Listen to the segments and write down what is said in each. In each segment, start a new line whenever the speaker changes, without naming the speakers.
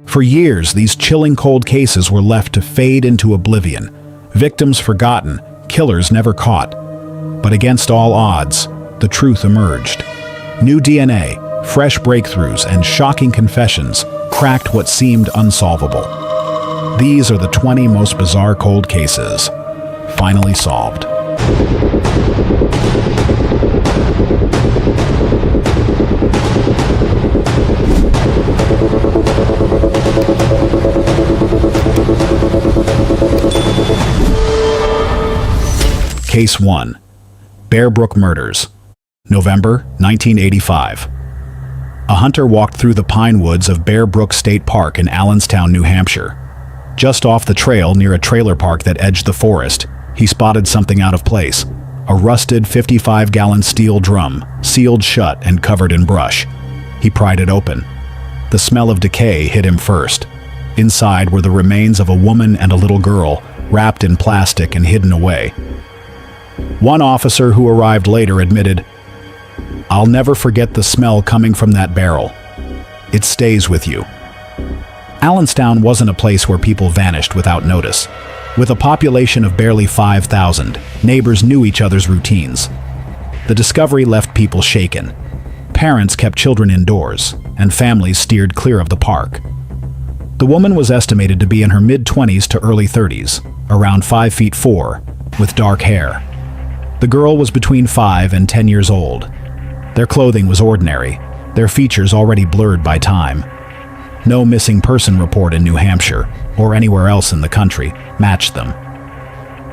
For years, these chilling cold cases were left to fade into oblivion. Victims forgotten, killers never caught. But against all odds, the truth emerged. New DNA, fresh breakthroughs, and shocking confessions cracked what seemed unsolvable. These are the 20 most bizarre cold cases finally solved. Case 1. Bear Brook Murders. November 1985. A hunter walked through the pine woods of Bear Brook State Park in Allenstown, New Hampshire. Just off the trail near a trailer park that edged the forest, he spotted something out of place. A rusted 55-gallon steel drum, sealed shut and covered in brush. He pried it open. The smell of decay hit him first. Inside were the remains of a woman and a little girl, wrapped in plastic and hidden away. One officer who arrived later admitted, "I'll never forget the smell coming from that barrel. It stays with you." Allenstown wasn't a place where people vanished without notice. With a population of barely 5,000, neighbors knew each other's routines. The discovery left people shaken. Parents kept children indoors, and families steered clear of the park. The woman was estimated to be in her mid-20s to early 30s, around 5'4", with dark hair. The girl was between 5 and 10 years old. Their clothing was ordinary, their features already blurred by time. No missing person report in New Hampshire, or anywhere else in the country, matched them.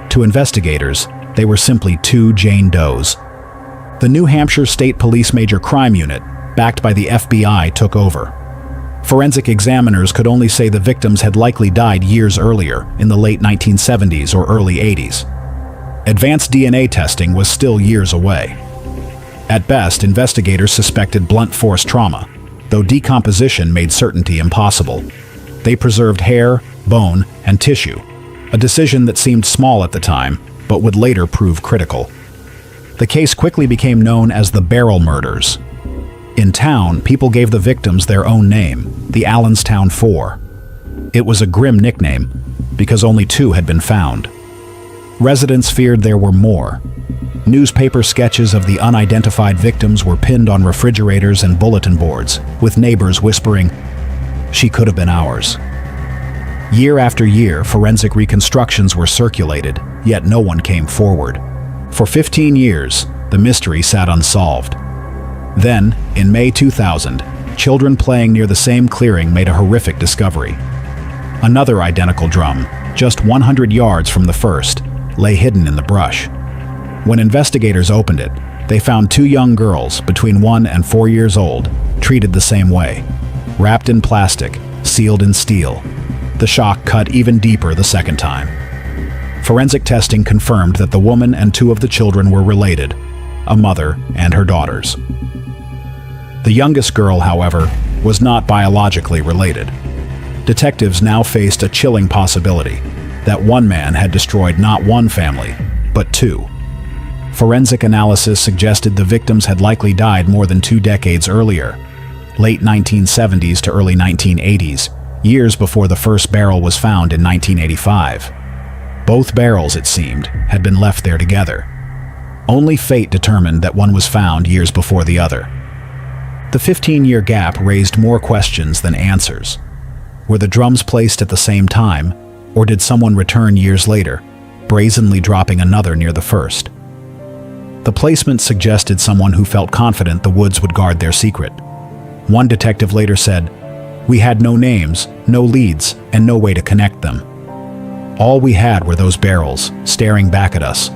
To investigators, they were simply two Jane Does. The New Hampshire State Police Major Crime Unit, backed by the FBI, took over. Forensic examiners could only say the victims had likely died years earlier, in the late 1970s or early 80s. Advanced DNA testing was still years away. At best, investigators suspected blunt force trauma, though decomposition made certainty impossible. They preserved hair, bone, and tissue, a decision that seemed small at the time, but would later prove critical. The case quickly became known as the Barrel Murders. In town, people gave the victims their own name, the Allenstown Four. It was a grim nickname, because only 2 had been found. Residents feared there were more. Newspaper sketches of the unidentified victims were pinned on refrigerators and bulletin boards, with neighbors whispering, "She could have been ours." Year after year, forensic reconstructions were circulated, yet no one came forward. For 15 years, the mystery sat unsolved. Then, in May 2000, children playing near the same clearing made a horrific discovery. Another identical drum, just 100 yards from the first, lay hidden in the brush. When investigators opened it, they found 2 young girls, between 1 and 4 years old, treated the same way, wrapped in plastic, sealed in steel. The shock cut even deeper the second time. Forensic testing confirmed that the woman and 2 of the children were related, a mother and her daughters. The youngest girl, however, was not biologically related. Detectives now faced a chilling possibility that one man had destroyed not one family, but 2. Forensic analysis suggested the victims had likely died more than 2 decades earlier, late 1970s to early 1980s, years before the first barrel was found in 1985. Both barrels, it seemed, had been left there together. Only fate determined that one was found years before the other. The 15-year gap raised more questions than answers. Were the drums placed at the same time, or did someone return years later, brazenly dropping another near the first? The placement suggested someone who felt confident the woods would guard their secret. One detective later said, "We had no names, no leads, and no way to connect them. All we had were those barrels, staring back at us."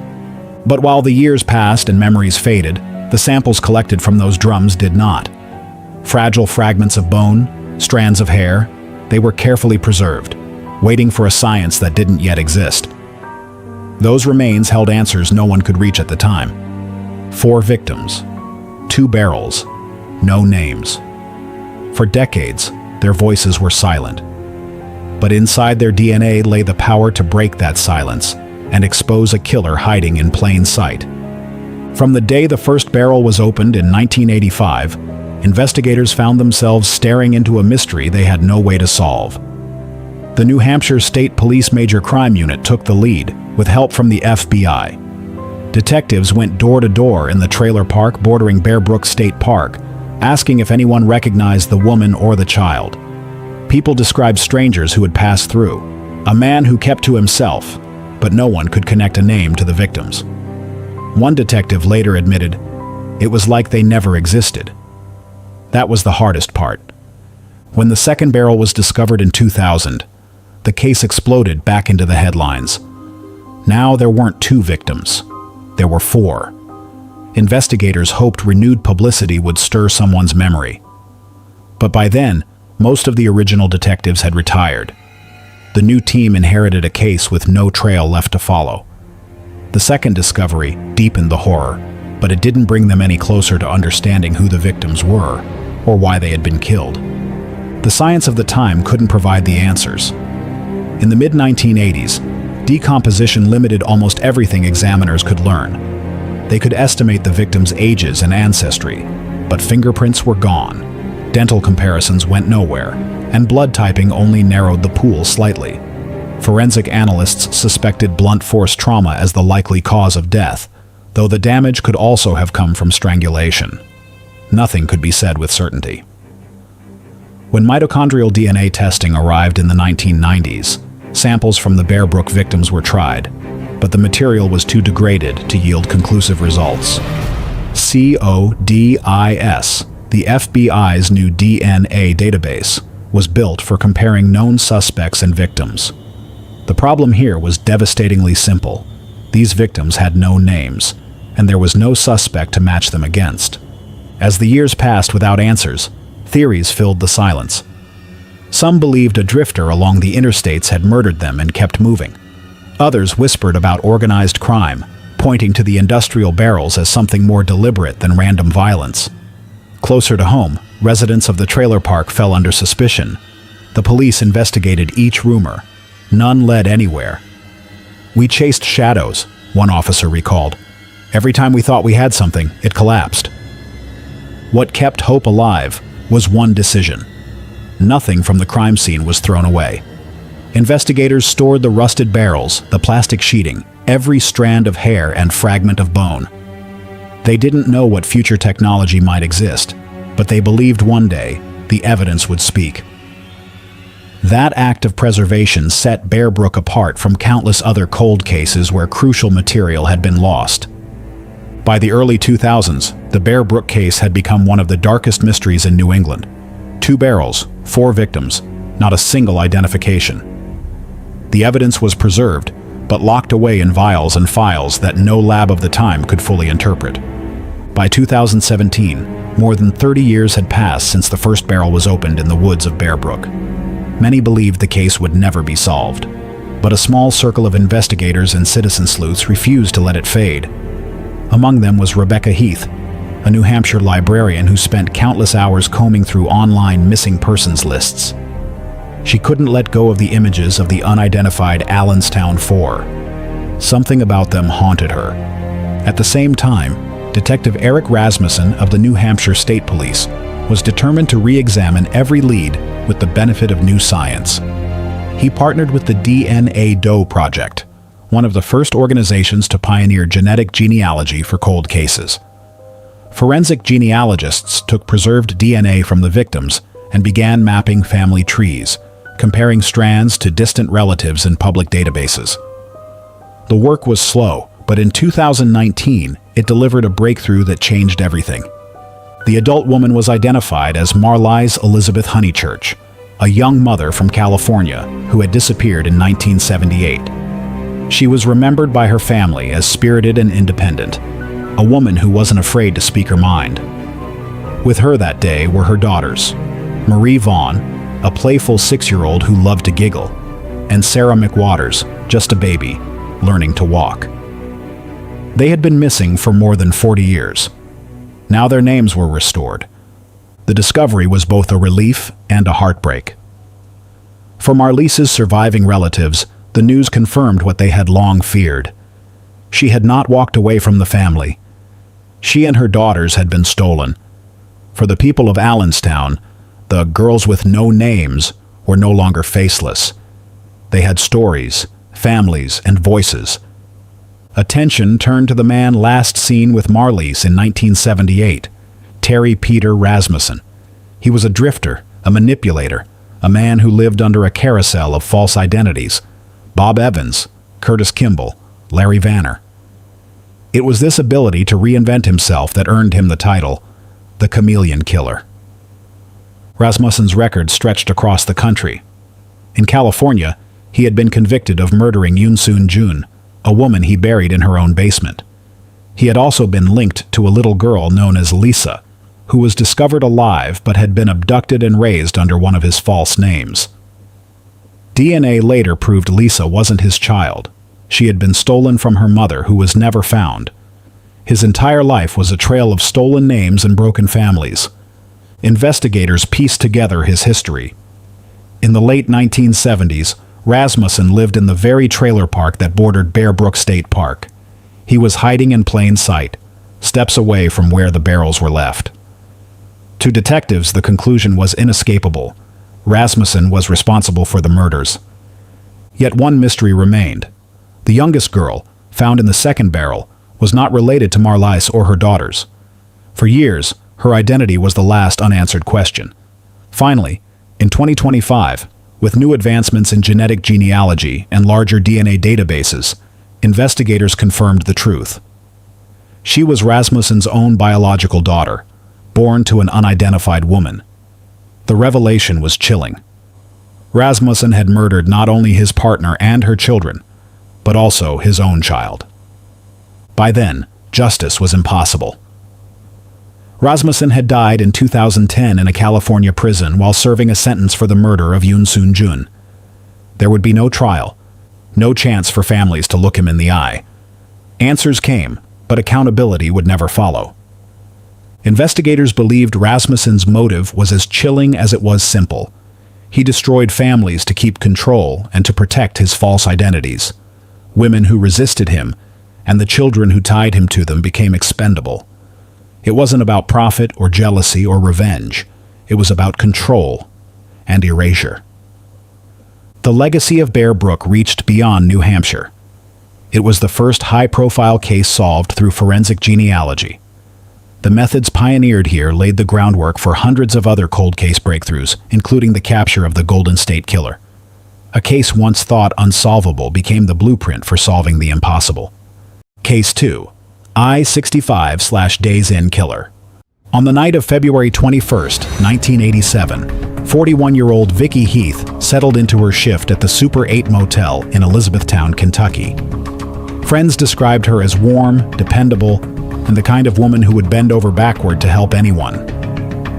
But while the years passed and memories faded, the samples collected from those drums did not. Fragile fragments of bone, strands of hair, they were carefully preserved, waiting for a science that didn't yet exist. Those remains held answers no one could reach at the time. 4 victims, 2 barrels, no names. For decades, their voices were silent. But inside their DNA lay the power to break that silence and expose a killer hiding in plain sight. From the day the first barrel was opened in 1985, investigators found themselves staring into a mystery they had no way to solve. The New Hampshire State Police Major Crime Unit took the lead, with help from the FBI. Detectives went door to door in the trailer park bordering Bear Brook State Park, asking if anyone recognized the woman or the child. People described strangers who had passed through, a man who kept to himself, but no one could connect a name to the victims. One detective later admitted, "It was like they never existed." That was the hardest part. When the second barrel was discovered in 2000, the case exploded back into the headlines. Now there weren't 2 victims. There were 4. Investigators hoped renewed publicity would stir someone's memory. But by then, most of the original detectives had retired. The new team inherited a case with no trail left to follow. The second discovery deepened the horror, but it didn't bring them any closer to understanding who the victims were or why they had been killed. The science of the time couldn't provide the answers. In the mid-1980s, decomposition limited almost everything examiners could learn. They could estimate the victims' ages and ancestry, but fingerprints were gone, dental comparisons went nowhere, and blood typing only narrowed the pool slightly. Forensic analysts suspected blunt force trauma as the likely cause of death, though the damage could also have come from strangulation. Nothing could be said with certainty. When mitochondrial DNA testing arrived in the 1990s, samples from the Bear Brook victims were tried, but the material was too degraded to yield conclusive results. CODIS, the FBI's new DNA database, was built for comparing known suspects and victims. The problem here was devastatingly simple. These victims had no names, and there was no suspect to match them against. As the years passed without answers, theories filled the silence. Some believed a drifter along the interstates had murdered them and kept moving. Others whispered about organized crime, pointing to the industrial barrels as something more deliberate than random violence. Closer to home, residents of the trailer park fell under suspicion. The police investigated each rumor. None led anywhere. "We chased shadows," one officer recalled. "Every time we thought we had something, it collapsed." What kept hope alive was one decision. Nothing from the crime scene was thrown away. Investigators stored the rusted barrels, the plastic sheeting, every strand of hair and fragment of bone. They didn't know what future technology might exist, but they believed one day the evidence would speak. That act of preservation set Bear Brook apart from countless other cold cases where crucial material had been lost. By the early 2000s, the Bear Brook case had become one of the darkest mysteries in New England. 2 barrels, 4 victims, not a single identification. The evidence was preserved, but locked away in vials and files that no lab of the time could fully interpret. By 2017, more than 30 years had passed since the first barrel was opened in the woods of Bear Brook. Many believed the case would never be solved, but a small circle of investigators and citizen sleuths refused to let it fade. Among them was Rebecca Heath, a New Hampshire librarian who spent countless hours combing through online missing persons lists. She couldn't let go of the images of the unidentified Allenstown Four. Something about them haunted her. At the same time, Detective Eric Rasmussen of the New Hampshire State Police was determined to re-examine every lead with the benefit of new science. He partnered with the DNA Doe Project, one of the first organizations to pioneer genetic genealogy for cold cases. Forensic genealogists took preserved DNA from the victims and began mapping family trees, comparing strands to distant relatives in public databases. The work was slow, but in 2019, it delivered a breakthrough that changed everything. The adult woman was identified as Marlies Elizabeth Honeychurch, a young mother from California who had disappeared in 1978. She was remembered by her family as spirited and independent, a woman who wasn't afraid to speak her mind. With her that day were her daughters, Marie Vaughn, a playful 6-year-old who loved to giggle, and Sarah McWaters, just a baby, learning to walk. They had been missing for more than 40 years. Now their names were restored. The discovery was both a relief and a heartbreak. For Marlise's surviving relatives, the news confirmed what they had long feared. She had not walked away from the family. She and her daughters had been stolen. For the people of Allenstown, the girls with no names were no longer faceless. They had stories, families, and voices. Attention turned to the man last seen with Marlies in 1978, Terry Peter Rasmussen. He was a drifter, a manipulator, a man who lived under a carousel of false identities. Bob Evans, Curtis Kimball, Larry Vanner. It was this ability to reinvent himself that earned him the title, the Chameleon Killer. Rasmussen's record stretched across the country. In California, he had been convicted of murdering Yoon Soon Jun, a woman he buried in her own basement. He had also been linked to a little girl known as Lisa, who was discovered alive but had been abducted and raised under one of his false names. DNA later proved Lisa wasn't his child. She had been stolen from her mother, who was never found. His entire life was a trail of stolen names and broken families. Investigators pieced together his history. In the late 1970s, Rasmussen lived in the very trailer park that bordered Bear Brook State Park. He was hiding in plain sight, steps away from where the barrels were left. To detectives, the conclusion was inescapable. Rasmussen was responsible for the murders. Yet one mystery remained. The youngest girl, found in the second barrel, was not related to Marlies or her daughters. For years, her identity was the last unanswered question. Finally, in 2025, with new advancements in genetic genealogy and larger DNA databases, investigators confirmed the truth. She was Rasmussen's own biological daughter, born to an unidentified woman. The revelation was chilling. Rasmussen had murdered not only his partner and her children, but also his own child. By then, justice was impossible. Rasmussen had died in 2010 in a California prison while serving a sentence for the murder of Yoon Soon Jun. There would be no trial, no chance for families to look him in the eye. Answers came, but accountability would never follow. Investigators believed Rasmussen's motive was as chilling as it was simple. He destroyed families to keep control and to protect his false identities. Women who resisted him and the children who tied him to them became expendable. It wasn't about profit or jealousy or revenge. It was about control and erasure. The legacy of Bear Brook reached beyond New Hampshire. It was the first high-profile case solved through forensic genealogy. The methods pioneered here laid the groundwork for hundreds of other cold case breakthroughs, including the capture of the Golden State Killer. A case once thought unsolvable became the blueprint for solving the impossible. Case 2. I-65/Days Inn Killer. On the night of February 21, 1987, 41-year-old Vicki Heath settled into her shift at the Super 8 Motel in Elizabethtown, Kentucky. Friends described her as warm, dependable, and the kind of woman who would bend over backward to help anyone.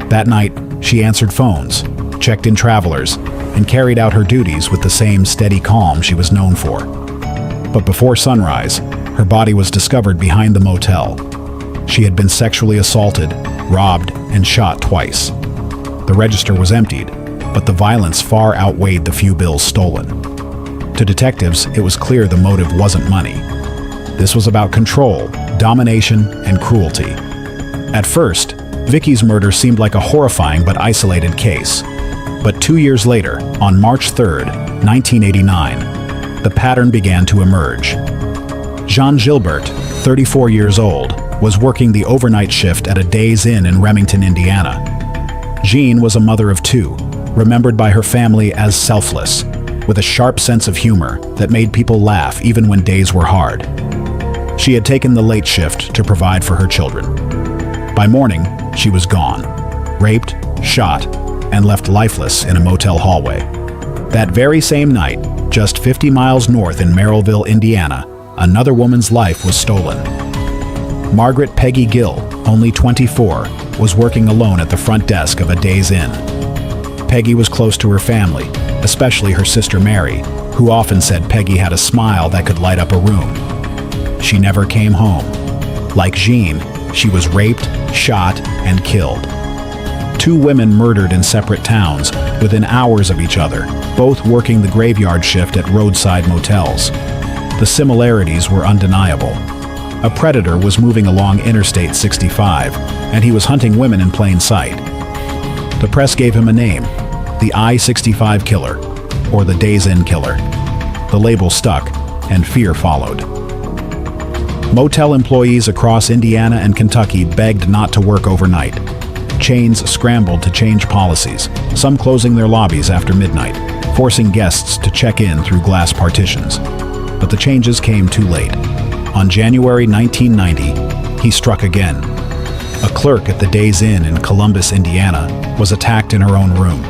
That night, she answered phones, checked in travelers, and carried out her duties with the same steady calm she was known for. But before sunrise, her body was discovered behind the motel. She had been sexually assaulted, robbed, and shot twice. The register was emptied, but the violence far outweighed the few bills stolen. To detectives, it was clear the motive wasn't money. This was about control, domination, and cruelty. At first, Vicki's murder seemed like a horrifying but isolated case. But 2 years later, on March 3, 1989, the pattern began to emerge. Jean Gilbert, 34 years old, was working the overnight shift at a Days Inn in Remington, Indiana. Jean was a mother of two, remembered by her family as selfless, with a sharp sense of humor that made people laugh even when days were hard. She had taken the late shift to provide for her children. By morning, she was gone, raped, shot, and left lifeless in a motel hallway. That very same night, just 50 miles north in Merrillville, Indiana, another woman's life was stolen. Margaret Peggy Gill, only 24, was working alone at the front desk of a Days Inn. Peggy was close to her family, especially her sister Mary, who often said Peggy had a smile that could light up a room. She never came home. Like Jean, she was raped, shot, and killed. Two women murdered in separate towns, within hours of each other, both working the graveyard shift at roadside motels. The similarities were undeniable. A predator was moving along Interstate 65, and he was hunting women in plain sight. The press gave him a name, the I-65 Killer, or the Days Inn Killer. The label stuck, and fear followed. Motel employees across Indiana and Kentucky begged not to work overnight. Chains scrambled to change policies, some closing their lobbies after midnight, forcing guests to check in through glass partitions. But the changes came too late. On January 1990, he struck again. A clerk at the Days Inn in Columbus, Indiana, was attacked in her own room.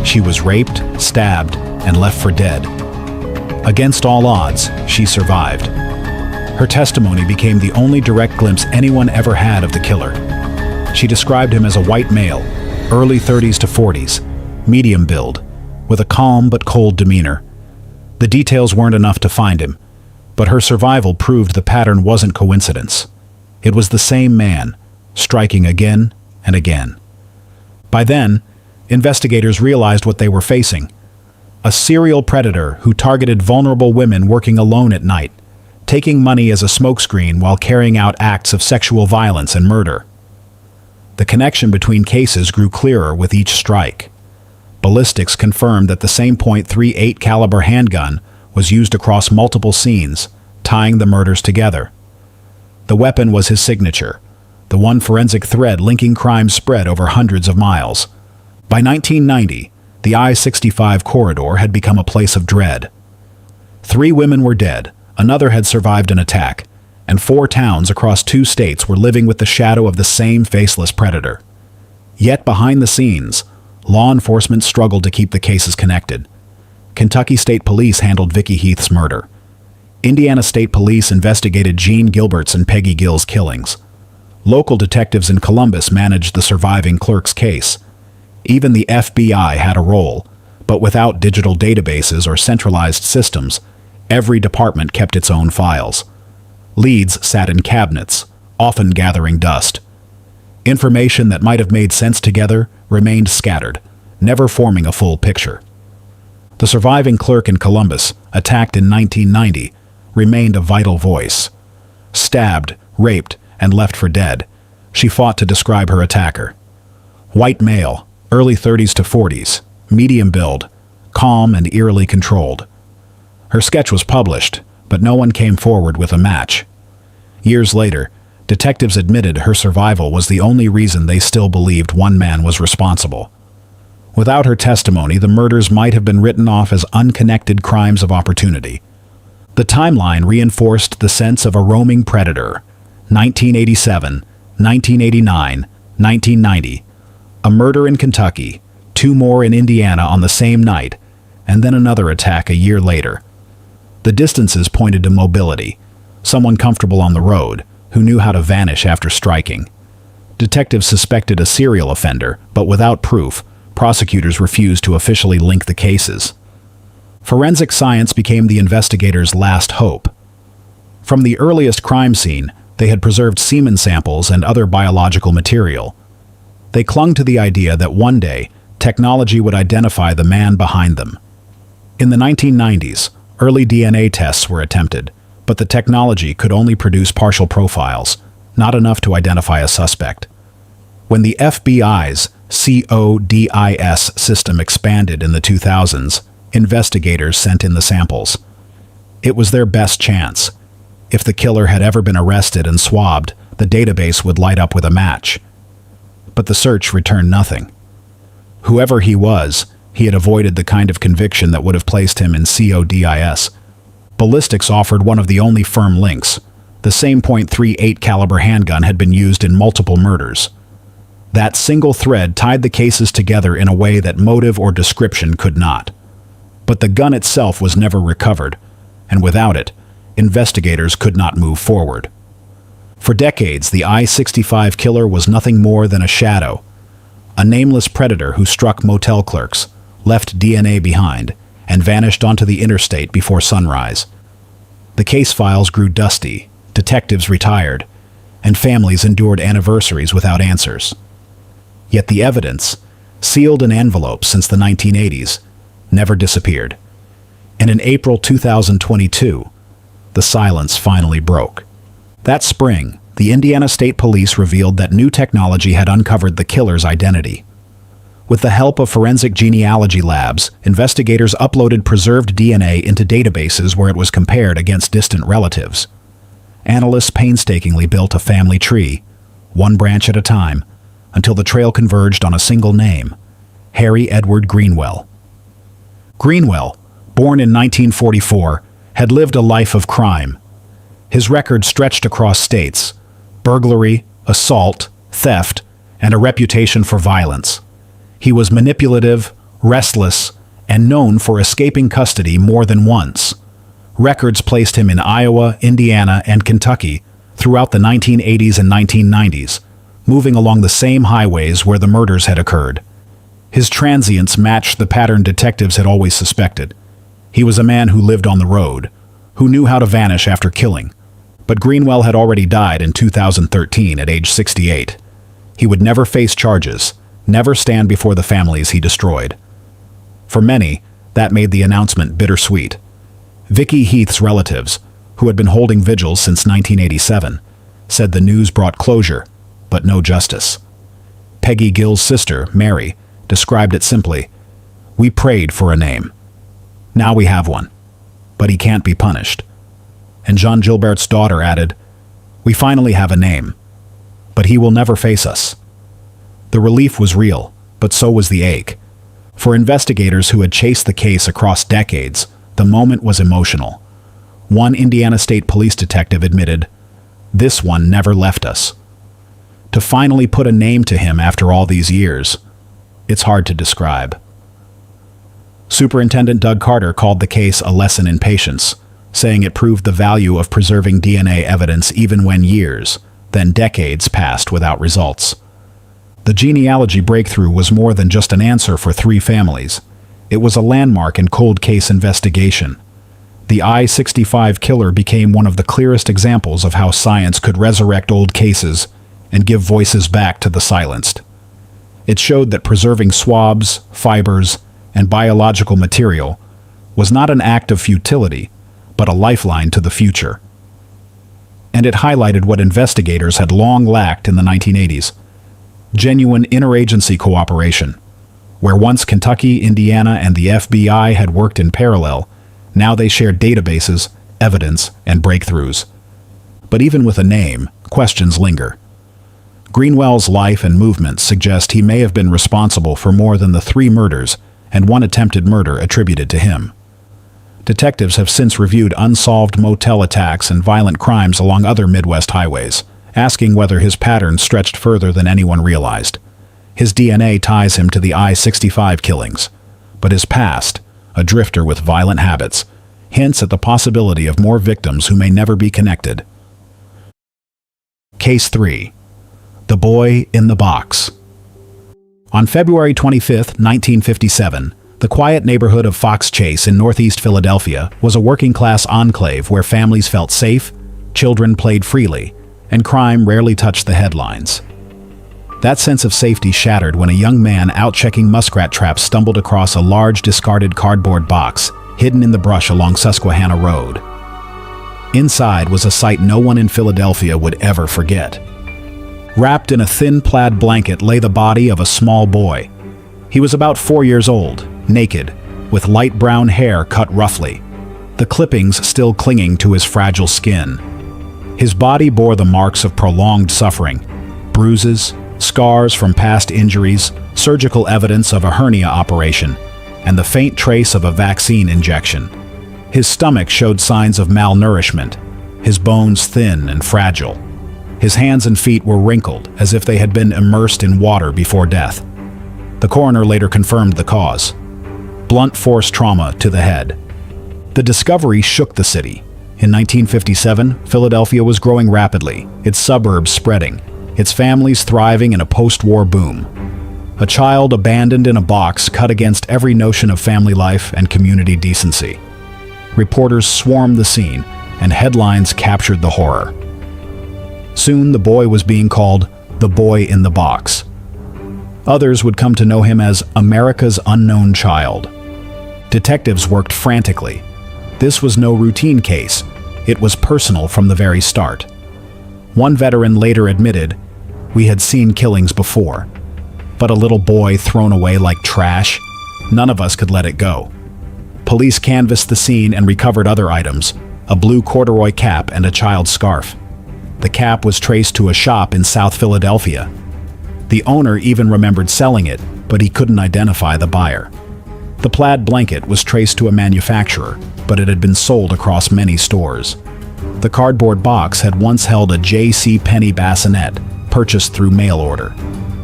She was raped, stabbed, and left for dead. Against all odds, she survived. Her testimony became the only direct glimpse anyone ever had of the killer. She described him as a white male, early 30s to 40s, medium build, with a calm but cold demeanor. The details weren't enough to find him, but her survival proved the pattern wasn't coincidence. It was the same man, striking again and again. By then, investigators realized what they were facing. A serial predator who targeted vulnerable women working alone at night, taking money as a smokescreen while carrying out acts of sexual violence and murder. The connection between cases grew clearer with each strike. Ballistics confirmed that the same .38 caliber handgun was used across multiple scenes, tying the murders together. The weapon was his signature, the one forensic thread linking crimes spread over hundreds of miles. By 1990, the I-65 corridor had become a place of dread. 3 women were dead, another had survived an attack, and 4 towns across 2 states were living with the shadow of the same faceless predator. Yet behind the scenes, law enforcement struggled to keep the cases connected. Kentucky State Police handled Vicky Heath's murder. Indiana State Police investigated Jean Gilbert's and Peggy Gill's killings. Local detectives in Columbus managed the surviving clerk's case. Even the FBI had a role, but without digital databases or centralized systems, every department kept its own files. Leads sat in cabinets, often gathering dust. Information that might have made sense together remained scattered, never forming a full picture. The surviving clerk in Columbus, attacked in 1990, remained a vital voice. Stabbed, raped, and left for dead, she fought to describe her attacker. White male, early 30s to 40s, medium build, calm and eerily controlled. Her sketch was published, but no one came forward with a match. Years later, detectives admitted her survival was the only reason they still believed one man was responsible. Without her testimony, the murders might have been written off as unconnected crimes of opportunity. The timeline reinforced the sense of a roaming predator. 1987, 1989, 1990. A murder in Kentucky, 2 more in Indiana on the same night, and then another attack a year later. The distances pointed to mobility, someone comfortable on the road, who knew how to vanish after striking. Detectives suspected a serial offender, but without proof, prosecutors refused to officially link the cases. Forensic science became the investigators' last hope. From the earliest crime scene, they had preserved semen samples and other biological material. They clung to the idea that one day, technology would identify the man behind them. In the 1990s, early DNA tests were attempted, but the technology could only produce partial profiles, not enough to identify a suspect. When the FBI's CODIS system expanded in the 2000s, investigators sent in the samples. It was their best chance. If the killer had ever been arrested and swabbed, the database would light up with a match. But the search returned nothing. Whoever he was, he had avoided the kind of conviction that would have placed him in CODIS. Ballistics offered one of the only firm links. The same .38 caliber handgun had been used in multiple murders. That single thread tied the cases together in a way that motive or description could not. But the gun itself was never recovered, and without it, investigators could not move forward. For decades, the I-65 killer was nothing more than a shadow, a nameless predator who struck motel clerks, left DNA behind, and vanished onto the interstate before sunrise. The case files grew dusty, detectives retired, and families endured anniversaries without answers. Yet the evidence, sealed in envelopes since the 1980s, never disappeared. And in April 2022, the silence finally broke. That spring, the Indiana State Police revealed that new technology had uncovered the killer's identity. With the help of forensic genealogy labs, investigators uploaded preserved DNA into databases where it was compared against distant relatives. Analysts painstakingly built a family tree, one branch at a time, until the trail converged on a single name: Harry Edward Greenwell. Greenwell, born in 1944, had lived a life of crime. His record stretched across states: burglary, assault, theft, and a reputation for violence. He was manipulative, restless, and known for escaping custody more than once. Records placed him in Iowa, Indiana, and Kentucky throughout the 1980s and 1990s, moving along the same highways where the murders had occurred. His transience matched the pattern detectives had always suspected. He was a man who lived on the road, who knew how to vanish after killing. But Greenwell had already died in 2013 at age 68. He would never face charges, never stand before the families he destroyed. For many, that made the announcement bittersweet. Vicky Heath's relatives, who had been holding vigils since 1987, said the news brought closure, but no justice. Peggy Gill's sister, Mary, described it simply: "We prayed for a name. Now we have one, but he can't be punished." And Jean Gilbert's daughter added, "We finally have a name, but he will never face us." The relief was real, but so was the ache. For investigators who had chased the case across decades, the moment was emotional. One Indiana State Police detective admitted, "This one never left us." To finally put a name to him after all these years, it's hard to describe. Superintendent Doug Carter called the case a lesson in patience, saying it proved the value of preserving DNA evidence even when years, then decades, passed without results. The genealogy breakthrough was more than just an answer for 3 families. It was a landmark in cold case investigation. The I-65 killer became one of the clearest examples of how science could resurrect old cases and give voices back to the silenced. It showed that preserving swabs, fibers, and biological material was not an act of futility, but a lifeline to the future. And it highlighted what investigators had long lacked in the 1980s: genuine interagency cooperation. Where once Kentucky, Indiana, and the FBI had worked in parallel, now they shared databases, evidence, and breakthroughs. But even with a name, questions linger. Greenwell's life and movements suggest he may have been responsible for more than the 3 murders and 1 attempted murder attributed to him. Detectives have since reviewed unsolved motel attacks and violent crimes along other Midwest highways, asking whether his pattern stretched further than anyone realized. His DNA ties him to the I-65 killings, but his past, a drifter with violent habits, hints at the possibility of more victims who may never be connected. Case 3. The Boy in the Box. On February 25, 1957, the quiet neighborhood of Fox Chase in northeast Philadelphia was a working-class enclave where families felt safe, children played freely, and crime rarely touched the headlines. That sense of safety shattered when a young man out checking muskrat traps stumbled across a large discarded cardboard box hidden in the brush along Susquehanna Road. Inside was a sight no one in Philadelphia would ever forget. Wrapped in a thin plaid blanket lay the body of a small boy. He was about 4 years old, naked, with light brown hair cut roughly, the clippings still clinging to his fragile skin. His body bore the marks of prolonged suffering: bruises, scars from past injuries, surgical evidence of a hernia operation, and the faint trace of a vaccine injection. His stomach showed signs of malnourishment, his bones thin and fragile. His hands and feet were wrinkled, as if they had been immersed in water before death. The coroner later confirmed the cause: blunt force trauma to the head. The discovery shook the city. In 1957, Philadelphia was growing rapidly, its suburbs spreading, its families thriving in a post-war boom. A child abandoned in a box cut against every notion of family life and community decency. Reporters swarmed the scene, and headlines captured the horror. Soon the boy was being called the Boy in the Box. Others would come to know him as America's unknown child. Detectives worked frantically. This was no routine case. It was personal from the very start. One veteran later admitted, "We had seen killings before, but a little boy thrown away like trash? None of us could let it go." Police canvassed the scene and recovered other items, a blue corduroy cap and a child's scarf. The cap was traced to a shop in South Philadelphia. The owner even remembered selling it, but he couldn't identify the buyer. The plaid blanket was traced to a manufacturer, but it had been sold across many stores. The cardboard box had once held a J.C. Penney bassinet, purchased through mail order.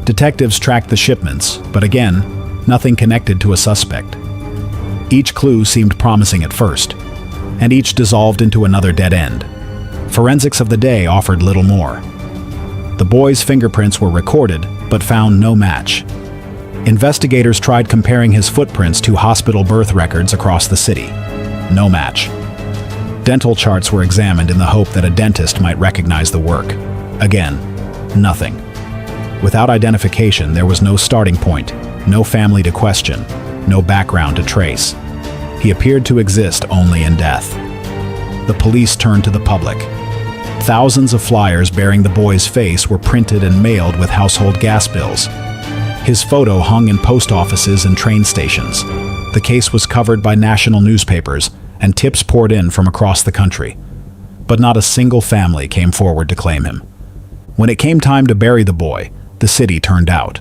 Detectives tracked the shipments, but again, nothing connected to a suspect. Each clue seemed promising at first, and each dissolved into another dead end. Forensics of the day offered little more. The boy's fingerprints were recorded, but found no match. Investigators tried comparing his footprints to hospital birth records across the city. No match. Dental charts were examined in the hope that a dentist might recognize the work. Again, nothing. Without identification, there was no starting point, no family to question, no background to trace. He appeared to exist only in death. The police turned to the public. Thousands of flyers bearing the boy's face were printed and mailed with household gas bills. His photo hung in post offices and train stations. The case was covered by national newspapers, and tips poured in from across the country. But not a single family came forward to claim him. When it came time to bury the boy, the city turned out.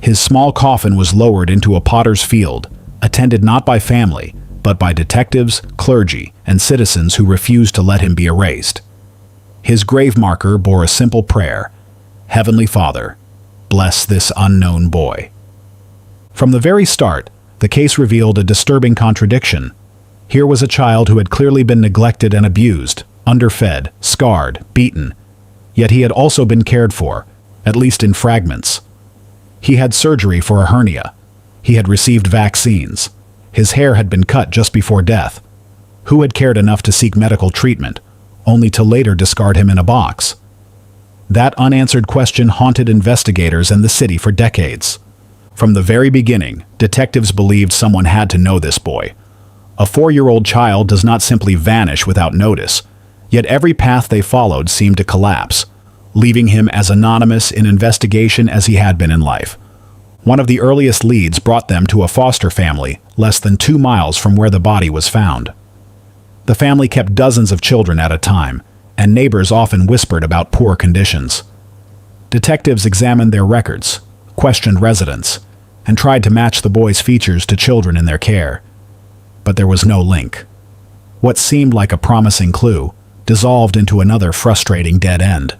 His small coffin was lowered into a potter's field, attended not by family, but by detectives, clergy, and citizens who refused to let him be erased. His grave marker bore a simple prayer: "Heavenly Father, bless this unknown boy." From the very start, the case revealed a disturbing contradiction. Here was a child who had clearly been neglected and abused, underfed, scarred, beaten. Yet he had also been cared for, at least in fragments. He had surgery for a hernia. He had received vaccines. His hair had been cut just before death. Who had cared enough to seek medical treatment, only to later discard him in a box? That unanswered question haunted investigators and the city for decades. From the very beginning, detectives believed someone had to know this boy. A 4-year-old child does not simply vanish without notice, yet every path they followed seemed to collapse, leaving him as anonymous in investigation as he had been in life. One of the earliest leads brought them to a foster family less than 2 miles from where the body was found. The family kept dozens of children at a time, and neighbors often whispered about poor conditions. Detectives examined their records, questioned residents, and tried to match the boy's features to children in their care. But there was no link. What seemed like a promising clue dissolved into another frustrating dead end.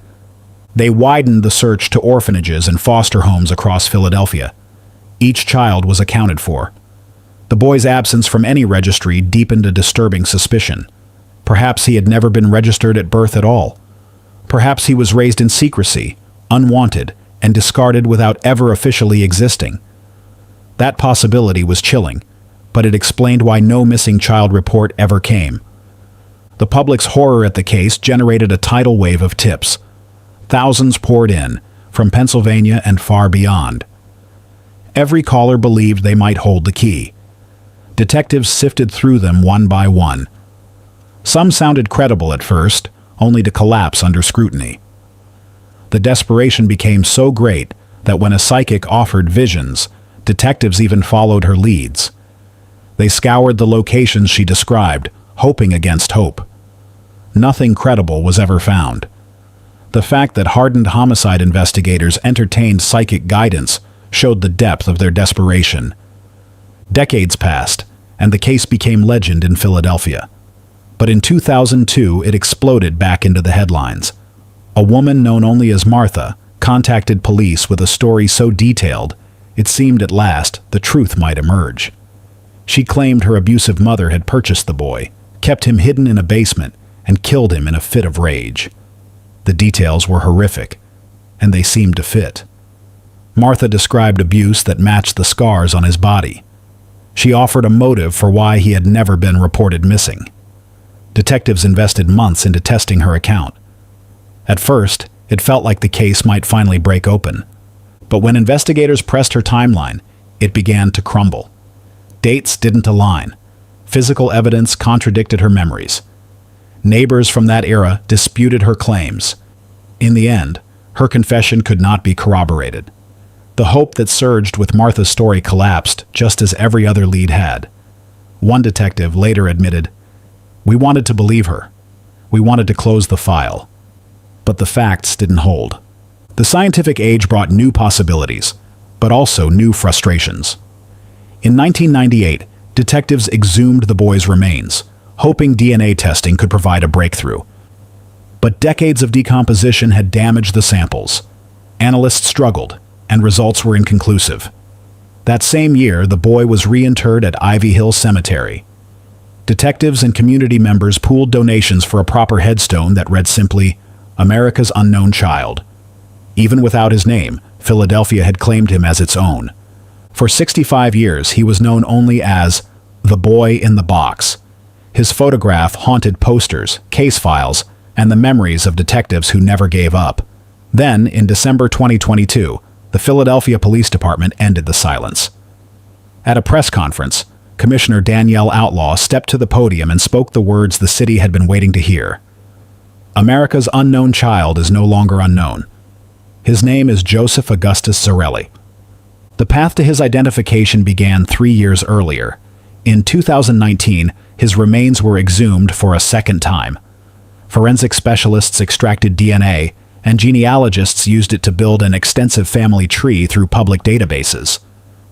They widened the search to orphanages and foster homes across Philadelphia. Each child was accounted for. The boy's absence from any registry deepened a disturbing suspicion. Perhaps he had never been registered at birth at all. Perhaps he was raised in secrecy, unwanted, and discarded without ever officially existing. That possibility was chilling, but it explained why no missing child report ever came. The public's horror at the case generated a tidal wave of tips. Thousands poured in, from Pennsylvania and far beyond. Every caller believed they might hold the key. Detectives sifted through them one by one. Some sounded credible at first, only to collapse under scrutiny. The desperation became so great that when a psychic offered visions, detectives even followed her leads. They scoured the locations she described, hoping against hope. Nothing credible was ever found. The fact that hardened homicide investigators entertained psychic guidance showed the depth of their desperation. Decades passed, and the case became legend in Philadelphia. But in 2002, it exploded back into the headlines. A woman known only as Martha contacted police with a story so detailed, it seemed at last the truth might emerge. She claimed her abusive mother had purchased the boy, kept him hidden in a basement, and killed him in a fit of rage. The details were horrific, and they seemed to fit. Martha described abuse that matched the scars on his body. She offered a motive for why he had never been reported missing. Detectives invested months into testing her account. At first, it felt like the case might finally break open. But when investigators pressed her timeline, it began to crumble. Dates didn't align. Physical evidence contradicted her memories. Neighbors from that era disputed her claims. In the end, her confession could not be corroborated. The hope that surged with Martha's story collapsed just as every other lead had. One detective later admitted, "We wanted to believe her. We wanted to close the file." But the facts didn't hold. The scientific age brought new possibilities, but also new frustrations. In 1998, detectives exhumed the boy's remains, hoping DNA testing could provide a breakthrough. But decades of decomposition had damaged the samples. Analysts struggled, and results were inconclusive. That same year, the boy was reinterred at Ivy Hill Cemetery. Detectives and community members pooled donations for a proper headstone that read simply, "America's Unknown Child." Even without his name, Philadelphia had claimed him as its own. For 65 years, he was known only as the boy in the box. His photograph haunted posters, case files, and the memories of detectives who never gave up. Then, in December 2022, the Philadelphia Police Department ended the silence. At a press conference, Commissioner Danielle Outlaw stepped to the podium and spoke the words the city had been waiting to hear. America's unknown child is no longer unknown. His name is Joseph Augustus Zarelli. The path to his identification began 3 years earlier. In 2019, his remains were exhumed for a second time. Forensic specialists extracted DNA, and genealogists used it to build an extensive family tree through public databases.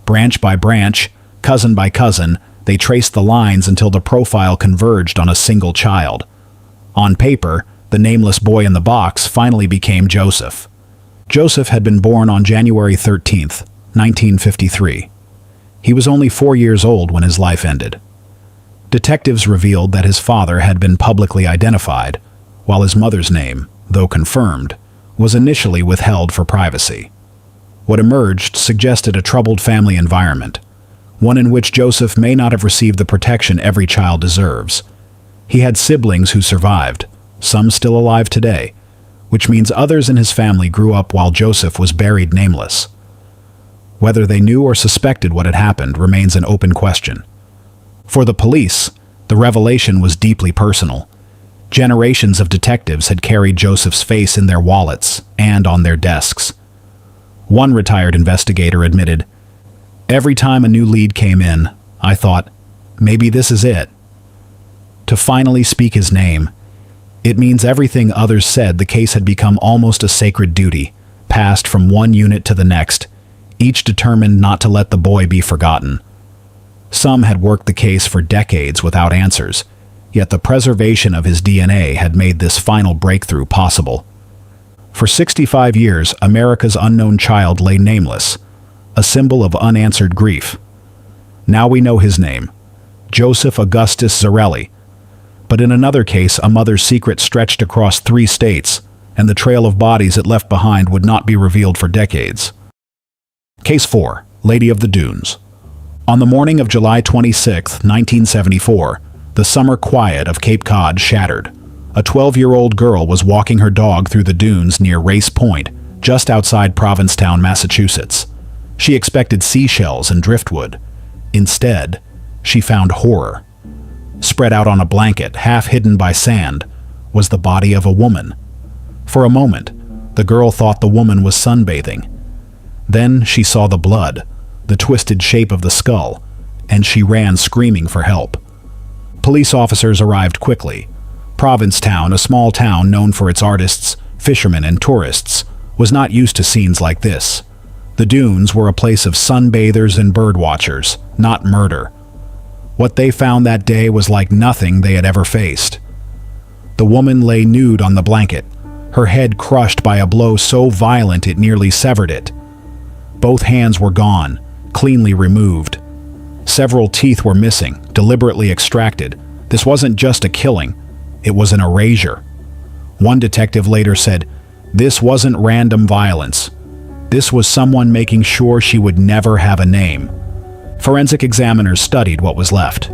Branch by branch, cousin by cousin, they traced the lines until the profile converged on a single child. On paper, the nameless boy in the box finally became Joseph. Joseph had been born on January 13th, 1953. He was only 4 years old when his life ended. Detectives revealed that his father had been publicly identified, while his mother's name, though confirmed, was initially withheld for privacy. What emerged suggested a troubled family environment, one in which Joseph may not have received the protection every child deserves. He had siblings who survived, some still alive today, which means others in his family grew up while Joseph was buried nameless. Whether they knew or suspected what had happened remains an open question. For the police, the revelation was deeply personal. Generations of detectives had carried Joseph's face in their wallets and on their desks. One retired investigator admitted, "Every time a new lead came in, I thought, maybe this is it." To finally speak his name, it means everything others said the case had become almost a sacred duty, passed from one unit to the next, each determined not to let the boy be forgotten. Some had worked the case for decades without answers, yet the preservation of his DNA had made this final breakthrough possible. For 65 years, America's unknown child lay nameless, a symbol of unanswered grief. Now we know his name, Joseph Augustus Zarelli. But in another case, a mother's secret stretched across 3 states, and the trail of bodies it left behind would not be revealed for decades. Case 4. Lady of the Dunes. On the morning of July 26, 1974, the summer quiet of Cape Cod shattered. A 12-year-old girl was walking her dog through the dunes near Race Point, just outside Provincetown, Massachusetts. She expected seashells and driftwood. Instead, she found horror. Spread out on a blanket, half hidden by sand, was the body of a woman. For a moment, the girl thought the woman was sunbathing. Then she saw the blood, the twisted shape of the skull, and she ran screaming for help. Police officers arrived quickly. Provincetown, a small town known for its artists, fishermen, and tourists, was not used to scenes like this. The dunes were a place of sunbathers and birdwatchers, not murder. What they found that day was like nothing they had ever faced. The woman lay nude on the blanket, her head crushed by a blow so violent it nearly severed it. Both hands were gone, cleanly removed. Several teeth were missing, deliberately extracted. This wasn't just a killing, it was an erasure. One detective later said, "This wasn't random violence. This was someone making sure she would never have a name." Forensic examiners studied what was left.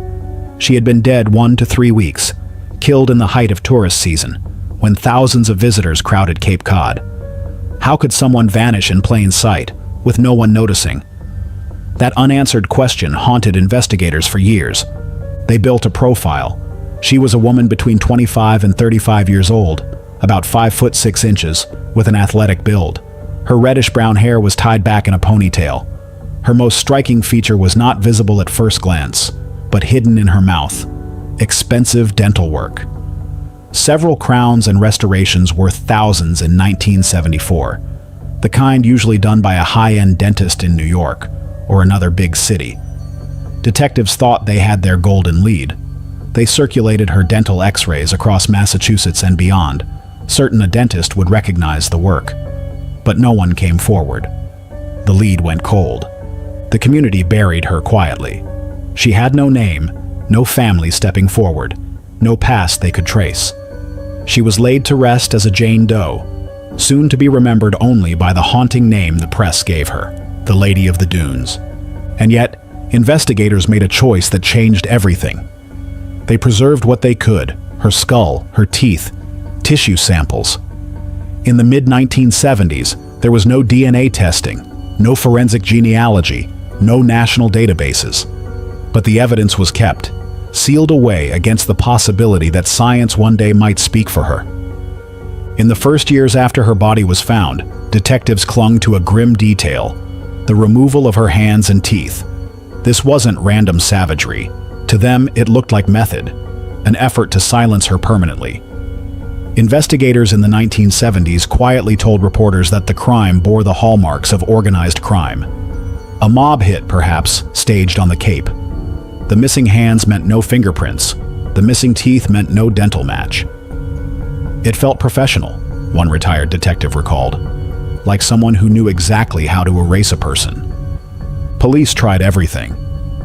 She had been dead 1 to 3 weeks, killed in the height of tourist season, when thousands of visitors crowded Cape Cod. How could someone vanish in plain sight, with no one noticing? That unanswered question haunted investigators for years. They built a profile. She was a woman between 25 and 35 years old, about 5 foot 6 inches, with an athletic build. Her reddish-brown hair was tied back in a ponytail. Her most striking feature was not visible at first glance, but hidden in her mouth: expensive dental work. Several crowns and restorations worth thousands in 1974, the kind usually done by a high-end dentist in New York or another big city. Detectives thought they had their golden lead. They circulated her dental x-rays across Massachusetts and beyond, certain a dentist would recognize the work. But no one came forward. The lead went cold. The community buried her quietly. She had no name, no family stepping forward, no past they could trace. She was laid to rest as a Jane Doe, soon to be remembered only by the haunting name the press gave her, the Lady of the Dunes. And yet, investigators made a choice that changed everything. They preserved what they could: her skull, her teeth, tissue samples. In the mid-1970s, there was no DNA testing, no forensic genealogy, no national databases. But the evidence was kept, sealed away against the possibility that science one day might speak for her. In the first years after her body was found, detectives clung to a grim detail: the removal of her hands and teeth. This wasn't random savagery. To them, it looked like method, an effort to silence her permanently. Investigators in the 1970s quietly told reporters that the crime bore the hallmarks of organized crime. A mob hit, perhaps, staged on the Cape. The missing hands meant no fingerprints. The missing teeth meant no dental match. It felt professional, one retired detective recalled, like someone who knew exactly how to erase a person. Police tried everything.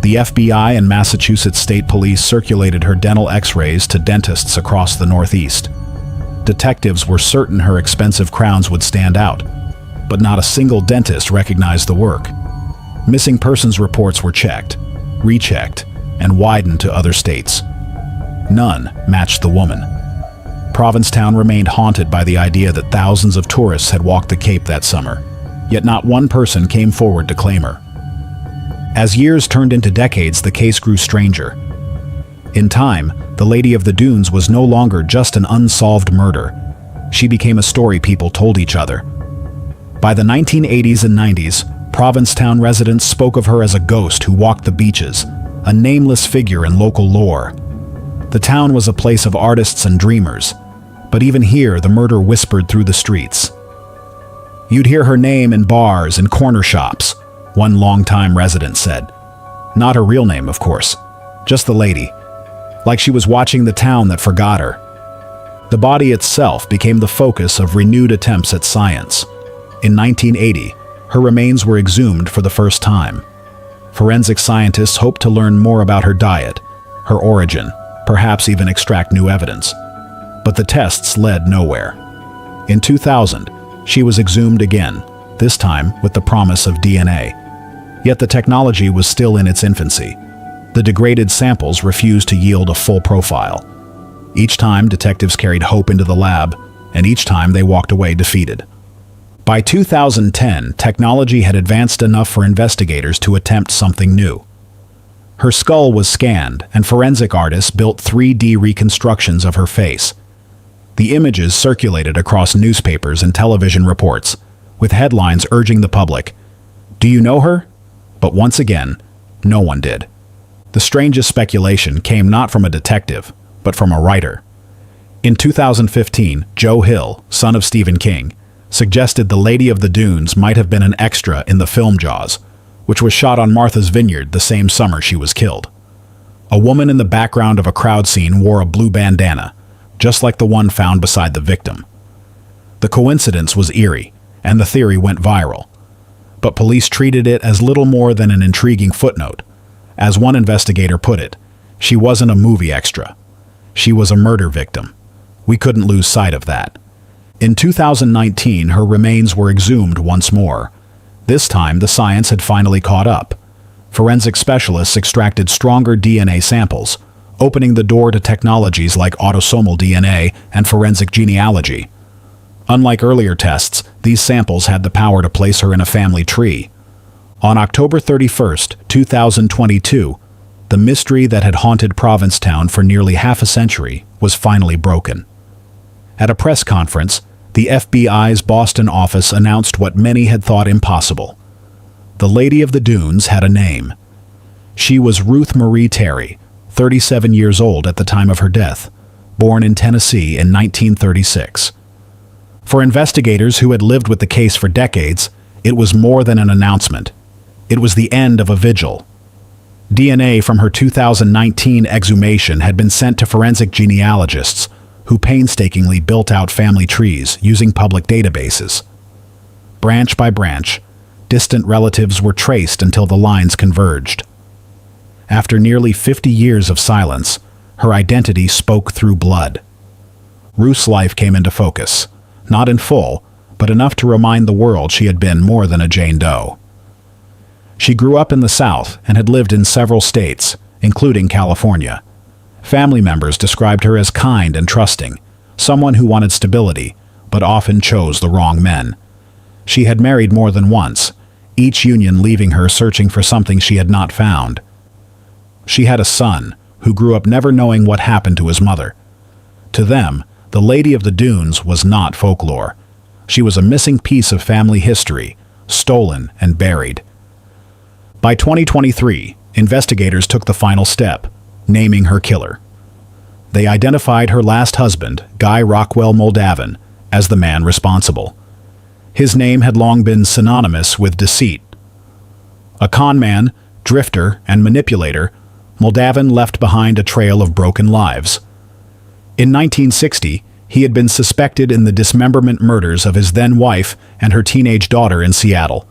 The FBI and Massachusetts State Police circulated her dental x-rays to dentists across the Northeast. Detectives were certain her expensive crowns would stand out, but not a single dentist recognized the work. Missing persons reports were checked, rechecked, and widened to other states. None matched the woman. Provincetown remained haunted by the idea that thousands of tourists had walked the Cape that summer, yet not one person came forward to claim her. As years turned into decades, the case grew stranger. In time, the Lady of the Dunes was no longer just an unsolved murder. She became a story people told each other. By the 1980s and 90s, Provincetown residents spoke of her as a ghost who walked the beaches, a nameless figure in local lore. The town was a place of artists and dreamers, but even here the murder whispered through the streets. You'd hear her name in bars and corner shops, one longtime resident said. Not her real name, of course, just the lady, like she was watching the town that forgot her. The body itself became the focus of renewed attempts at science. In 1980, her remains were exhumed for the first time. Forensic scientists hoped to learn more about her diet, her origin, perhaps even extract new evidence. But the tests led nowhere. In 2000, she was exhumed again, this time with the promise of DNA. Yet the technology was still in its infancy. The degraded samples refused to yield a full profile. Each time, detectives carried hope into the lab, and each time they walked away defeated. By 2010, technology had advanced enough for investigators to attempt something new. Her skull was scanned, and forensic artists built 3D reconstructions of her face. The images circulated across newspapers and television reports, with headlines urging the public, "Do you know her?" But once again, no one did. The strangest speculation came not from a detective, but from a writer. In 2015, Joe Hill, son of Stephen King, suggested The Lady of the Dunes might have been an extra in the film Jaws, which was shot on Martha's Vineyard the same summer she was killed. A woman in the background of a crowd scene wore a blue bandana, just like the one found beside the victim. The coincidence was eerie, and the theory went viral. But police treated it as little more than an intriguing footnote. As one investigator put it, she wasn't a movie extra. She was a murder victim. We couldn't lose sight of that. In 2019, her remains were exhumed once more. This time, the science had finally caught up. Forensic specialists extracted stronger DNA samples, opening the door to technologies like autosomal DNA and forensic genealogy. Unlike earlier tests, these samples had the power to place her in a family tree. On October 31st, 2022, the mystery that had haunted Provincetown for nearly half a century was finally broken. At a press conference, the FBI's Boston office announced what many had thought impossible. The Lady of the Dunes had a name. She was Ruth Marie Terry, 37 years old at the time of her death, born in Tennessee in 1936. For investigators who had lived with the case for decades, it was more than an announcement. It was the end of a vigil. DNA from her 2019 exhumation had been sent to forensic genealogists, who painstakingly built out family trees using public databases. Branch by branch, distant relatives were traced until the lines converged. After nearly 50 years of silence, her identity spoke through blood. Ruth's life came into focus, not in full, but enough to remind the world she had been more than a Jane Doe. She grew up in the South and had lived in several states, including California. Family members described her as kind and trusting, someone who wanted stability, but often chose the wrong men. She had married more than once, each union leaving her searching for something she had not found. She had a son, who grew up never knowing what happened to his mother. To them, the Lady of the Dunes was not folklore. She was a missing piece of family history, stolen and buried. By 2023, investigators took the final step, naming her killer. They identified her last husband, Guy Rockwell Moldavan, as the man responsible. His name had long been synonymous with deceit. A con man, drifter, and manipulator, Moldavan left behind a trail of broken lives. In 1960, he had been suspected in the dismemberment murders of his then-wife and her teenage daughter in Seattle.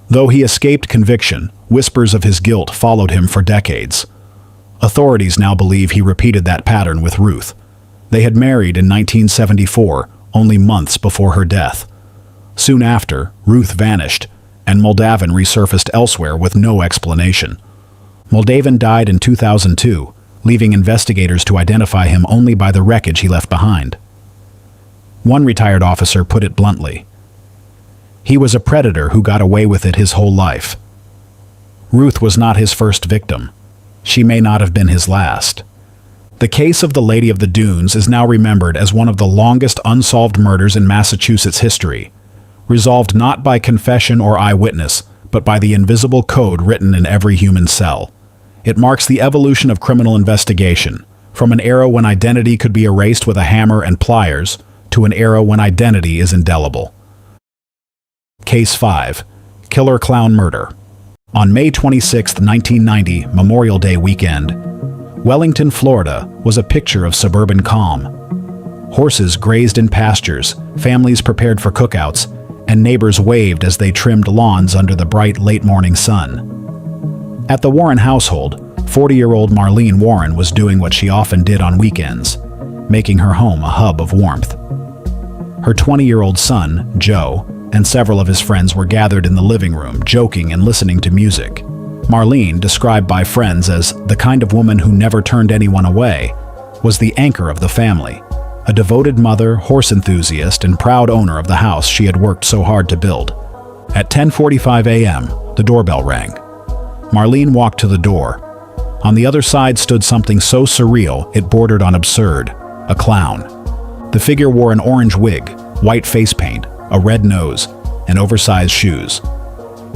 Though he escaped conviction, whispers of his guilt followed him for decades. Authorities now believe he repeated that pattern with Ruth. They had married in 1974, only months before her death. Soon after, Ruth vanished, and Moldavan resurfaced elsewhere with no explanation. Moldavan died in 2002, leaving investigators to identify him only by the wreckage he left behind. One retired officer put it bluntly. He was a predator who got away with it his whole life. Ruth was not his first victim. She may not have been his last. The case of the Lady of the Dunes is now remembered as one of the longest unsolved murders in Massachusetts history, resolved not by confession or eyewitness, but by the invisible code written in every human cell. It marks the evolution of criminal investigation, from an era when identity could be erased with a hammer and pliers, to an era when identity is indelible. Case 5. Killer Clown Murder. On May 26, 1990, Memorial Day weekend, Wellington, Florida, was a picture of suburban calm. Horses grazed in pastures, families prepared for cookouts, and neighbors waved as they trimmed lawns under the bright late-morning sun. At the Warren household, 40-year-old Marlene Warren was doing what she often did on weekends, making her home a hub of warmth. Her 20-year-old son, Joe, and several of his friends were gathered in the living room, joking and listening to music. Marlene, described by friends as the kind of woman who never turned anyone away, was the anchor of the family, a devoted mother, horse enthusiast, and proud owner of the house she had worked so hard to build. At 10:45 a.m., the doorbell rang. Marlene walked to the door. On the other side stood something so surreal it bordered on absurd, a clown. The figure wore an orange wig, white face paint, a red nose, and oversized shoes.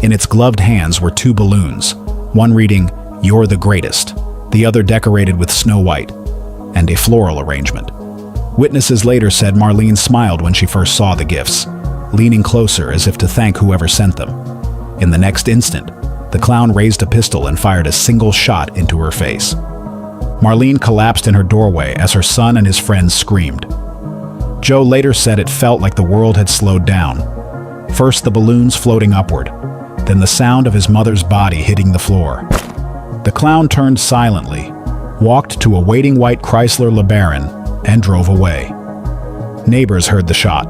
In its gloved hands were two balloons, one reading, "You're the greatest," the other decorated with Snow White, and a floral arrangement. Witnesses later said Marlene smiled when she first saw the gifts, leaning closer as if to thank whoever sent them. In the next instant, the clown raised a pistol and fired a single shot into her face. Marlene collapsed in her doorway as her son and his friends screamed. Joe later said it felt like the world had slowed down. First the balloons floating upward, then the sound of his mother's body hitting the floor. The clown turned silently, walked to a waiting white Chrysler LeBaron, and drove away. Neighbors heard the shot.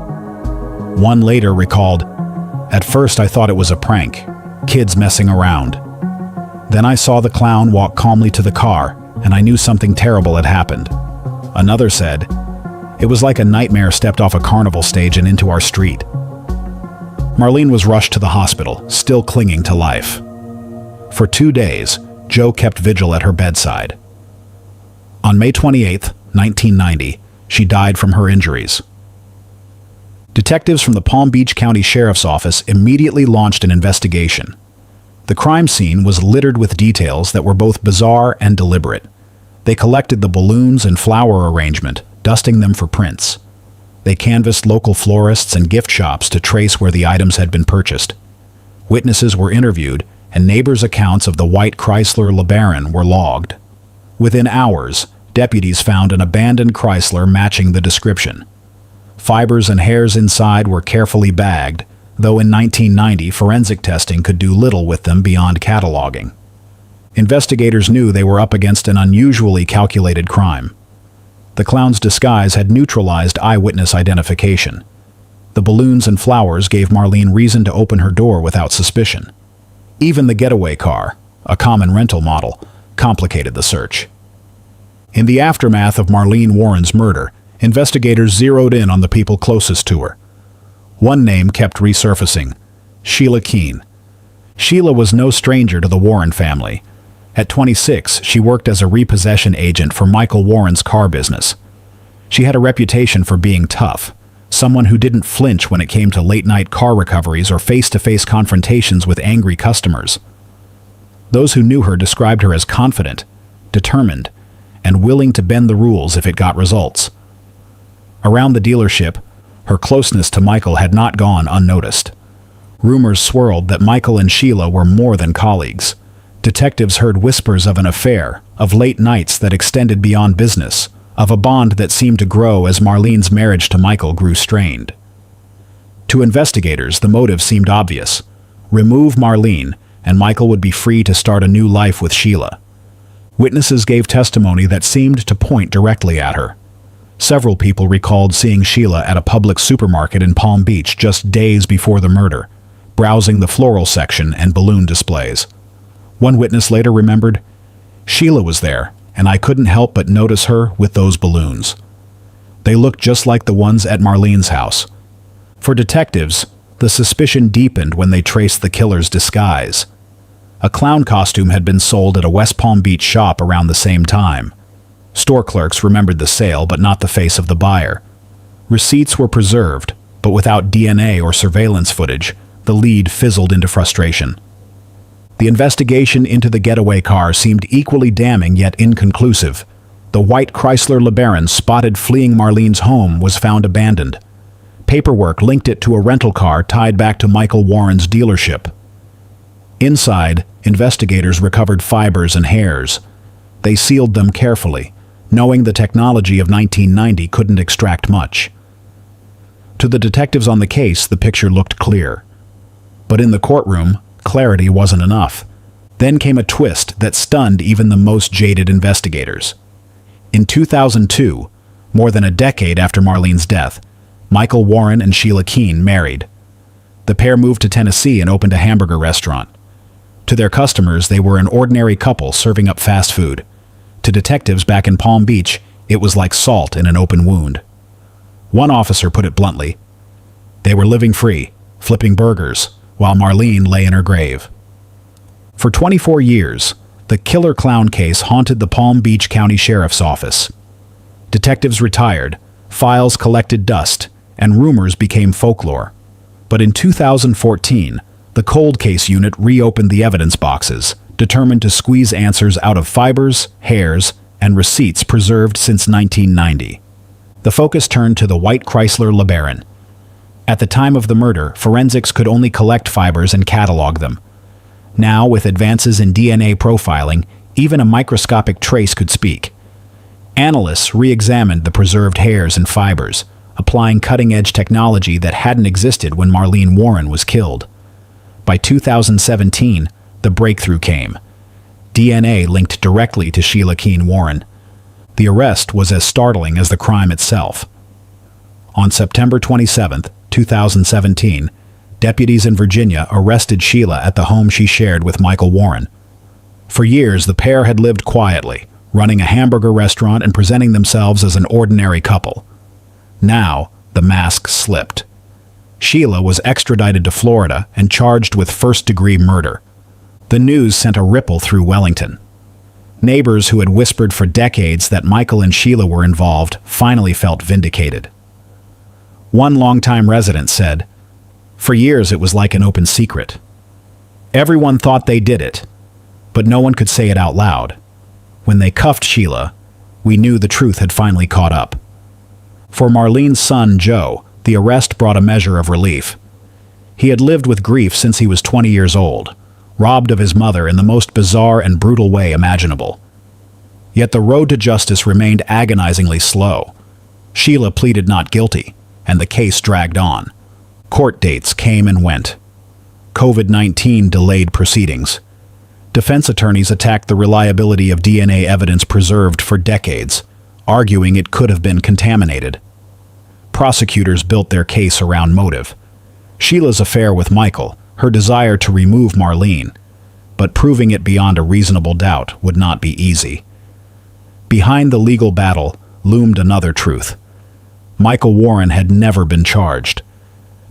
One later recalled, "At first I thought it was a prank, kids messing around. Then I saw the clown walk calmly to the car, and I knew something terrible had happened." Another said, "It was like a nightmare stepped off a carnival stage and into our street." Marlene was rushed to the hospital, still clinging to life. For 2 days, Joe kept vigil at her bedside. On May 28, 1990, She died from her injuries. Detectives from the Palm Beach County Sheriff's Office immediately launched an investigation. The crime scene was littered with details that were both bizarre and deliberate. They collected the balloons and flower arrangement, dusting them for prints. They canvassed local florists and gift shops to trace where the items had been purchased. Witnesses were interviewed, and neighbors' accounts of the white Chrysler LeBaron were logged. Within hours, deputies found an abandoned Chrysler matching the description. Fibers and hairs inside were carefully bagged, though in 1990 forensic testing could do little with them beyond cataloging. Investigators knew they were up against an unusually calculated crime. The clown's disguise had neutralized eyewitness identification. The balloons and flowers gave Marlene reason to open her door without suspicion. Even the getaway car, a common rental model, complicated the search. In the aftermath of Marlene Warren's murder, investigators zeroed in on the people closest to her. One name kept resurfacing: Sheila Keene. Sheila was no stranger to the Warren family. At 26, she worked as a repossession agent for Michael Warren's car business. She had a reputation for being tough, someone who didn't flinch when it came to late-night car recoveries or face-to-face confrontations with angry customers. Those who knew her described her as confident, determined, and willing to bend the rules if it got results. Around the dealership, her closeness to Michael had not gone unnoticed. Rumors swirled that Michael and Sheila were more than colleagues. Detectives heard whispers of an affair, of late nights that extended beyond business, of a bond that seemed to grow as Marlene's marriage to Michael grew strained. To investigators, the motive seemed obvious: remove Marlene, and Michael would be free to start a new life with Sheila. Witnesses gave testimony that seemed to point directly at her. Several people recalled seeing Sheila at a public supermarket in Palm Beach just days before the murder, browsing the floral section and balloon displays. One witness later remembered, "Sheila was there, and I couldn't help but notice her with those balloons. They looked just like the ones at Marlene's house." For detectives, the suspicion deepened when they traced the killer's disguise. A clown costume had been sold at a West Palm Beach shop around the same time. Store clerks remembered the sale, but not the face of the buyer. Receipts were preserved, but without DNA or surveillance footage, the lead fizzled into frustration. The investigation into the getaway car seemed equally damning yet inconclusive. The white Chrysler LeBaron spotted fleeing Marlene's home was found abandoned. Paperwork linked it to a rental car tied back to Michael Warren's dealership. Inside, investigators recovered fibers and hairs. They sealed them carefully, knowing the technology of 1990 couldn't extract much. To the detectives on the case, the picture looked clear. But in the courtroom, clarity wasn't enough. Then came a twist that stunned even the most jaded investigators. In 2002, more than a decade after Marlene's death, Michael Warren and Sheila Keene married. The pair moved to Tennessee and opened a hamburger restaurant. To their customers, they were an ordinary couple serving up fast food. To detectives back in Palm Beach, it was like salt in an open wound. One officer put it bluntly: they were living free, flipping burgers, while Marlene lay in her grave. For 24 years, the killer clown case haunted the Palm Beach County Sheriff's Office. Detectives retired, files collected dust, and rumors became folklore. But in 2014, the cold case unit reopened the evidence boxes, determined to squeeze answers out of fibers, hairs, and receipts preserved since 1990. The focus turned to the white Chrysler LeBaron. At the time of the murder, forensics could only collect fibers and catalog them. Now, with advances in DNA profiling, even a microscopic trace could speak. Analysts re-examined the preserved hairs and fibers, applying cutting-edge technology that hadn't existed when Marlene Warren was killed. By 2017, the breakthrough came. DNA linked directly to Sheila Keene Warren. The arrest was as startling as the crime itself. On September 27, 2017, deputies in Virginia arrested Sheila at the home she shared with Michael Warren. For years, the pair had lived quietly, running a hamburger restaurant and presenting themselves as an ordinary couple. Now, the mask slipped. Sheila was extradited to Florida and charged with first-degree murder. The news sent a ripple through Wellington. Neighbors who had whispered for decades that Michael and Sheila were involved finally felt vindicated. One longtime resident said, "For years it was like an open secret. Everyone thought they did it, but no one could say it out loud. When they cuffed Sheila, we knew the truth had finally caught up." For Marlene's son, Joe, the arrest brought a measure of relief. He had lived with grief since he was 20 years old, robbed of his mother in the most bizarre and brutal way imaginable. Yet the road to justice remained agonizingly slow. Sheila pleaded not guilty, and the case dragged on. Court dates came and went. COVID-19 delayed proceedings. Defense attorneys attacked the reliability of DNA evidence preserved for decades, arguing it could have been contaminated. Prosecutors built their case around motive. Sheila's affair with Michael, her desire to remove Marlene, but proving it beyond a reasonable doubt would not be easy. Behind the legal battle loomed another truth. Michael Warren had never been charged.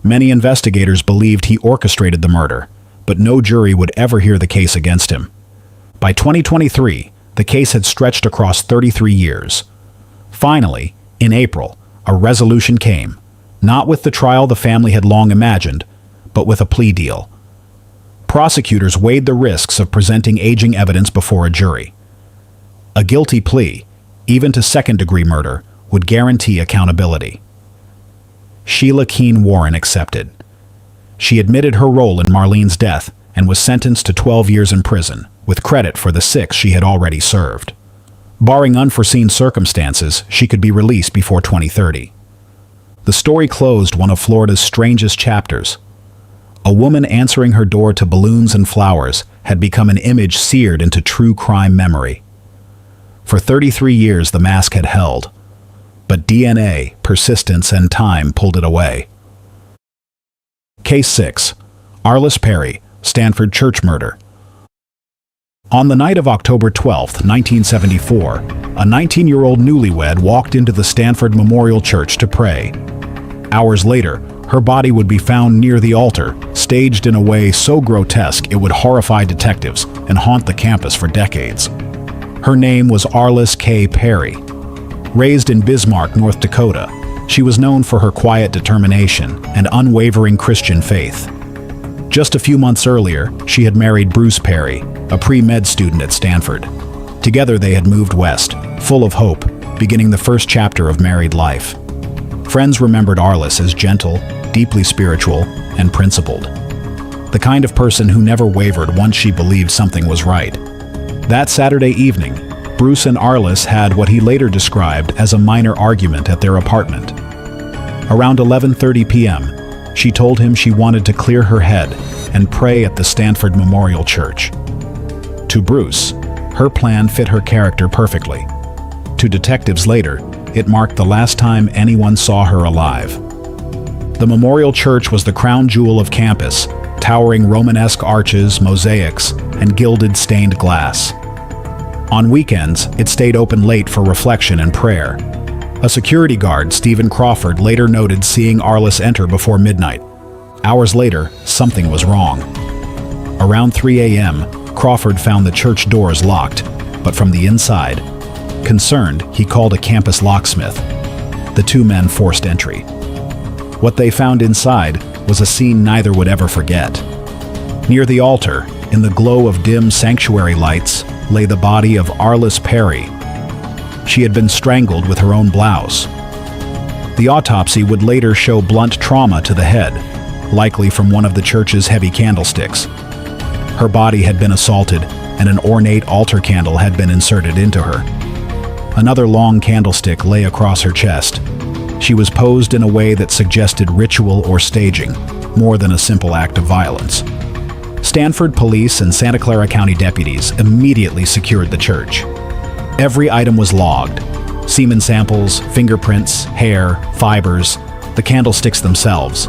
Many investigators believed he orchestrated the murder, but no jury would ever hear the case against him. By 2023, the case had stretched across 33 years. Finally, in April, a resolution came, not with the trial the family had long imagined, but with a plea deal. Prosecutors weighed the risks of presenting aging evidence before a jury. A guilty plea, even to second-degree murder, would guarantee accountability. Sheila Keene Warren accepted. She admitted her role in Marlene's death and was sentenced to 12 years in prison, with credit for the 6 she had already served. Barring unforeseen circumstances, she could be released before 2030. The story closed one of Florida's strangest chapters. A woman answering her door to balloons and flowers had become an image seared into true crime memory. For 33 years the mask had held, but DNA, persistence, and time pulled it away. Case 6. Arliss Perry, Stanford Church Murder. On the night of October 12, 1974, a 19-year-old newlywed walked into the Stanford Memorial Church to pray. Hours later, her body would be found near the altar, staged in a way so grotesque it would horrify detectives and haunt the campus for decades. Her name was Arliss K. Perry. Raised in Bismarck, North Dakota, she was known for her quiet determination and unwavering Christian faith. Just a few months earlier, she had married Bruce Perry, a pre-med student at Stanford. Together they had moved west, full of hope, beginning the first chapter of married life. Friends remembered Arliss as gentle, deeply spiritual, and principled. The kind of person who never wavered once she believed something was right. That Saturday evening, Bruce and Arliss had what he later described as a minor argument at their apartment. Around 11:30 p.m., she told him she wanted to clear her head and pray at the Stanford Memorial Church. To Bruce, her plan fit her character perfectly. To detectives later, it marked the last time anyone saw her alive. The Memorial Church was the crown jewel of campus, towering Romanesque arches, mosaics, and gilded stained glass. On weekends, it stayed open late for reflection and prayer. A security guard, Stephen Crawford, later noted seeing Arliss enter before midnight. Hours later, something was wrong. Around 3 a.m., Crawford found the church doors locked, but from the inside. Concerned, he called a campus locksmith. The two men forced entry. What they found inside was a scene neither would ever forget. Near the altar, in the glow of dim sanctuary lights, lay the body of Arliss Perry. She had been strangled with her own blouse. The autopsy would later show blunt trauma to the head, likely from one of the church's heavy candlesticks. Her body had been assaulted, and an ornate altar candle had been inserted into her. Another long candlestick lay across her chest. She was posed in a way that suggested ritual or staging, more than a simple act of violence. Stanford police and Santa Clara County deputies immediately secured the church. Every item was logged: semen samples, fingerprints, hair, fibers, the candlesticks themselves.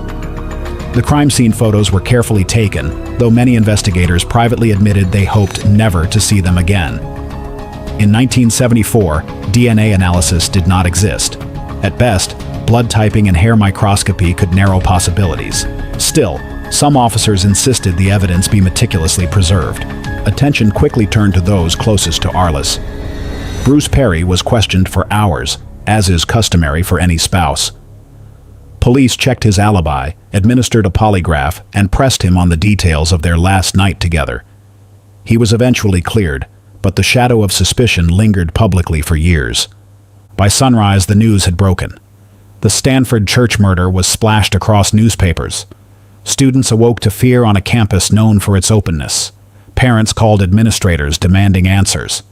The crime scene photos were carefully taken, though many investigators privately admitted they hoped never to see them again. In 1974, DNA analysis did not exist. At best, blood typing and hair microscopy could narrow possibilities. Still, some officers insisted the evidence be meticulously preserved. attention quickly turned to those closest to Arliss. Bruce Perry was questioned for hours, as is customary for any spouse. Police checked his alibi, administered a polygraph, and pressed him on the details of their last night together. He was eventually cleared, but the shadow of suspicion lingered publicly for years. By sunrise, the news had broken. The Stanford church murder was splashed across newspapers. Students awoke to fear on a campus known for its openness. Parents called administrators demanding answers.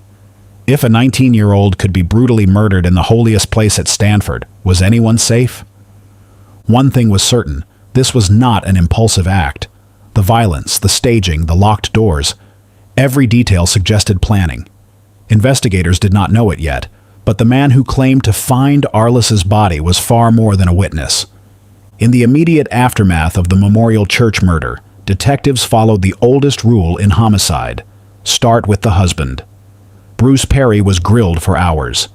If a 19-year-old could be brutally murdered in the holiest place at Stanford, was anyone safe? One thing was certain, this was not an impulsive act. The violence, the staging, the locked doors, every detail suggested planning. Investigators did not know it yet, but the man who claimed to find Arliss's body was far more than a witness. In the immediate aftermath of the Memorial Church murder, detectives followed the oldest rule in homicide: start with the husband. Bruce Perry was grilled for hours.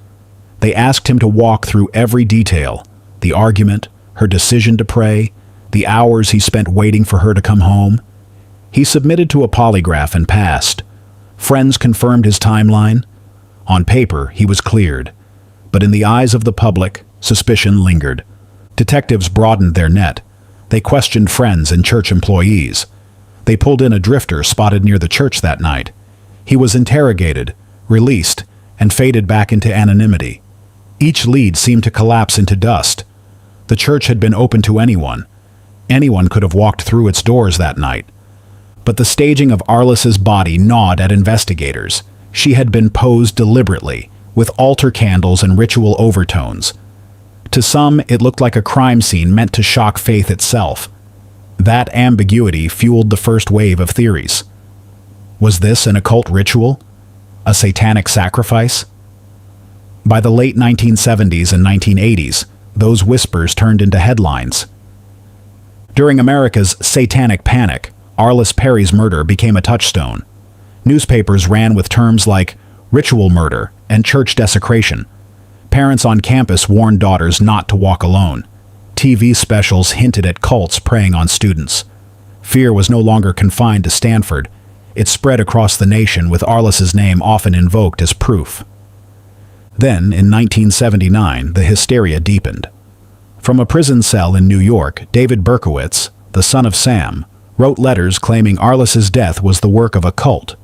They asked him to walk through every detail: the argument, her decision to pray, the hours he spent waiting for her to come home. He submitted to a polygraph and passed. Friends confirmed his timeline. On paper, he was cleared. But in the eyes of the public, suspicion lingered. Detectives broadened their net. They questioned friends and church employees. They pulled in a drifter spotted near the church that night. He was interrogated, released, and faded back into anonymity. Each lead seemed to collapse into dust. The church had been open to anyone. Anyone could have walked through its doors that night. But the staging of Arliss's body gnawed at investigators. She had been posed deliberately, with altar candles and ritual overtones. To some, it looked like a crime scene meant to shock faith itself. That ambiguity fueled the first wave of theories. Was this an occult ritual? A satanic sacrifice? By the late 1970s and 1980s, those whispers turned into headlines. During America's satanic panic, Arliss Perry's murder became a touchstone. Newspapers ran with terms like ritual murder and church desecration. Parents on campus warned daughters not to walk alone. TV specials hinted at cults preying on students. Fear was no longer confined to Stanford. It spread across the nation, with Arliss's name often invoked as proof. Then, in 1979, the hysteria deepened. From a prison cell in New York, David Berkowitz, the son of Sam, wrote letters claiming Arliss's death was the work of a cult.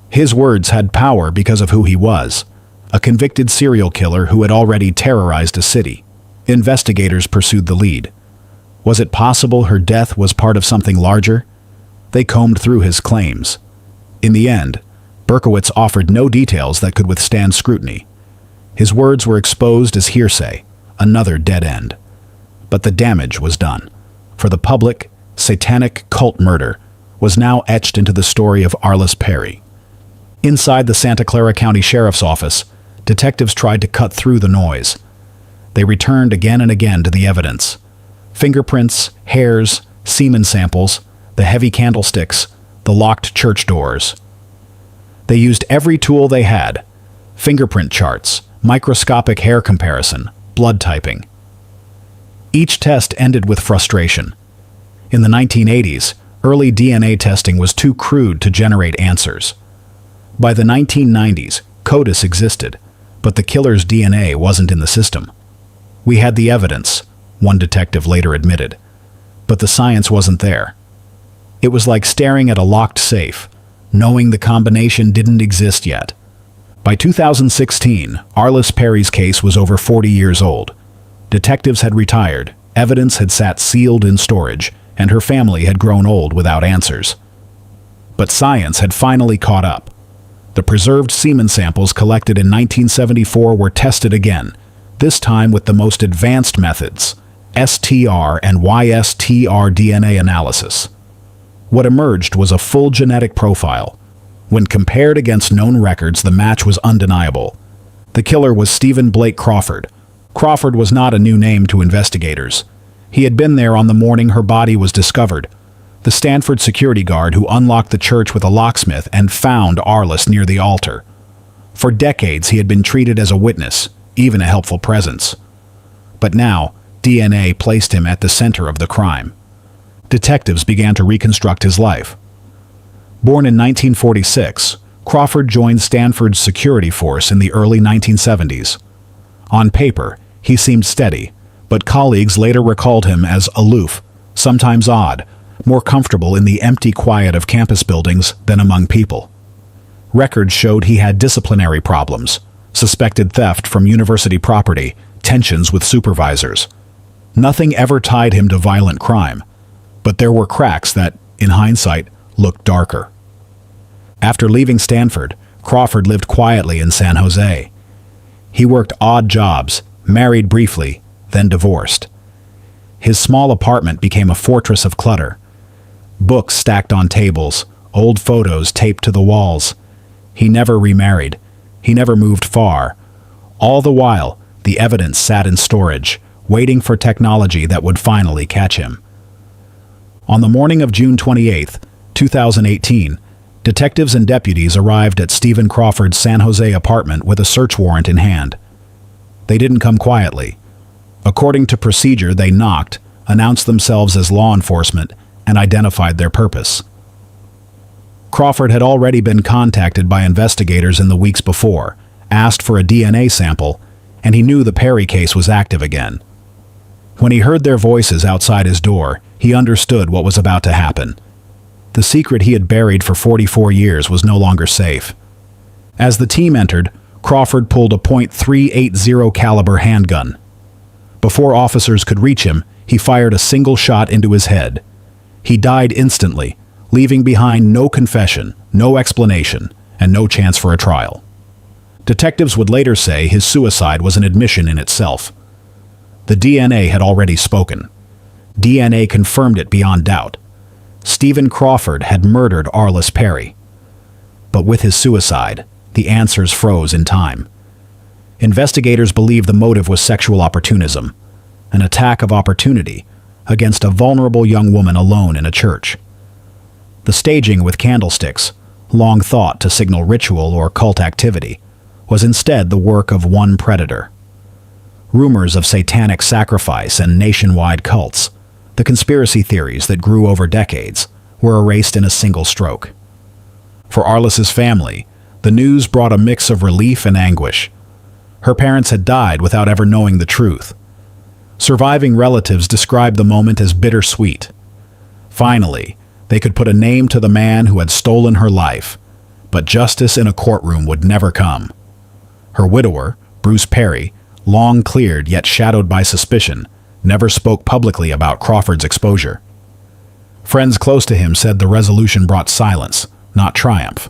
His words had power because of who he was, a convicted serial killer who had already terrorized a city. Investigators pursued the lead. Was it possible her death was part of something larger? They combed through his claims. In the end, Berkowitz offered no details that could withstand scrutiny. His words were exposed as hearsay, another dead end. But the damage was done. For the public, satanic cult murder was now etched into the story of Arliss Perry. Inside the Santa Clara County Sheriff's Office, detectives tried to cut through the noise. They returned again and again to the evidence: fingerprints, hairs, semen samples, the heavy candlesticks, the locked church doors. They used every tool they had: fingerprint charts, microscopic hair comparison, blood typing. Each test ended with frustration. In the 1980s, early DNA testing was too crude to generate answers. By the 1990s, CODIS existed, but the killer's DNA wasn't in the system. We had the evidence, one detective later admitted, but the science wasn't there. It was like staring at a locked safe, knowing the combination didn't exist yet. By 2016, Arliss Perry's case was over 40 years old. Detectives had retired, evidence had sat sealed in storage, and her family had grown old without answers. But science had finally caught up. The preserved semen samples collected in 1974 were tested again, this time with the most advanced methods, STR and YSTR DNA analysis. What emerged was a full genetic profile. When compared against known records, the match was undeniable. The killer was Stephen Blake Crawford. Crawford was not a new name to investigators. He had been there on the morning her body was discovered, the Stanford security guard who unlocked the church with a locksmith and found Arliss near the altar. For decades, he had been treated as a witness, even a helpful presence. But now, DNA placed him at the center of the crime. Detectives began to reconstruct his life. Born in 1946, Crawford joined Stanford's security force in the early 1970s. On paper, he seemed steady, but colleagues later recalled him as aloof, sometimes odd, more comfortable in the empty quiet of campus buildings than among people. Records showed he had disciplinary problems, suspected theft from university property, tensions with supervisors. Nothing ever tied him to violent crime, but there were cracks that, in hindsight, looked darker. After leaving Stanford, Crawford lived quietly in San Jose. He worked odd jobs, married briefly, then divorced. His small apartment became a fortress of clutter. Books stacked on tables, old photos taped to the walls. He never remarried. He never moved far. All the while, the evidence sat in storage, waiting for technology that would finally catch him. On the morning of June 28, 2018, detectives and deputies arrived at Stephen Crawford's San Jose apartment with a search warrant in hand. They didn't come quietly. According to procedure, they knocked, announced themselves as law enforcement, and identified their purpose. Crawford had already been contacted by investigators in the weeks before, asked for a DNA sample, and he knew the Perry case was active again. When he heard their voices outside his door, he understood what was about to happen. The secret he had buried for 44 years was no longer safe. As the team entered, Crawford pulled a .380 caliber handgun. Before officers could reach him, he fired a single shot into his head. He died instantly, leaving behind no confession, no explanation, and no chance for a trial. Detectives would later say his suicide was an admission in itself. The DNA had already spoken. DNA confirmed it beyond doubt. Stephen Crawford had murdered Arliss Perry. But with his suicide, the answers froze in time. Investigators believe the motive was sexual opportunism, an attack of opportunity against a vulnerable young woman alone in a church. The staging with candlesticks, long thought to signal ritual or cult activity, was instead the work of one predator. Rumors of satanic sacrifice and nationwide cults, the conspiracy theories that grew over decades, were erased in a single stroke. For Arliss's family, the news brought a mix of relief and anguish. Her parents had died without ever knowing the truth. Surviving relatives described the moment as bittersweet. Finally, they could put a name to the man who had stolen her life, but justice in a courtroom would never come. Her widower, Bruce Perry, long cleared yet shadowed by suspicion, never spoke publicly about Crawford's exposure. Friends close to him said the resolution brought silence, not triumph.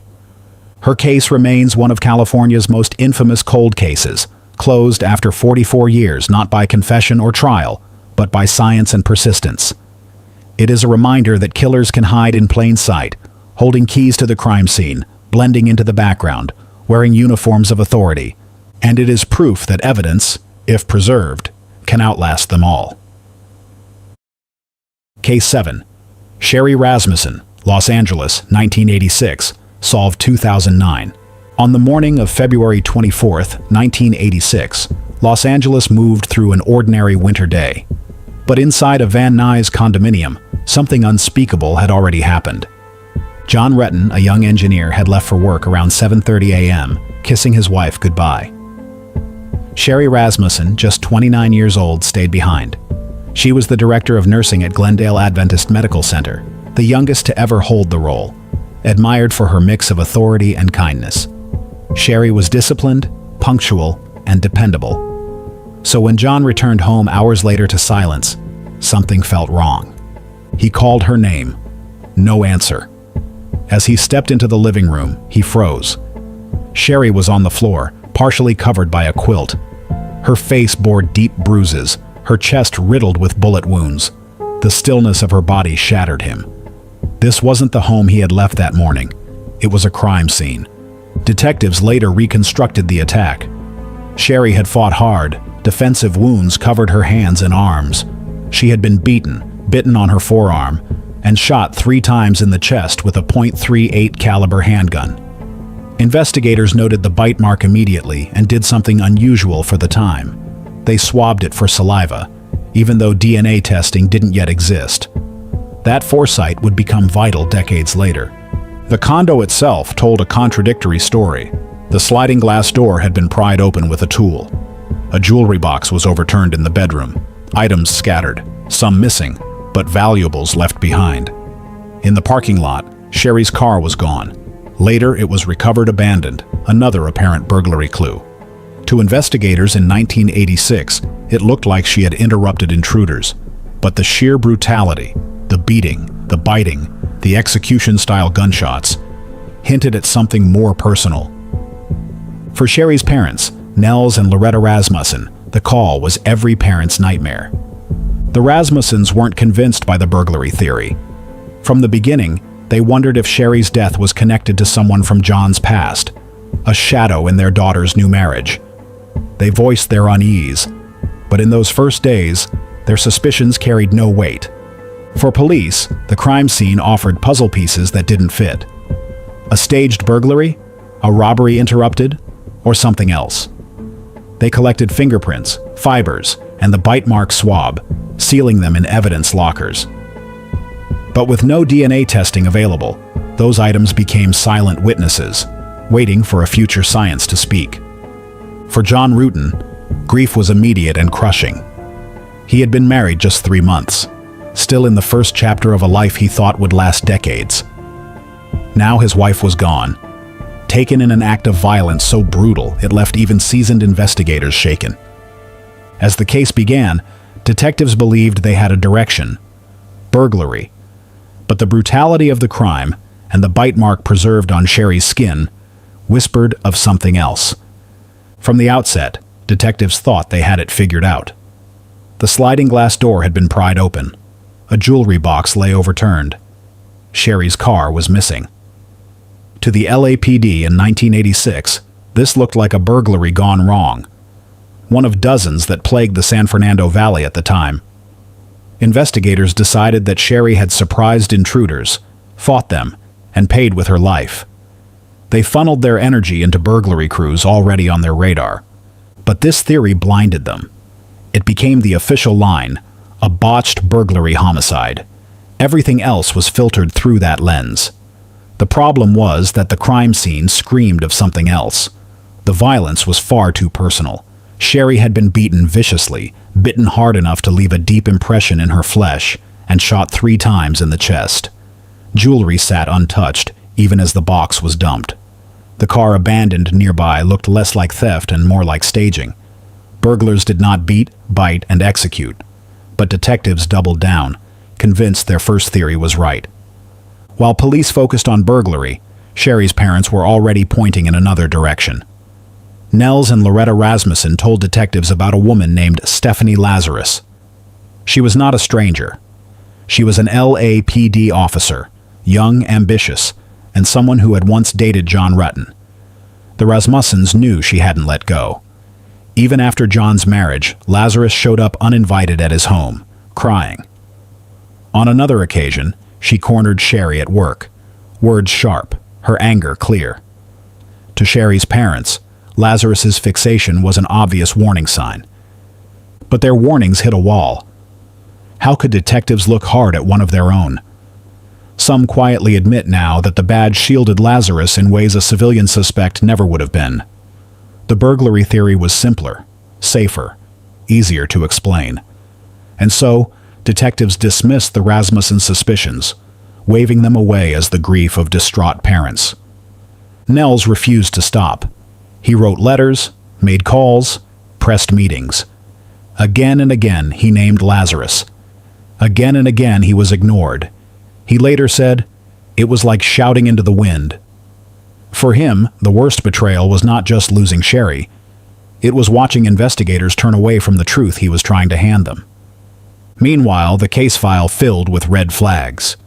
Her case remains one of California's most infamous cold cases, closed after 44 years not by confession or trial, but by science and persistence. It is a reminder that killers can hide in plain sight, holding keys to the crime scene, blending into the background, wearing uniforms of authority, and it is proof that evidence, if preserved, can outlast them all. Case 7. Sherry Rasmussen, Los Angeles, 1986, solved 2009. On the morning of February 24, 1986, Los Angeles moved through an ordinary winter day. But inside a Van Nuys condominium, something unspeakable had already happened. John Retton, a young engineer, had left for work around 7:30 a.m., kissing his wife goodbye. Sherry Rasmussen, just 29 years old, stayed behind. She was the director of nursing at Glendale Adventist Medical Center, the youngest to ever hold the role, admired for her mix of authority and kindness. Sherry was disciplined, punctual, and dependable. So when John returned home hours later to silence, something felt wrong. He called her name. No answer. As he stepped into the living room, he froze. Sherry was on the floor, partially covered by a quilt. Her face bore deep bruises, her chest riddled with bullet wounds. The stillness of her body shattered him. This wasn't the home he had left that morning. It was a crime scene. Detectives later reconstructed the attack. Sherry had fought hard. Defensive wounds covered her hands and arms. She had been beaten, bitten on her forearm, and shot 3 times in the chest with a .38 caliber handgun. Investigators noted the bite mark immediately and did something unusual for the time. They swabbed it for saliva, even though DNA testing didn't yet exist. That foresight would become vital decades later. The condo itself told a contradictory story. The sliding glass door had been pried open with a tool. A jewelry box was overturned in the bedroom, items scattered, some missing, but valuables left behind. In the parking lot, Sherry's car was gone. Later, it was recovered abandoned, another apparent burglary clue. To investigators in 1986, it looked like she had interrupted intruders. But the sheer brutality, the beating, the biting, the execution-style gunshots, hinted at something more personal. For Sherry's parents, Nels and Loretta Rasmussen, the call was every parent's nightmare. The Rasmussens weren't convinced by the burglary theory. From the beginning, they wondered if Sherry's death was connected to someone from John's past, a shadow in their daughter's new marriage. They voiced their unease, but in those first days, their suspicions carried no weight. For police, the crime scene offered puzzle pieces that didn't fit. A staged burglary? A robbery interrupted? Or something else? They collected fingerprints, fibers, and the bite mark swab, sealing them in evidence lockers. But with no DNA testing available, those items became silent witnesses, waiting for a future science to speak. For John Rutan, grief was immediate and crushing. He had been married just 3 months, still in the first chapter of a life he thought would last decades. Now his wife was gone, taken in an act of violence so brutal it left even seasoned investigators shaken. As the case began, detectives believed they had a direction: burglary. But the brutality of the crime and the bite mark preserved on Sherry's skin whispered of something else. From the outset, detectives thought they had it figured out. The sliding glass door had been pried open. A jewelry box lay overturned. Sherry's car was missing. To the LAPD in 1986, this looked like a burglary gone wrong, one of dozens that plagued the San Fernando Valley at the time. Investigators decided that Sherry had surprised intruders, fought them, and paid with her life. They funneled their energy into burglary crews already on their radar. But this theory blinded them. It became the official line: a botched burglary homicide. Everything else was filtered through that lens. The problem was that the crime scene screamed of something else. The violence was far too personal. Sherry had been beaten viciously, bitten hard enough to leave a deep impression in her flesh, and shot 3 times in the chest. Jewelry sat untouched, even as the box was dumped. The car abandoned nearby looked less like theft and more like staging. Burglars did not beat, bite, and execute. But detectives doubled down, convinced their first theory was right. While police focused on burglary, Sherry's parents were already pointing in another direction. Nels and Loretta Rasmussen told detectives about a woman named Stephanie Lazarus. She was not a stranger. She was an LAPD officer, young, ambitious, and someone who had once dated John Rutan. The Rasmussens knew she hadn't let go. Even after John's marriage, Lazarus showed up uninvited at his home, crying. On another occasion, she cornered Sherry at work, words sharp, her anger clear. To Sherry's parents, Lazarus's fixation was an obvious warning sign. But their warnings hit a wall. How could detectives look hard at one of their own? Some quietly admit now that the badge shielded Lazarus in ways a civilian suspect never would have been. The burglary theory was simpler, safer, easier to explain. And so, detectives dismissed the Rasmussen suspicions, waving them away as the grief of distraught parents. Nels refused to stop. He wrote letters, made calls, pressed meetings. Again and again he named Lazarus. Again and again he was ignored. He later said, "It was like shouting into the wind." For him, the worst betrayal was not just losing Sherry. It was watching investigators turn away from the truth he was trying to hand them. Meanwhile, the case file filled with red flags.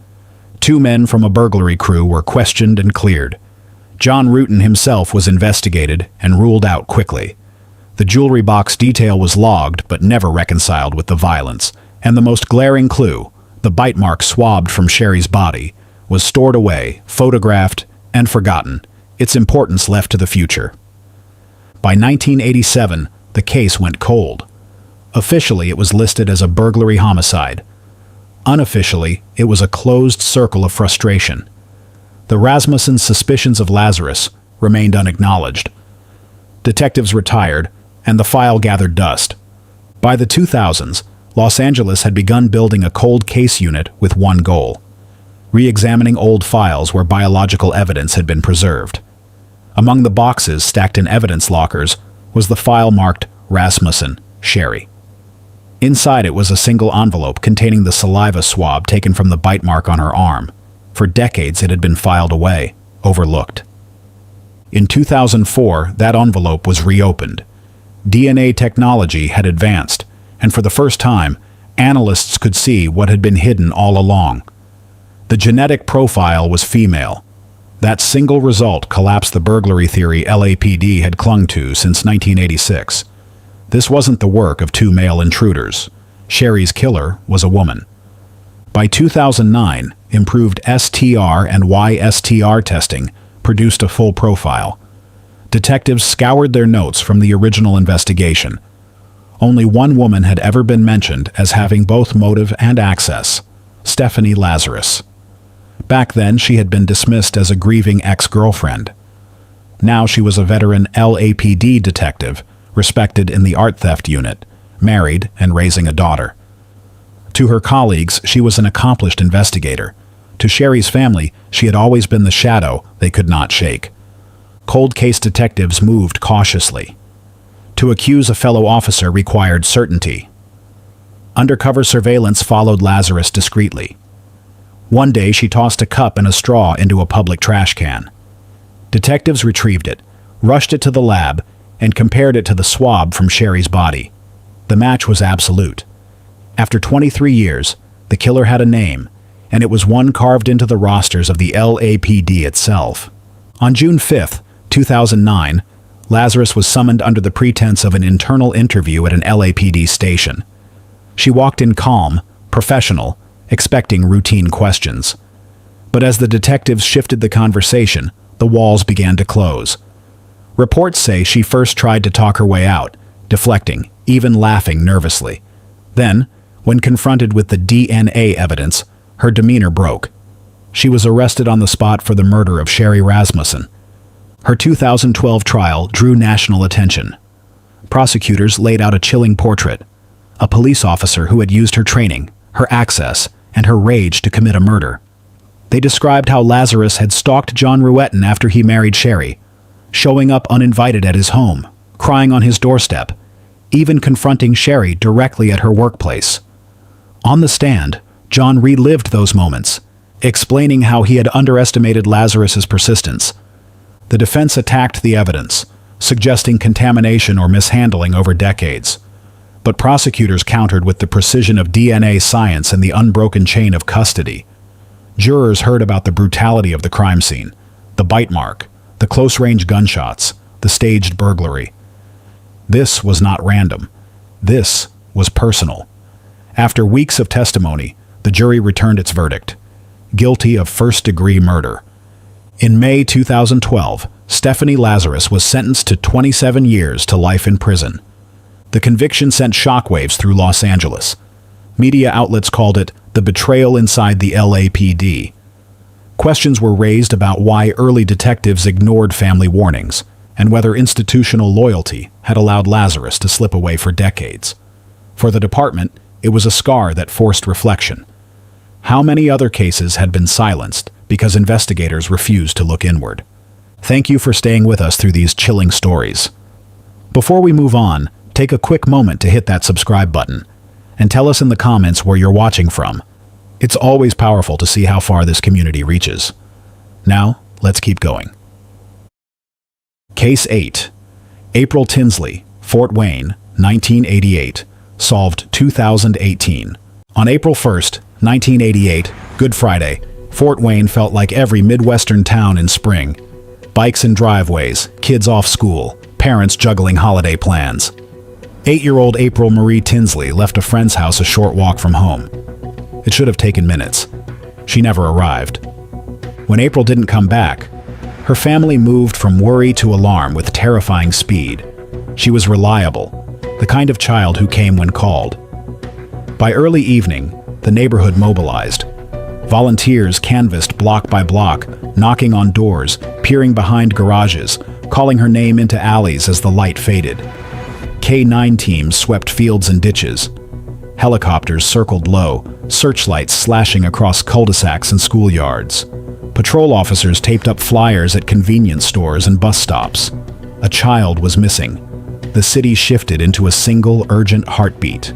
2 men from a burglary crew were questioned and cleared. John Rutan himself was investigated and ruled out quickly. The jewelry box detail was logged but never reconciled with the violence, and the most glaring clue, the bite mark swabbed from Sherry's body, was stored away, photographed, and forgotten, its importance left to the future. By 1987, the case went cold. Officially, it was listed as a burglary homicide. Unofficially, it was a closed circle of frustration. the Rasmussen's suspicions of Lazarus remained unacknowledged. Detectives retired, and the file gathered dust. By the 2000s, Los Angeles had begun building a cold case unit with one goal: re-examining old files where biological evidence had been preserved. Among the boxes stacked in evidence lockers was the file marked Rasmussen, Sherry. Inside it was a single envelope containing the saliva swab taken from the bite mark on her arm. For decades it had been filed away, overlooked. In 2004, that envelope was reopened. DNA technology had advanced, and for the first time, analysts could see what had been hidden all along. The genetic profile was female. That single result collapsed the burglary theory LAPD had clung to since 1986. This wasn't the work of two male intruders. Sherry's killer was a woman. By 2009, improved STR and YSTR testing produced a full profile. Detectives scoured their notes from the original investigation. Only one woman had ever been mentioned as having both motive and access: Stephanie Lazarus. Back then, she had been dismissed as a grieving ex-girlfriend. Now she was a veteran LAPD detective, respected in the art theft unit, married and raising a daughter. To her colleagues, she was an accomplished investigator. To Sherry's family, she had always been the shadow they could not shake. Cold case detectives moved cautiously. To accuse a fellow officer required certainty. Undercover surveillance followed Lazarus discreetly. One day she tossed a cup and a straw into a public trash can. Detectives retrieved it, rushed it to the lab, and compared it to the swab from Sherry's body. The match was absolute. After 23 years, the killer had a name, and it was one carved into the rosters of the LAPD itself. On June 5, 2009, Lazarus was summoned under the pretense of an internal interview at an LAPD station. She walked in calm, professional, expecting routine questions. But as the detectives shifted the conversation, the walls began to close. Reports say she first tried to talk her way out, deflecting, even laughing nervously. Then, when confronted with the DNA evidence, her demeanor broke. She was arrested on the spot for the murder of Sherry Rasmussen. Her 2012 trial drew national attention. Prosecutors laid out a chilling portrait: a police officer who had used her training, her access, and her rage to commit a murder. They described how Lazarus had stalked John Ruetten after he married Sherry, showing up uninvited at his home, crying on his doorstep, even confronting Sherry directly at her workplace. On the stand, John relived those moments, explaining how he had underestimated Lazarus's persistence. The defense attacked the evidence, suggesting contamination or mishandling over decades. But prosecutors countered with the precision of DNA science and the unbroken chain of custody. Jurors heard about the brutality of the crime scene, the bite mark, the close-range gunshots, the staged burglary. This was not random. This was personal. After weeks of testimony, the jury returned its verdict: guilty of first-degree murder. In May 2012, Stephanie Lazarus was sentenced to 27 years to life in prison. The conviction sent shockwaves through Los Angeles. Media outlets called it the betrayal inside the LAPD. Questions were raised about why early detectives ignored family warnings, and whether institutional loyalty had allowed Lazarus to slip away for decades. For the department, it was a scar that forced reflection. How many other cases had been silenced because investigators refused to look inward? Thank you for staying with us through these chilling stories. Before we move on, take a quick moment to hit that subscribe button and tell us in the comments where you're watching from. It's always powerful to see how far this community reaches. Now, let's keep going. Case 8. April Tinsley, Fort Wayne, 1988. Solved 2018. On April 1st, 1988, Good Friday, Fort Wayne felt like every Midwestern town in spring. Bikes in driveways, kids off school, parents juggling holiday plans. 8-year-old April Marie Tinsley left a friend's house a short walk from home. It should have taken minutes. She never arrived. When April didn't come back, her family moved from worry to alarm with terrifying speed. She was reliable, the kind of child who came when called. By early evening, the neighborhood mobilized. Volunteers canvassed block by block, knocking on doors, peering behind garages, calling her name into alleys as the light faded. K-9 teams swept fields and ditches. Helicopters circled low, searchlights slashing across cul-de-sacs and schoolyards. Patrol officers taped up flyers at convenience stores and bus stops. A child was missing. The city shifted into a single, urgent heartbeat.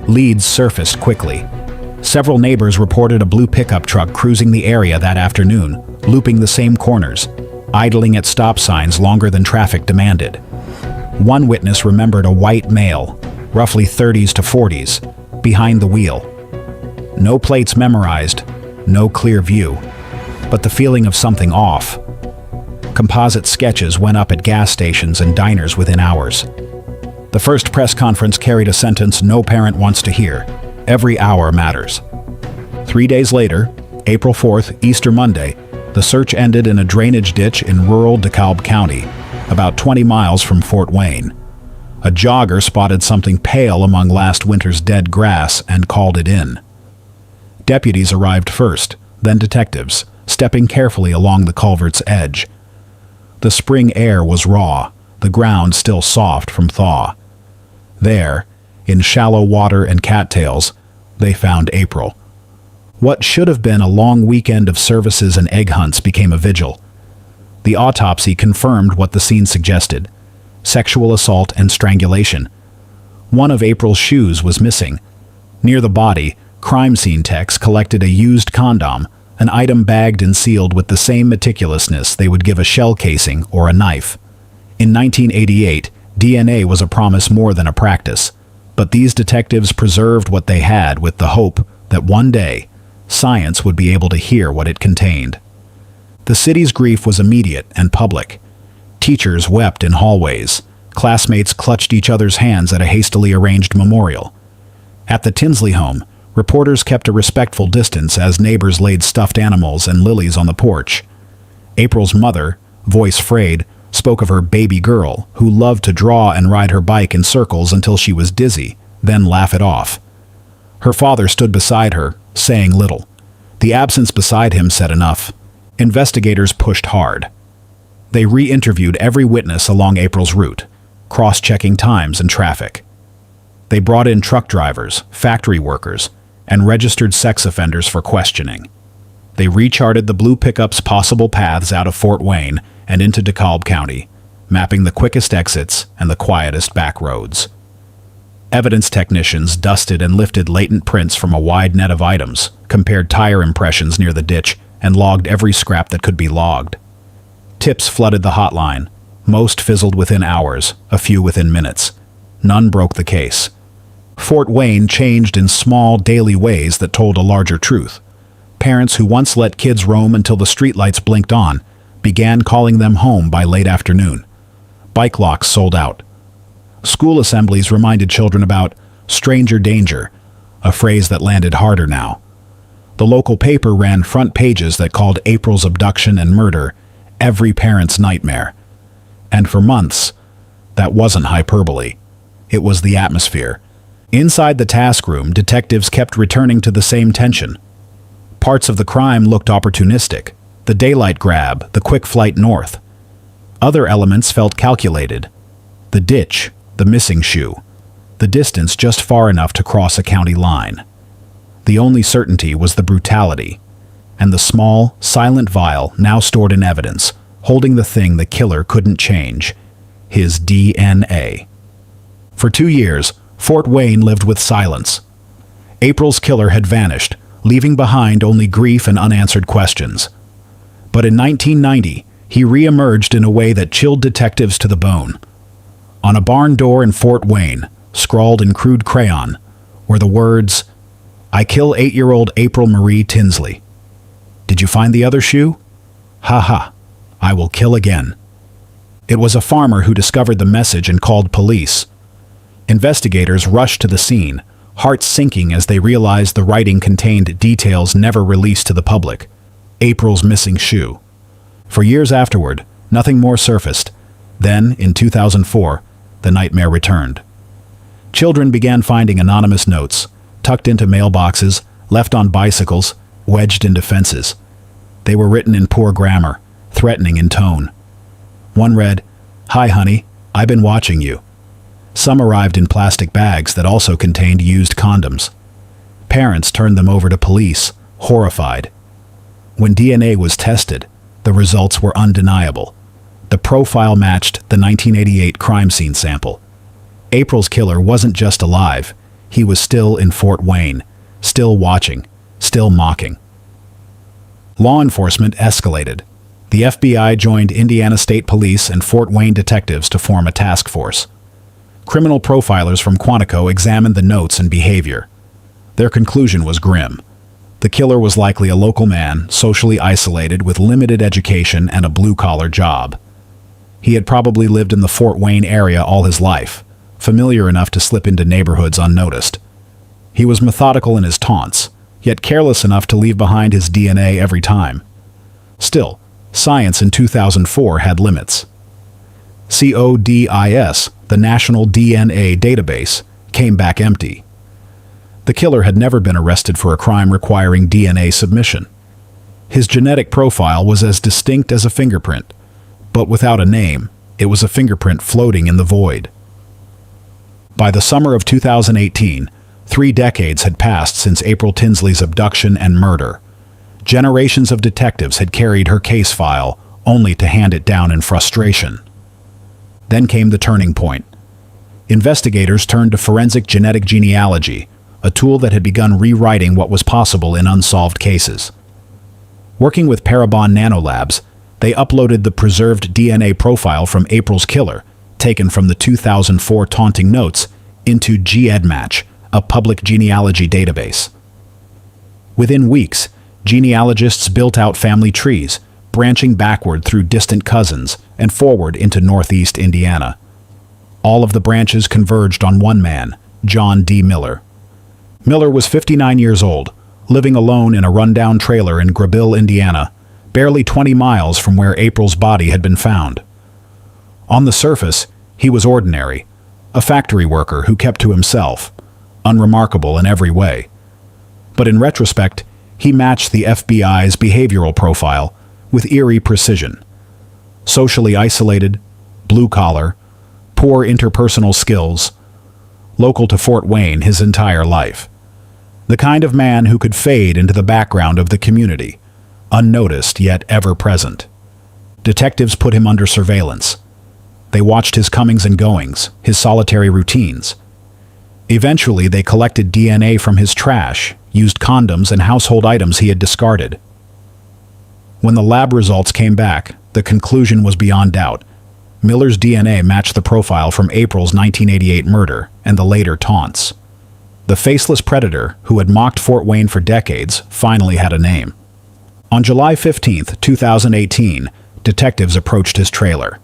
Leads surfaced quickly. Several neighbors reported a blue pickup truck cruising the area that afternoon, looping the same corners, idling at stop signs longer than traffic demanded. One witness remembered a white male, roughly 30s to 40s, behind the wheel. No plates memorized, no clear view, but the feeling of something off. Composite sketches went up at gas stations and diners within hours. The first press conference carried a sentence no parent wants to hear: every hour matters. 3 days later, April 4th, Easter Monday, the search ended in a drainage ditch in rural DeKalb County, about 20 miles from Fort Wayne. A jogger spotted something pale among last winter's dead grass and called it in. Deputies arrived first, then detectives, stepping carefully along the culvert's edge. The spring air was raw, the ground still soft from thaw. There, in shallow water and cattails, they found April. What should have been a long weekend of services and egg hunts became a vigil. The autopsy confirmed what the scene suggested: sexual assault and strangulation. One of April's shoes was missing. Near the body, crime scene techs collected a used condom, an item bagged and sealed with the same meticulousness they would give a shell casing or a knife. In 1988, DNA was a promise more than a practice, but these detectives preserved what they had with the hope that one day, science would be able to hear what it contained. The city's grief was immediate and public. Teachers wept in hallways. Classmates clutched each other's hands at a hastily arranged memorial. At the Tinsley home, reporters kept a respectful distance as neighbors laid stuffed animals and lilies on the porch. April's mother, voice frayed, spoke of her baby girl who loved to draw and ride her bike in circles until she was dizzy, then laugh it off. Her father stood beside her, saying little. The absence beside him said enough. Investigators pushed hard. They re-interviewed every witness along April's route, cross-checking times and traffic. They brought in truck drivers, factory workers, and registered sex offenders for questioning. They recharted the blue pickup's possible paths out of Fort Wayne and into DeKalb County, mapping the quickest exits and the quietest back roads. Evidence technicians dusted and lifted latent prints from a wide net of items, compared tire impressions near the ditch, and logged every scrap that could be logged. Tips flooded the hotline. Most fizzled within hours, a few within minutes. None broke the case. Fort Wayne changed in small, daily ways that told a larger truth. Parents who once let kids roam until the streetlights blinked on began calling them home by late afternoon. Bike locks sold out. School assemblies reminded children about stranger danger, a phrase that landed harder now. The local paper ran front pages that called April's abduction and murder every parent's nightmare. And for months, that wasn't hyperbole. It was the atmosphere. Inside the task room, detectives kept returning to the same tension. Parts of the crime looked opportunistic: the daylight grab, the quick flight north. Other elements felt calculated: the ditch, the missing shoe, the distance just far enough to cross a county line. The only certainty was the brutality, and the small, silent vial now stored in evidence, holding the thing the killer couldn't change: his DNA. For 2 years, Fort Wayne lived with silence. April's killer had vanished, leaving behind only grief and unanswered questions. But in 1990, he re-emerged in a way that chilled detectives to the bone. On a barn door in Fort Wayne, scrawled in crude crayon, were the words, "I kill 8-year-old April Marie Tinsley. Did you find the other shoe? Ha ha, I will kill again." It was a farmer who discovered the message and called police. Investigators rushed to the scene, hearts sinking as they realized the writing contained details never released to the public: April's missing shoe. For years afterward, nothing more surfaced. Then, in 2004, the nightmare returned. Children began finding anonymous notes, tucked into mailboxes, left on bicycles, wedged into fences. They were written in poor grammar, threatening in tone. One read, "Hi, honey, I've been watching you." Some arrived in plastic bags that also contained used condoms. Parents turned them over to police, horrified. When DNA was tested, the results were undeniable. The profile matched the 1988 crime scene sample. April's killer wasn't just alive, he was still in Fort Wayne, still watching, still mocking. Law enforcement escalated. The FBI joined Indiana State Police and Fort Wayne detectives to form a task force. Criminal profilers from Quantico examined the notes and behavior. Their conclusion was grim. The killer was likely a local man, socially isolated with limited education and a blue-collar job. He had probably lived in the Fort Wayne area all his life, familiar enough to slip into neighborhoods unnoticed. He was methodical in his taunts, yet careless enough to leave behind his DNA every time. Still, science in 2004 had limits. CODIS, the National DNA Database, came back empty. The killer had never been arrested for a crime requiring DNA submission. His genetic profile was as distinct as a fingerprint, but without a name, it was a fingerprint floating in the void. By the summer of 2018, 3 decades had passed since April Tinsley's abduction and murder. Generations of detectives had carried her case file, only to hand it down in frustration. Then came the turning point. Investigators turned to forensic genetic genealogy, a tool that had begun rewriting what was possible in unsolved cases. Working with Parabon Nanolabs, they uploaded the preserved DNA profile from April's killer, taken from the 2004 taunting notes, into GEDmatch, a public genealogy database. Within weeks, genealogists built out family trees, branching backward through distant cousins and forward into northeast Indiana. All of the branches converged on one man, John D. Miller. Miller was 59 years old, living alone in a rundown trailer in Grabille, Indiana, barely 20 miles from where April's body had been found. On the surface, he was ordinary, a factory worker who kept to himself, unremarkable in every way. But in retrospect, he matched the FBI's behavioral profile with eerie precision. Socially isolated, blue-collar, poor interpersonal skills, local to Fort Wayne his entire life. The kind of man who could fade into the background of the community, unnoticed yet ever present. Detectives put him under surveillance. They watched his comings and goings, his solitary routines. Eventually, they collected DNA from his trash, used condoms and household items he had discarded. When the lab results came back, the conclusion was beyond doubt. Miller's DNA matched the profile from April's 1988 murder and the later taunts. The faceless predator, who had mocked Fort Wayne for decades, finally had a name. On July 15, 2018, detectives approached his trailer.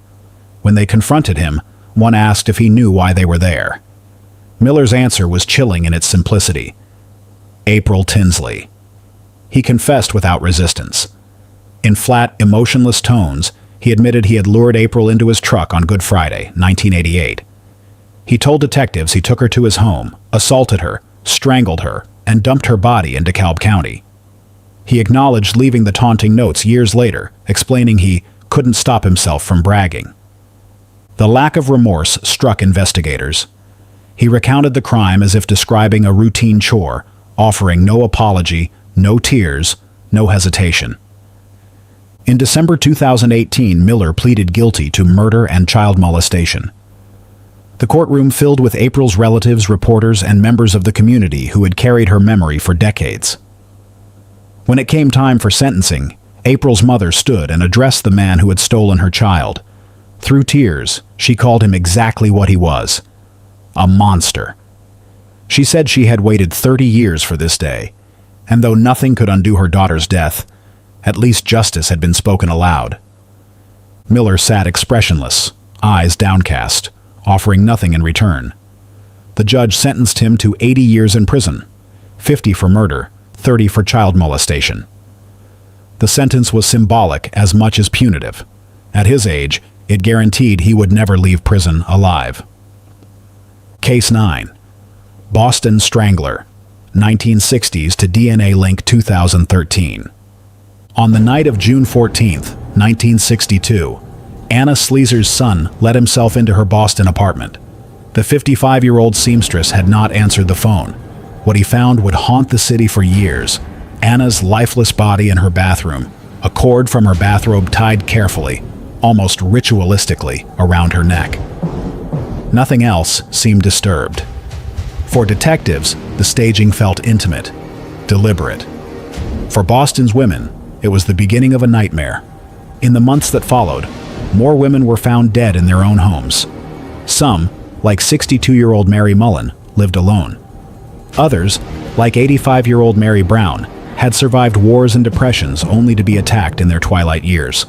When they confronted him, one asked if he knew why they were there. Miller's answer was chilling in its simplicity. April Tinsley. He confessed without resistance. In flat, emotionless tones, he admitted he had lured April into his truck on Good Friday, 1988. He told detectives he took her to his home, assaulted her, strangled her, and dumped her body in DeKalb County. He acknowledged leaving the taunting notes years later, explaining he couldn't stop himself from bragging. The lack of remorse struck investigators. He recounted the crime as if describing a routine chore, offering no apology, no tears, no hesitation. In December 2018, Miller pleaded guilty to murder and child molestation. The courtroom filled with April's relatives, reporters, and members of the community who had carried her memory for decades. When it came time for sentencing, April's mother stood and addressed the man who had stolen her child. Through tears, she called him exactly what he was: a monster. She said she had waited 30 years for this day, and though nothing could undo her daughter's death, at least justice had been spoken aloud. Miller sat expressionless, eyes downcast, offering nothing in return. The judge sentenced him to 80 years in prison, 50 for murder, 30 for child molestation. The sentence was symbolic as much as punitive. At his age, it guaranteed he would never leave prison alive. Case 9. Boston Strangler. 1960s to DNA Link 2013. On the night of June 14, 1962, Anna Sleezer's son let himself into her Boston apartment. The 55-year-old seamstress had not answered the phone. What he found would haunt the city for years: Anna's lifeless body in her bathroom, a cord from her bathrobe tied carefully, almost ritualistically, around her neck. Nothing else seemed disturbed. For detectives, the staging felt intimate, deliberate. For Boston's women, it was the beginning of a nightmare. In the months that followed, more women were found dead in their own homes. Some, like 62-year-old Mary Mullen, lived alone. Others, like 85-year-old Mary Brown, had survived wars and depressions only to be attacked in their twilight years.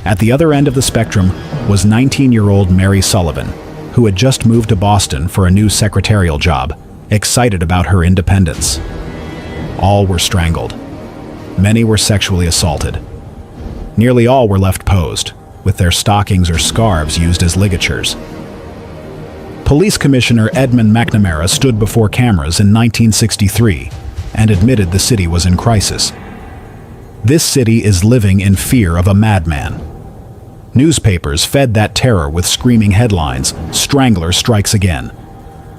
At the other end of the spectrum was 19-year-old Mary Sullivan, who had just moved to Boston for a new secretarial job, excited about her independence. All were strangled. Many were sexually assaulted. Nearly all were left posed, with their stockings or scarves used as ligatures. Police Commissioner Edmund McNamara stood before cameras in 1963 and admitted the city was in crisis. This city is living in fear of a madman. Newspapers fed that terror with screaming headlines: "Strangler strikes again."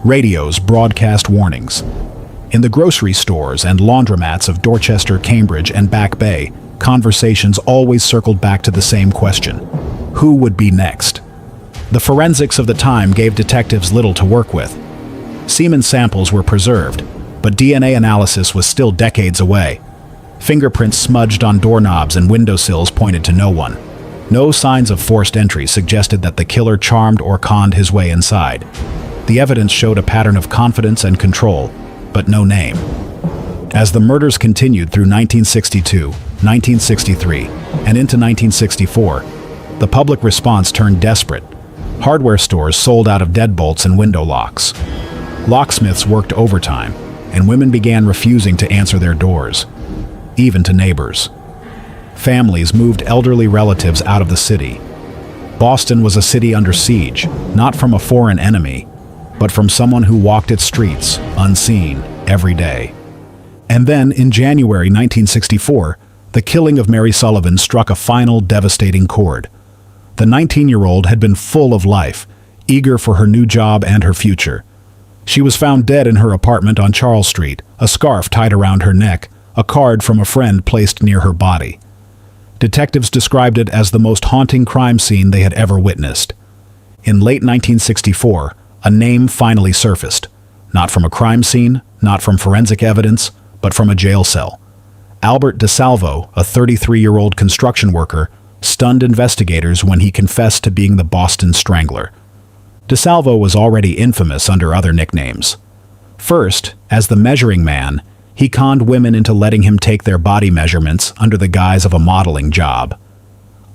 Radios broadcast warnings. In the grocery stores and laundromats of Dorchester, Cambridge, and Back Bay, conversations always circled back to the same question: who would be next? The forensics of the time gave detectives little to work with. Semen samples were preserved, but DNA analysis was still decades away. Fingerprints smudged on doorknobs and windowsills pointed to no one. No signs of forced entry suggested that the killer charmed or conned his way inside. The evidence showed a pattern of confidence and control, but no name. As the murders continued through 1962, 1963, and into 1964, the public response turned desperate. Hardware stores sold out of deadbolts and window locks. Locksmiths worked overtime, and women began refusing to answer their doors, even to neighbors. Families moved elderly relatives out of the city. Boston was a city under siege, not from a foreign enemy, but from someone who walked its streets, unseen, every day. And then, in January 1964, the killing of Mary Sullivan struck a final devastating chord. The 19-year-old had been full of life, eager for her new job and her future. She was found dead in her apartment on Charles Street, a scarf tied around her neck, a card from a friend placed near her body. Detectives described it as the most haunting crime scene they had ever witnessed. In late 1964, a name finally surfaced, not from a crime scene, not from forensic evidence, but from a jail cell. Albert DeSalvo, a 33-year-old construction worker, stunned investigators when he confessed to being the Boston Strangler. DeSalvo was already infamous under other nicknames. First, as the Measuring Man, he conned women into letting him take their body measurements under the guise of a modeling job.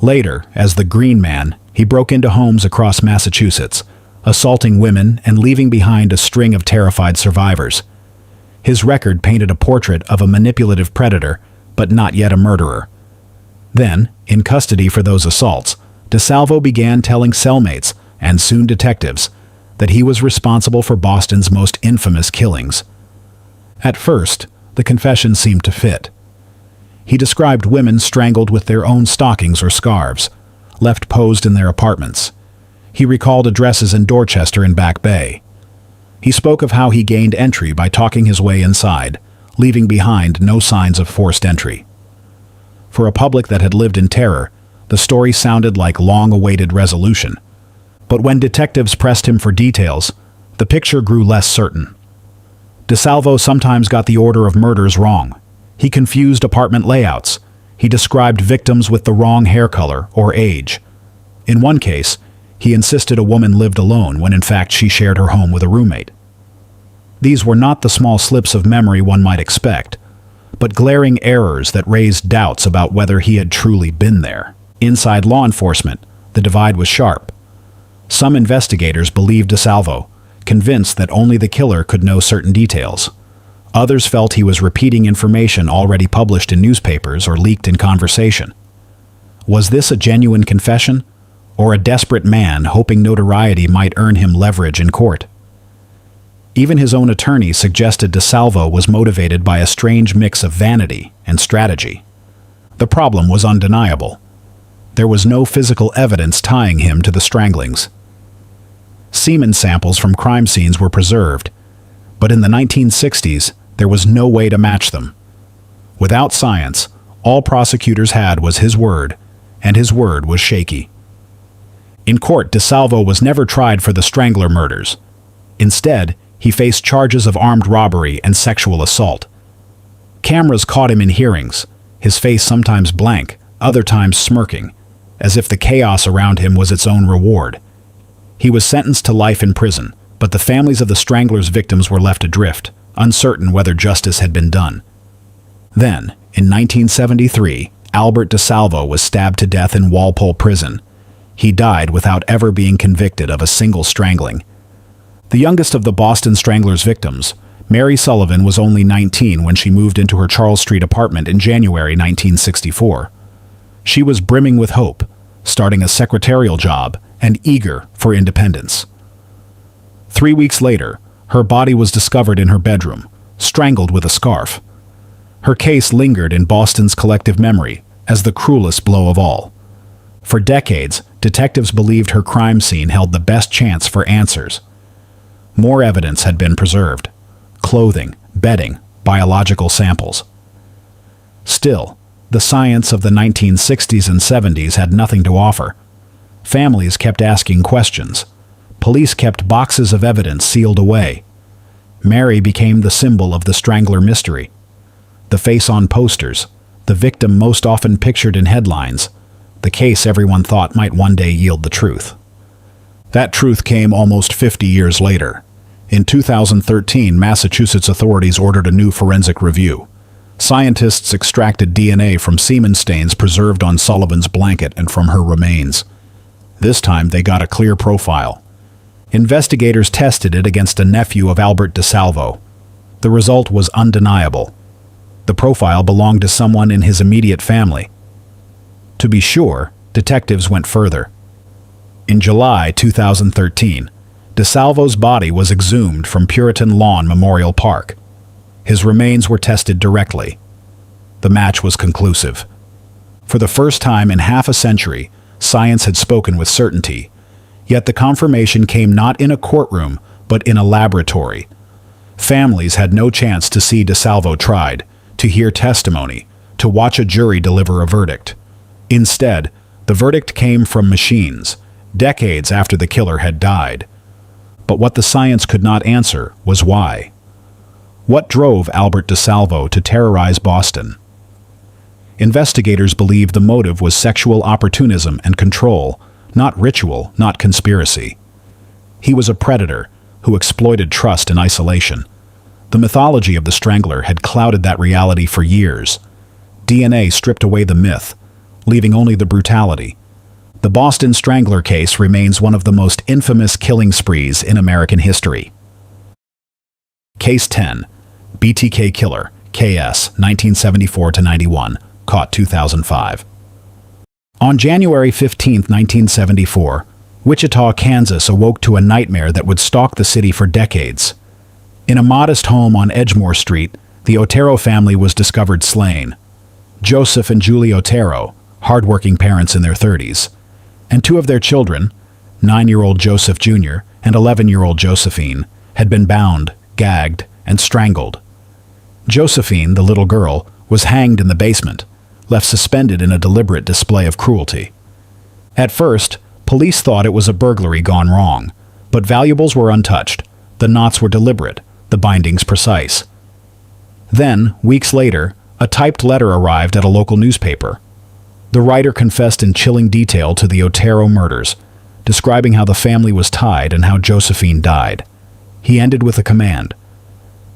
Later, as the Green Man, he broke into homes across Massachusetts, assaulting women and leaving behind a string of terrified survivors. His record painted a portrait of a manipulative predator, but not yet a murderer. Then, in custody for those assaults, DeSalvo began telling cellmates, and soon detectives, that he was responsible for Boston's most infamous killings. At first, the confession seemed to fit. He described women strangled with their own stockings or scarves, left posed in their apartments. He recalled addresses in Dorchester and Back Bay. He spoke of how he gained entry by talking his way inside, leaving behind no signs of forced entry. For a public that had lived in terror, the story sounded like long-awaited resolution. But when detectives pressed him for details, the picture grew less certain. DeSalvo sometimes got the order of murders wrong. He confused apartment layouts. He described victims with the wrong hair color or age. In one case, he insisted a woman lived alone when in fact she shared her home with a roommate. These were not the small slips of memory one might expect, but glaring errors that raised doubts about whether he had truly been there. Inside law enforcement, the divide was sharp. Some investigators believed DeSalvo, convinced that only the killer could know certain details. Others felt he was repeating information already published in newspapers or leaked in conversation. Was this a genuine confession, or a desperate man hoping notoriety might earn him leverage in court? Even his own attorney suggested DeSalvo was motivated by a strange mix of vanity and strategy. The problem was undeniable. There was no physical evidence tying him to the stranglings. Semen samples from crime scenes were preserved, but in the 1960s, there was no way to match them. Without science, all prosecutors had was his word, and his word was shaky. In court, DeSalvo was never tried for the Strangler murders. Instead, he faced charges of armed robbery and sexual assault. Cameras caught him in hearings, his face sometimes blank, other times smirking, as if the chaos around him was its own reward. He was sentenced to life in prison, but the families of the Stranglers' victims were left adrift, uncertain whether justice had been done. Then, in 1973, Albert DeSalvo was stabbed to death in Walpole Prison. He died without ever being convicted of a single strangling. The youngest of the Boston Stranglers' victims, Mary Sullivan, was only 19 when she moved into her Charles Street apartment in January 1964. She was brimming with hope, starting a secretarial job and eager for independence. 3 weeks later, her body was discovered in her bedroom, strangled with a scarf. Her case lingered in Boston's collective memory as the cruelest blow of all. For decades, detectives believed her crime scene held the best chance for answers. More evidence had been preserved: clothing, bedding, biological samples. Still, the science of the 1960s and 70s had nothing to offer. Families kept asking questions. Police kept boxes of evidence sealed away. Mary became the symbol of the Strangler mystery. The face on posters, the victim most often pictured in headlines, the case everyone thought might one day yield the truth. That truth came almost 50 years later. In 2013, Massachusetts authorities ordered a new forensic review. Scientists extracted DNA from semen stains preserved on Sullivan's blanket and from her remains. This time they got a clear profile. Investigators tested it against a nephew of Albert DeSalvo. The result was undeniable. The profile belonged to someone in his immediate family. To be sure, detectives went further. In July 2013, DeSalvo's body was exhumed from Puritan Lawn Memorial Park. His remains were tested directly. The match was conclusive. For the first time in half a century, science had spoken with certainty. Yet the confirmation came not in a courtroom, but in a laboratory. Families had no chance to see DeSalvo tried, to hear testimony, to watch a jury deliver a verdict. Instead, the verdict came from machines, decades after the killer had died. But what the science could not answer was why. What drove Albert DeSalvo to terrorize Boston? Investigators believe the motive was sexual opportunism and control, not ritual, not conspiracy. He was a predator who exploited trust and isolation. The mythology of the Strangler had clouded that reality for years. DNA stripped away the myth, leaving only the brutality. The Boston Strangler case remains one of the most infamous killing sprees in American history. Case 10. BTK Killer, KS, 1974-91, caught 2005. On January 15, 1974, Wichita, Kansas awoke to a nightmare that would stalk the city for decades. In a modest home on Edgemore Street, the Otero family was discovered slain. Joseph and Julie Otero, hardworking parents in their 30s, and two of their children, 9-year-old Joseph Jr. and 11-year-old Josephine, had been bound, gagged, and strangled. Josephine, the little girl, was hanged in the basement, left suspended in a deliberate display of cruelty. At first, police thought it was a burglary gone wrong, but valuables were untouched, the knots were deliberate, the bindings precise. Then, weeks later, a typed letter arrived at a local newspaper. The writer confessed in chilling detail to the Otero murders, describing how the family was tied and how Josephine died. He ended with a command: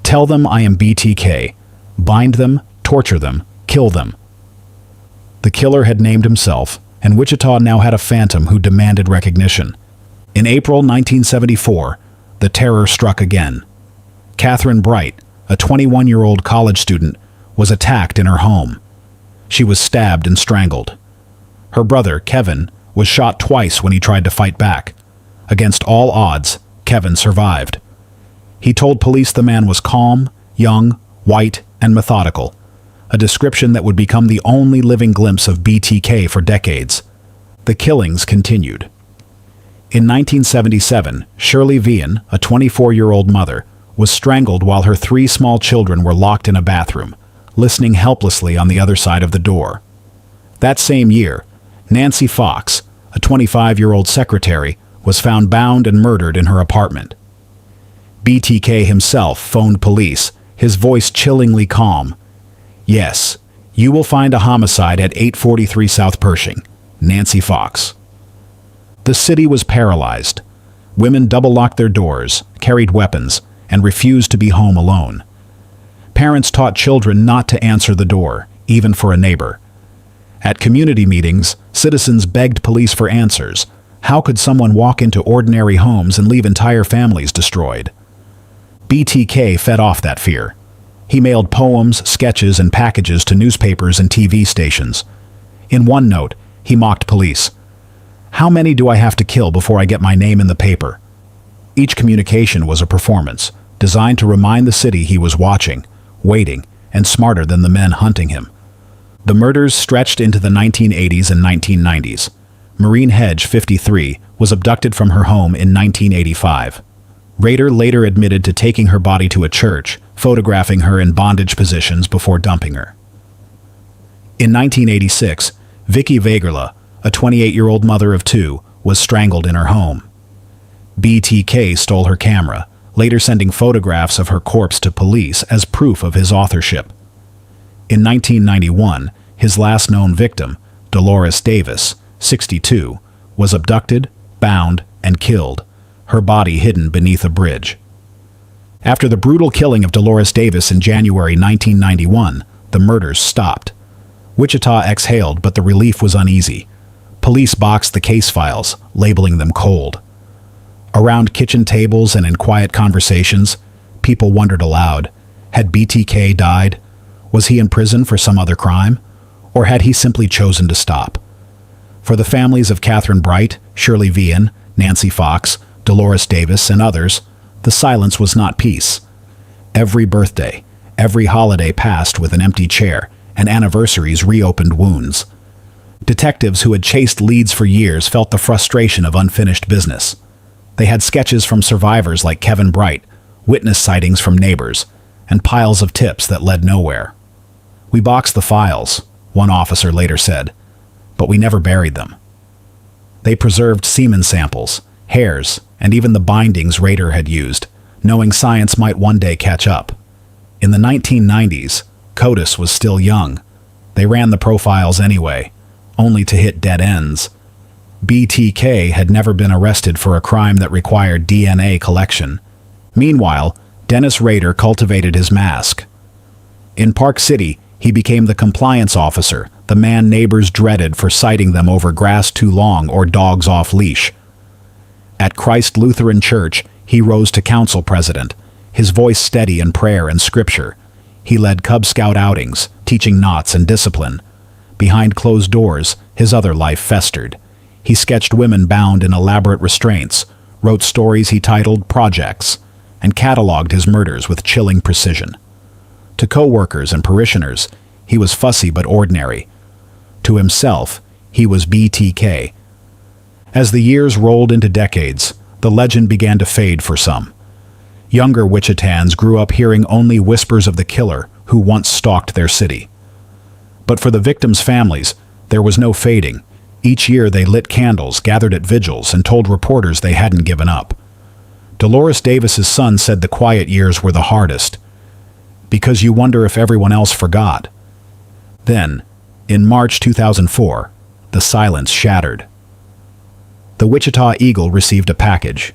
"Tell them I am BTK. Bind them, torture them, kill them." The killer had named himself, and Wichita now had a phantom who demanded recognition. In April 1974, the terror struck again. Catherine Bright, a 21-year-old college student, was attacked in her home. She was stabbed and strangled. Her brother, Kevin, was shot twice when he tried to fight back. Against all odds, Kevin survived. He told police the man was calm, young, white, and methodical, a description that would become the only living glimpse of BTK for decades. The killings continued. In 1977, Shirley Vian, a 24-year-old mother, was strangled while her 3 small children were locked in a bathroom, listening helplessly on the other side of the door. That same year, Nancy Fox, a 25-year-old secretary, was found bound and murdered in her apartment. BTK himself phoned police, his voice chillingly calm. "Yes, you will find a homicide at 843 South Pershing, Nancy Fox." The city was paralyzed. Women double-locked their doors, carried weapons, and refused to be home alone. Parents taught children not to answer the door, even for a neighbor. At community meetings, citizens begged police for answers. How could someone walk into ordinary homes and leave entire families destroyed? BTK fed off that fear. He mailed poems, sketches, and packages to newspapers and TV stations. In one note, he mocked police. "How many do I have to kill before I get my name in the paper?" Each communication was a performance, designed to remind the city he was watching, waiting, and smarter than the men hunting him. The murders stretched into the 1980s and 1990s. Maureen Hedge, 53, was abducted from her home in 1985. Rader later admitted to taking her body to a church, photographing her in bondage positions before dumping her. In 1986, Vicky Vagerla, a 28-year-old mother of 2, was strangled in her home. BTK stole her camera, later sending photographs of her corpse to police as proof of his authorship. In 1991, his last known victim, Dolores Davis, 62, was abducted, bound, and killed, her body hidden beneath a bridge. After the brutal killing of Dolores Davis in January 1991, the murders stopped. Wichita exhaled, but the relief was uneasy. Police boxed the case files, labeling them cold. Around kitchen tables and in quiet conversations, people wondered aloud, had BTK died? Was he in prison for some other crime? Or had he simply chosen to stop? For the families of Catherine Bright, Shirley Vian, Nancy Fox, Dolores Davis, and others, the silence was not peace. Every birthday, every holiday passed with an empty chair, and anniversaries reopened wounds. Detectives who had chased leads for years felt the frustration of unfinished business. They had sketches from survivors like Kevin Bright, witness sightings from neighbors, and piles of tips that led nowhere. "We boxed the files," one officer later said, "but we never buried them." They preserved semen samples, hairs, and even the bindings Rader had used, knowing science might one day catch up. In the 1990s, CODIS was still young. They ran the profiles anyway, only to hit dead ends. BTK had never been arrested for a crime that required DNA collection. Meanwhile, Dennis Rader cultivated his mask. In Park City, he became the compliance officer, the man neighbors dreaded for citing them over grass too long or dogs off leash. At Christ Lutheran Church, he rose to council president, his voice steady in prayer and scripture. He led Cub Scout outings, teaching knots and discipline. Behind closed doors, his other life festered. He sketched women bound in elaborate restraints, wrote stories he titled Projects, and cataloged his murders with chilling precision. To co-workers and parishioners, he was fussy but ordinary. To himself, he was BTK. As the years rolled into decades, the legend began to fade for some. Younger Wichitans grew up hearing only whispers of the killer who once stalked their city. But for the victims' families, there was no fading. Each year they lit candles, gathered at vigils, and told reporters they hadn't given up. Dolores Davis's son said the quiet years were the hardest, because you wonder if everyone else forgot. Then, in March 2004, the silence shattered. The Wichita Eagle received a package.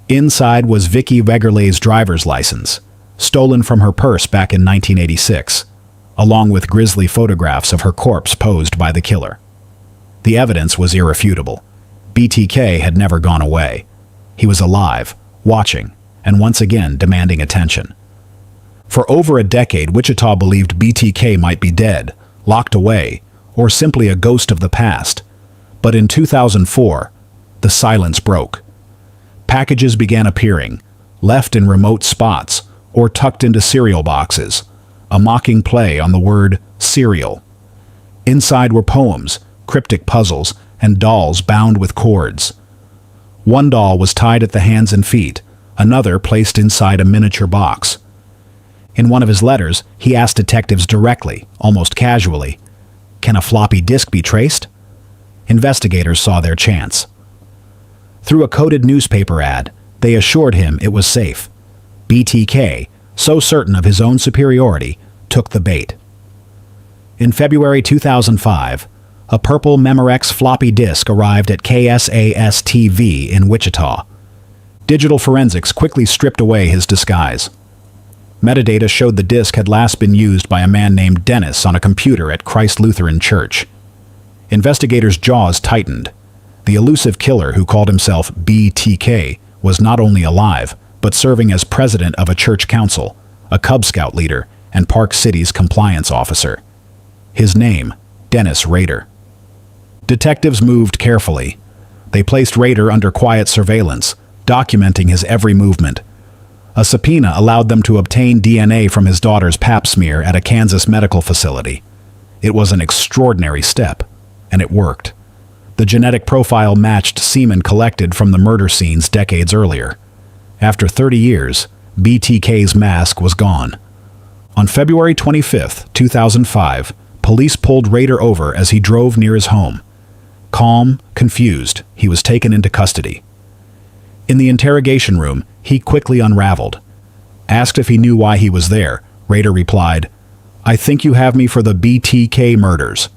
Inside was Vicky Vagerla's driver's license, stolen from her purse back in 1986, along with grisly photographs of her corpse posed by the killer. The evidence was irrefutable. BTK had never gone away. He was alive, watching, and once again demanding attention. For over a decade, Wichita believed BTK might be dead, locked away, or simply a ghost of the past. But in 2004, the silence broke. Packages began appearing, left in remote spots or tucked into cereal boxes, a mocking play on the word cereal. Inside were poems, cryptic puzzles, and dolls bound with cords. One doll was tied at the hands and feet, another placed inside a miniature box. In one of his letters, he asked detectives directly, almost casually, "Can a floppy disk be traced?" Investigators saw their chance. Through a coded newspaper ad, they assured him it was safe. BTK, so certain of his own superiority, took the bait. In February 2005, a purple Memorex floppy disk arrived at KSAS-TV in Wichita. Digital forensics quickly stripped away his disguise. Metadata showed the disk had last been used by a man named Dennis on a computer at Christ Lutheran Church. Investigators' jaws tightened. The elusive killer who called himself BTK was not only alive, but serving as president of a church council, a Cub Scout leader, and Park City's compliance officer. His name, Dennis Rader. Detectives moved carefully. They placed Rader under quiet surveillance, documenting his every movement. A subpoena allowed them to obtain DNA from his daughter's pap smear at a Kansas medical facility. It was an extraordinary step, and it worked. The genetic profile matched semen collected from the murder scenes decades earlier. After 30 years, BTK's mask was gone. On February 25, 2005, police pulled Rader over as he drove near his home. Calm, confused, he was taken into custody. In the interrogation room, he quickly unraveled. Asked if he knew why he was there, Rader replied, "I think you have me for the BTK murders."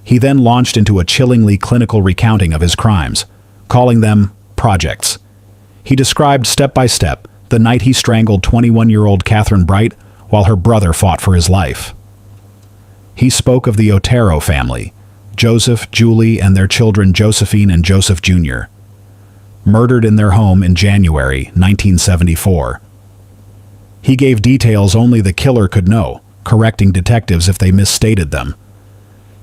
He then launched into a chillingly clinical recounting of his crimes, calling them projects. He described step by step the night he strangled 21-year-old Catherine Bright while her brother fought for his life. He spoke of the Otero family, Joseph, Julie, and their children Josephine and Joseph Jr., murdered in their home in January 1974. He gave details only the killer could know, correcting detectives if they misstated them.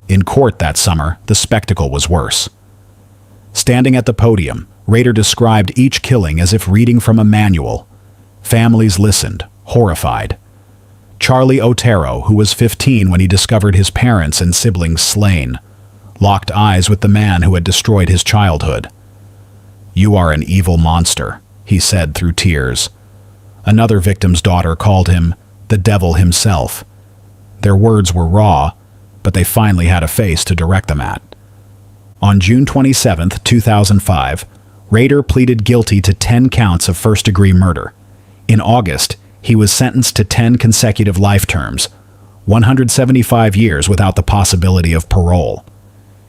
In court that summer, the spectacle was worse. Standing at the podium, Rader described each killing as if reading from a manual. Families listened, horrified. Charlie Otero, who was 15 when he discovered his parents and siblings slain, locked eyes with the man who had destroyed his childhood. "You are an evil monster," he said through tears. Another victim's daughter called him the devil himself. Their words were raw, but they finally had a face to direct them at. On June 27, 2005, Rader pleaded guilty to 10 counts of first-degree murder. In August, he was sentenced to 10 consecutive life terms, 175 years without the possibility of parole.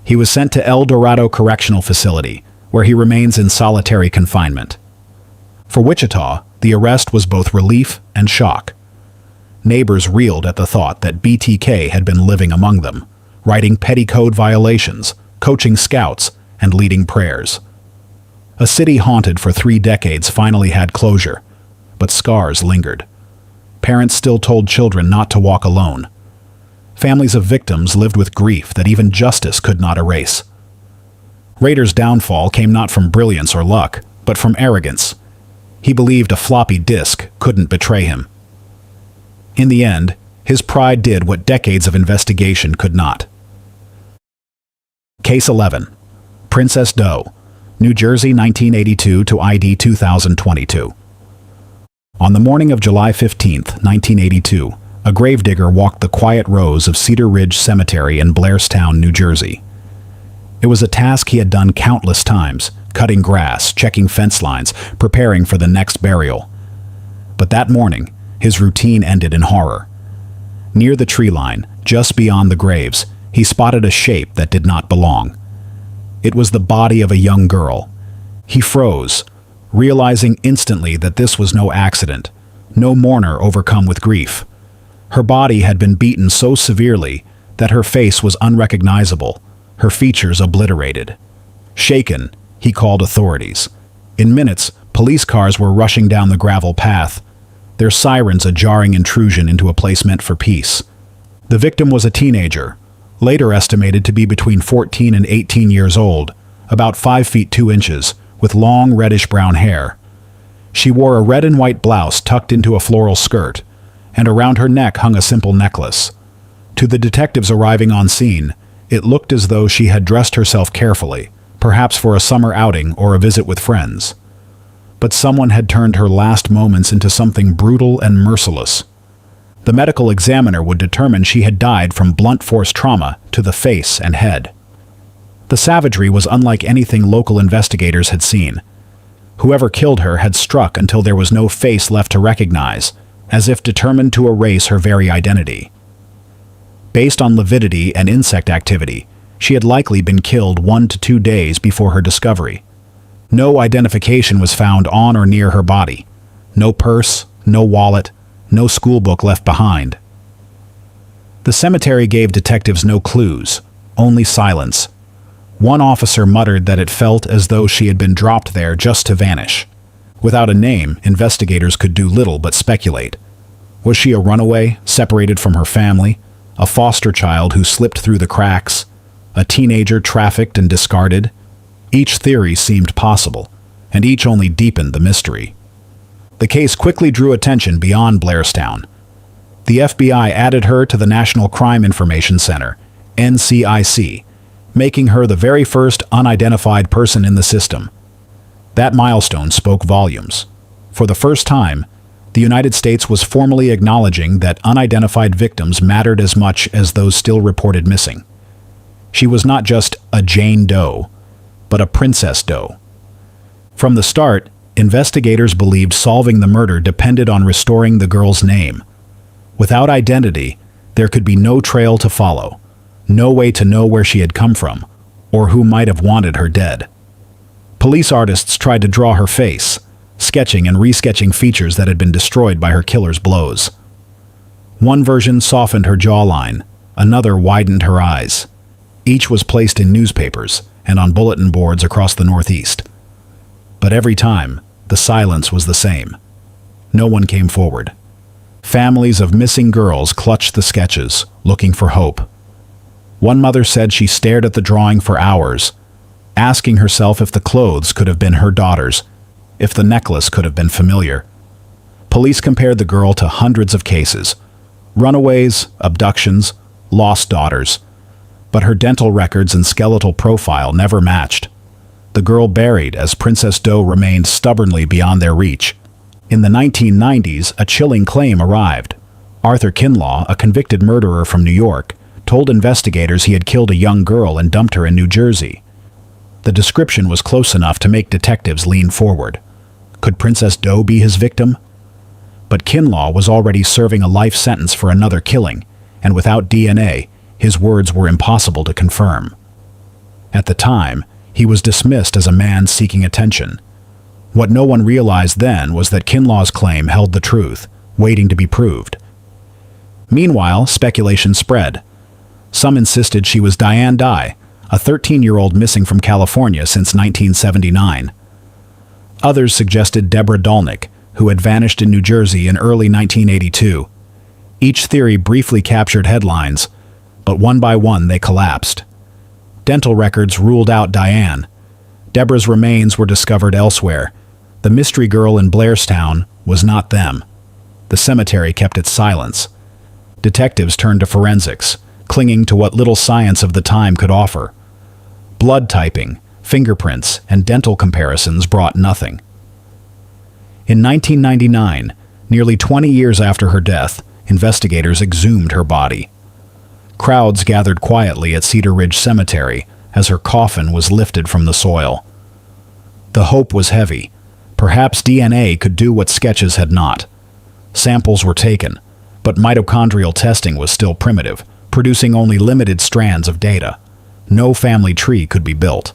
He was sent to El Dorado Correctional Facility, where he remains in solitary confinement. For Wichita, the arrest was both relief and shock. Neighbors reeled at the thought that BTK had been living among them, writing petty code violations, coaching scouts, and leading prayers. A city haunted for 3 decades finally had closure, but scars lingered. Parents still told children not to walk alone. Families of victims lived with grief that even justice could not erase. Rader's downfall came not from brilliance or luck, but from arrogance. He believed a floppy disk couldn't betray him. In the end, his pride did what decades of investigation could not. Case 11. Princess Doe, New Jersey 1982 to ID 2022. On the morning of July 15, 1982, a gravedigger walked the quiet rows of Cedar Ridge Cemetery in Blairstown, New Jersey. It was a task he had done countless times, cutting grass, checking fence lines, preparing for the next burial. But that morning, his routine ended in horror. Near the tree line, just beyond the graves, he spotted a shape that did not belong. It was the body of a young girl. He froze, realizing instantly that this was no accident, no mourner overcome with grief. Her body had been beaten so severely that her face was unrecognizable, her features obliterated. Shaken, he called authorities. In minutes, police cars were rushing down the gravel path, their sirens a jarring intrusion into a place meant for peace. The victim was a teenager, later estimated to be between 14 and 18 years old, about 5 feet 2 inches, with long reddish-brown hair. She wore a red and white blouse tucked into a floral skirt, and around her neck hung a simple necklace. To the detectives arriving on scene, it looked as though she had dressed herself carefully, perhaps for a summer outing or a visit with friends. But someone had turned her last moments into something brutal and merciless. The medical examiner would determine she had died from blunt force trauma to the face and head. The savagery was unlike anything local investigators had seen. Whoever killed her had struck until there was no face left to recognize, as if determined to erase her very identity. Based on lividity and insect activity, she had likely been killed 1 to 2 days before her discovery. No identification was found on or near her body. No purse, no wallet, no schoolbook left behind. The cemetery gave detectives no clues, only silence. One officer muttered that it felt as though she had been dropped there just to vanish. Without a name, investigators could do little but speculate. Was she a runaway, separated from her family? A foster child who slipped through the cracks? A teenager trafficked and discarded? Each theory seemed possible, and each only deepened the mystery. The case quickly drew attention beyond Blairstown. The FBI added her to the National Crime Information Center, NCIC, making her the very first unidentified person in the system. That milestone spoke volumes. For the first time, the United States was formally acknowledging that unidentified victims mattered as much as those still reported missing. She was not just a Jane Doe, but a Princess Doe. From the start, investigators believed solving the murder depended on restoring the girl's name. Without identity, there could be no trail to follow, no way to know where she had come from, or who might have wanted her dead. Police artists tried to draw her face, sketching and resketching features that had been destroyed by her killer's blows. One version softened her jawline, another widened her eyes. Each was placed in newspapers and on bulletin boards across the Northeast. But every time, the silence was the same. No one came forward. Families of missing girls clutched the sketches, looking for hope. One mother said she stared at the drawing for hours, asking herself if the clothes could have been her daughter's, if the necklace could have been familiar. Police compared the girl to hundreds of cases, runaways, abductions, lost daughters. But her dental records and skeletal profile never matched. The girl buried as Princess Doe remained stubbornly beyond their reach. In the 1990s, a chilling claim arrived. Arthur Kinlaw, a convicted murderer from New York, told investigators he had killed a young girl and dumped her in New Jersey. The description was close enough to make detectives lean forward. Could Princess Doe be his victim? But Kinlaw was already serving a life sentence for another killing, and without DNA, his words were impossible to confirm. At the time, he was dismissed as a man seeking attention. What no one realized then was that Kinlaw's claim held the truth, waiting to be proved. Meanwhile, speculation spread. Some insisted she was Diane Dye, a 13-year-old missing from California since 1979. Others suggested Deborah Dolnick, who had vanished in New Jersey in early 1982. Each theory briefly captured headlines, but one by one they collapsed. Dental records ruled out Diane. Deborah's remains were discovered elsewhere. The mystery girl in Blairstown was not them. The cemetery kept its silence. Detectives turned to forensics, clinging to what little science of the time could offer. Blood typing, fingerprints, and dental comparisons brought nothing. In 1999, nearly 20 years after her death, investigators exhumed her body. Crowds gathered quietly at Cedar Ridge Cemetery as her coffin was lifted from the soil. The hope was heavy. Perhaps DNA could do what sketches had not. Samples were taken, but mitochondrial testing was still primitive, producing only limited strands of data. No family tree could be built.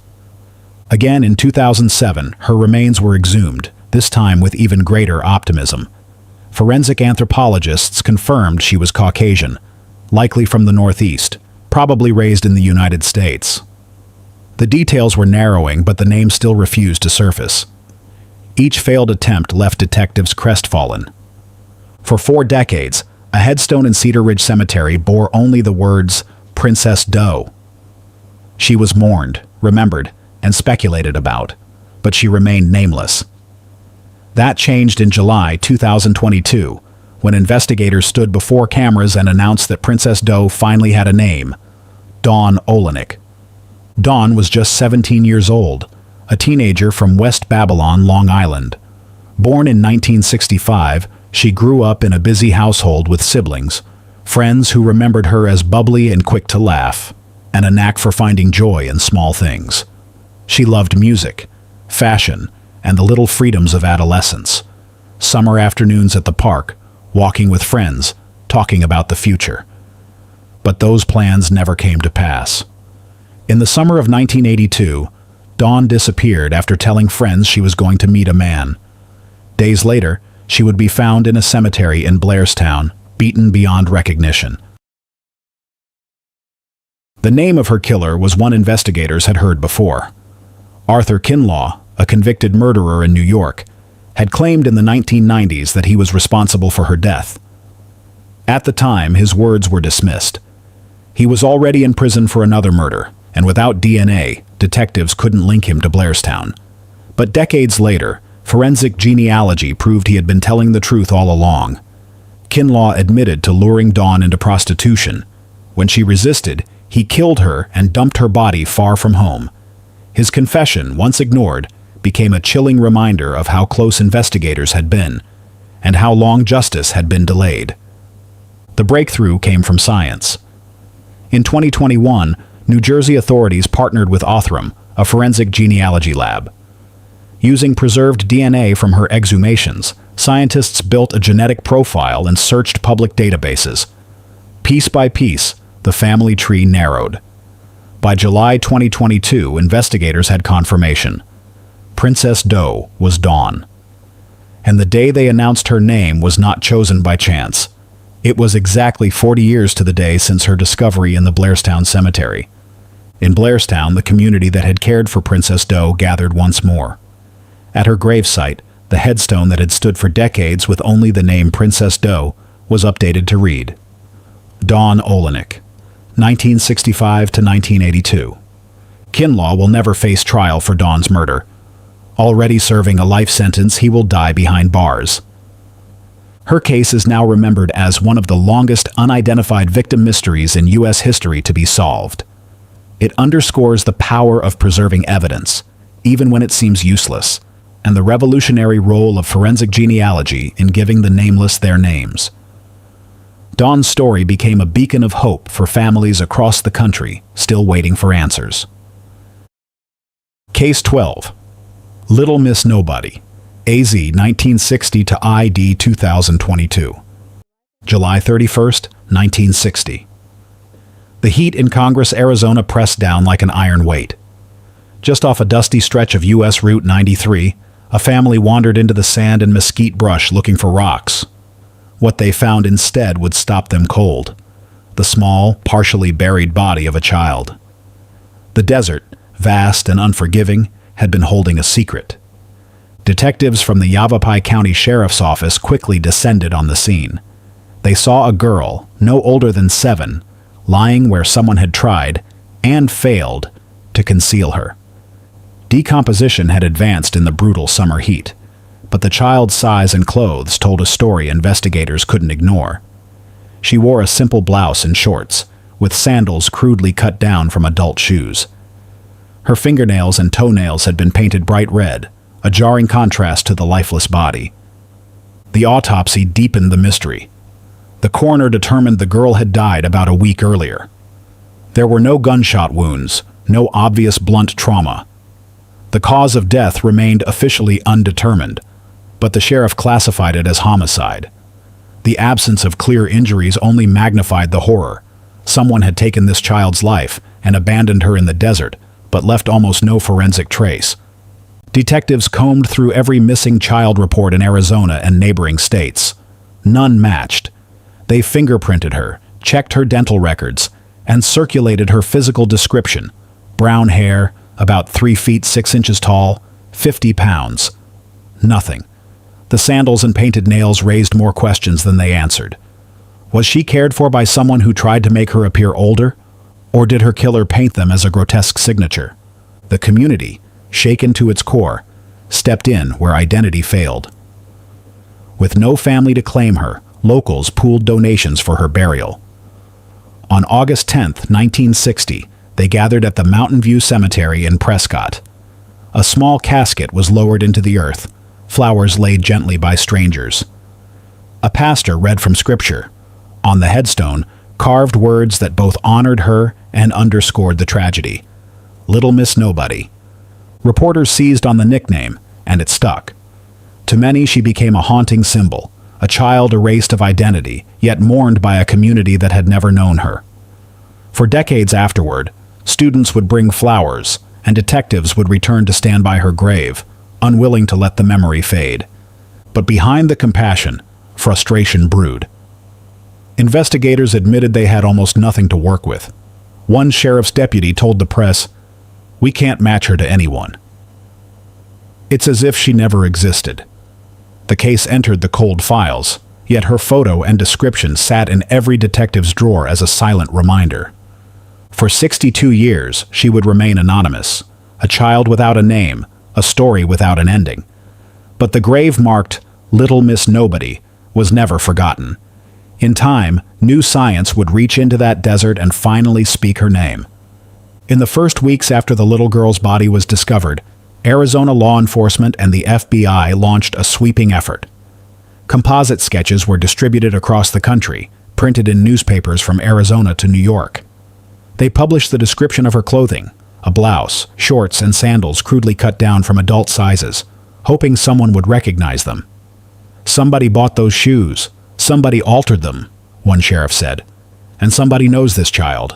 Again in 2007, her remains were exhumed, this time with even greater optimism. Forensic anthropologists confirmed she was Caucasian, likely from the Northeast, probably raised in the United States. The details were narrowing, but the name still refused to surface. Each failed attempt left detectives crestfallen. For 4 decades, a headstone in Cedar Ridge Cemetery bore only the words, Princess Doe. She was mourned, remembered, and speculated about, but she remained nameless. That changed in July 2022, when investigators stood before cameras and announced that Princess Doe finally had a name: Dawn Olenek. Dawn was just 17 years old, a teenager from West Babylon, Long Island. Born in 1965, she grew up in a busy household with siblings, friends who remembered her as bubbly and quick to laugh, and a knack for finding joy in small things. She loved music, fashion, and the little freedoms of adolescence. Summer afternoons at the park, walking with friends, talking about the future. But those plans never came to pass. In the summer of 1982, Dawn disappeared after telling friends she was going to meet a man. Days later, she would be found in a cemetery in Blairstown, beaten beyond recognition. The name of her killer was one investigators had heard before. Arthur Kinlaw, a convicted murderer in New York, had claimed in the 1990s that he was responsible for her death. At the time, his words were dismissed. He was already in prison for another murder, and without DNA, detectives couldn't link him to Blairstown. But decades later, forensic genealogy proved he had been telling the truth all along. Kinlaw admitted to luring Dawn into prostitution. When she resisted, he killed her and dumped her body far from home. His confession, once ignored, became a chilling reminder of how close investigators had been, and how long justice had been delayed. The breakthrough came from science. In 2021, New Jersey authorities partnered with Othram, a forensic genealogy lab. Using preserved DNA from her exhumations, scientists built a genetic profile and searched public databases. Piece by piece, the family tree narrowed. By July 2022, investigators had confirmation. Princess Doe was Dawn. And the day they announced her name was not chosen by chance. It was exactly 40 years to the day since her discovery in the Blairstown Cemetery. In Blairstown, the community that had cared for Princess Doe gathered once more. At her gravesite, the headstone that had stood for decades with only the name Princess Doe was updated to read: Dawn Olenek, 1965 to 1982. Kinlaw will never face trial for Dawn's murder. Already serving a life sentence, he will die behind bars. Her case is now remembered as one of the longest unidentified victim mysteries in U.S. history to be solved. It underscores the power of preserving evidence, even when it seems useless, and the revolutionary role of forensic genealogy in giving the nameless their names. Dawn's story became a beacon of hope for families across the country still waiting for answers. Case 12. Little Miss Nobody, AZ 1960 to ID 2022. July 31, 1960. The heat in Congress, Arizona pressed down like an iron weight. Just off a dusty stretch of U.S. Route 93, a family wandered into the sand and mesquite brush looking for rocks. What they found instead would stop them cold: the small, partially buried body of a child. The desert, vast and unforgiving, had been holding a secret. Detectives from the Yavapai County Sheriff's Office quickly descended on the scene. They saw a girl, no older than 7, lying where someone had tried, and failed, to conceal her. Decomposition had advanced in the brutal summer heat, but the child's size and clothes told a story investigators couldn't ignore. She wore a simple blouse and shorts, with sandals crudely cut down from adult shoes. Her fingernails and toenails had been painted bright red, a jarring contrast to the lifeless body. The autopsy deepened the mystery. The coroner determined the girl had died about a week earlier. There were no gunshot wounds, no obvious blunt trauma. The cause of death remained officially undetermined, but the sheriff classified it as homicide. The absence of clear injuries only magnified the horror. Someone had taken this child's life and abandoned her in the desert, but left almost no forensic trace. Detectives combed through every missing child report in Arizona and neighboring states. None matched. They fingerprinted her, checked her dental records, and circulated her physical description: brown hair, about 3 feet 6 inches tall, 50 pounds. Nothing. The sandals and painted nails raised more questions than they answered. Was she cared for by someone who tried to make her appear older? Or did her killer paint them as a grotesque signature? The community, shaken to its core, stepped in where identity failed. With no family to claim her, locals pooled donations for her burial. On August 10, 1960, they gathered at the Mountain View Cemetery in Prescott. A small casket was lowered into the earth, flowers laid gently by strangers. A pastor read from Scripture. On the headstone, carved words that both honored her and underscored the tragedy. Little Miss Nobody. Reporters seized on the nickname, and it stuck. To many, she became a haunting symbol, a child erased of identity, yet mourned by a community that had never known her. For decades afterward, students would bring flowers, and detectives would return to stand by her grave, unwilling to let the memory fade. But behind the compassion, frustration brewed. Investigators admitted they had almost nothing to work with. One sheriff's deputy told the press, "We can't match her to anyone. It's as if she never existed." The case entered the cold files, yet her photo and description sat in every detective's drawer as a silent reminder. For 62 years, she would remain anonymous, a child without a name, a story without an ending. But the grave marked Little Miss Nobody was never forgotten. In time, new science would reach into that desert and finally speak her name. In the first weeks after the little girl's body was discovered, Arizona law enforcement and the FBI launched a sweeping effort. Composite sketches were distributed across the country, printed in newspapers from Arizona to New York. They published the description of her clothing, a blouse, shorts, and sandals crudely cut down from adult sizes, hoping someone would recognize them. "Somebody bought those shoes. Somebody altered them," one sheriff said. "And somebody knows this child."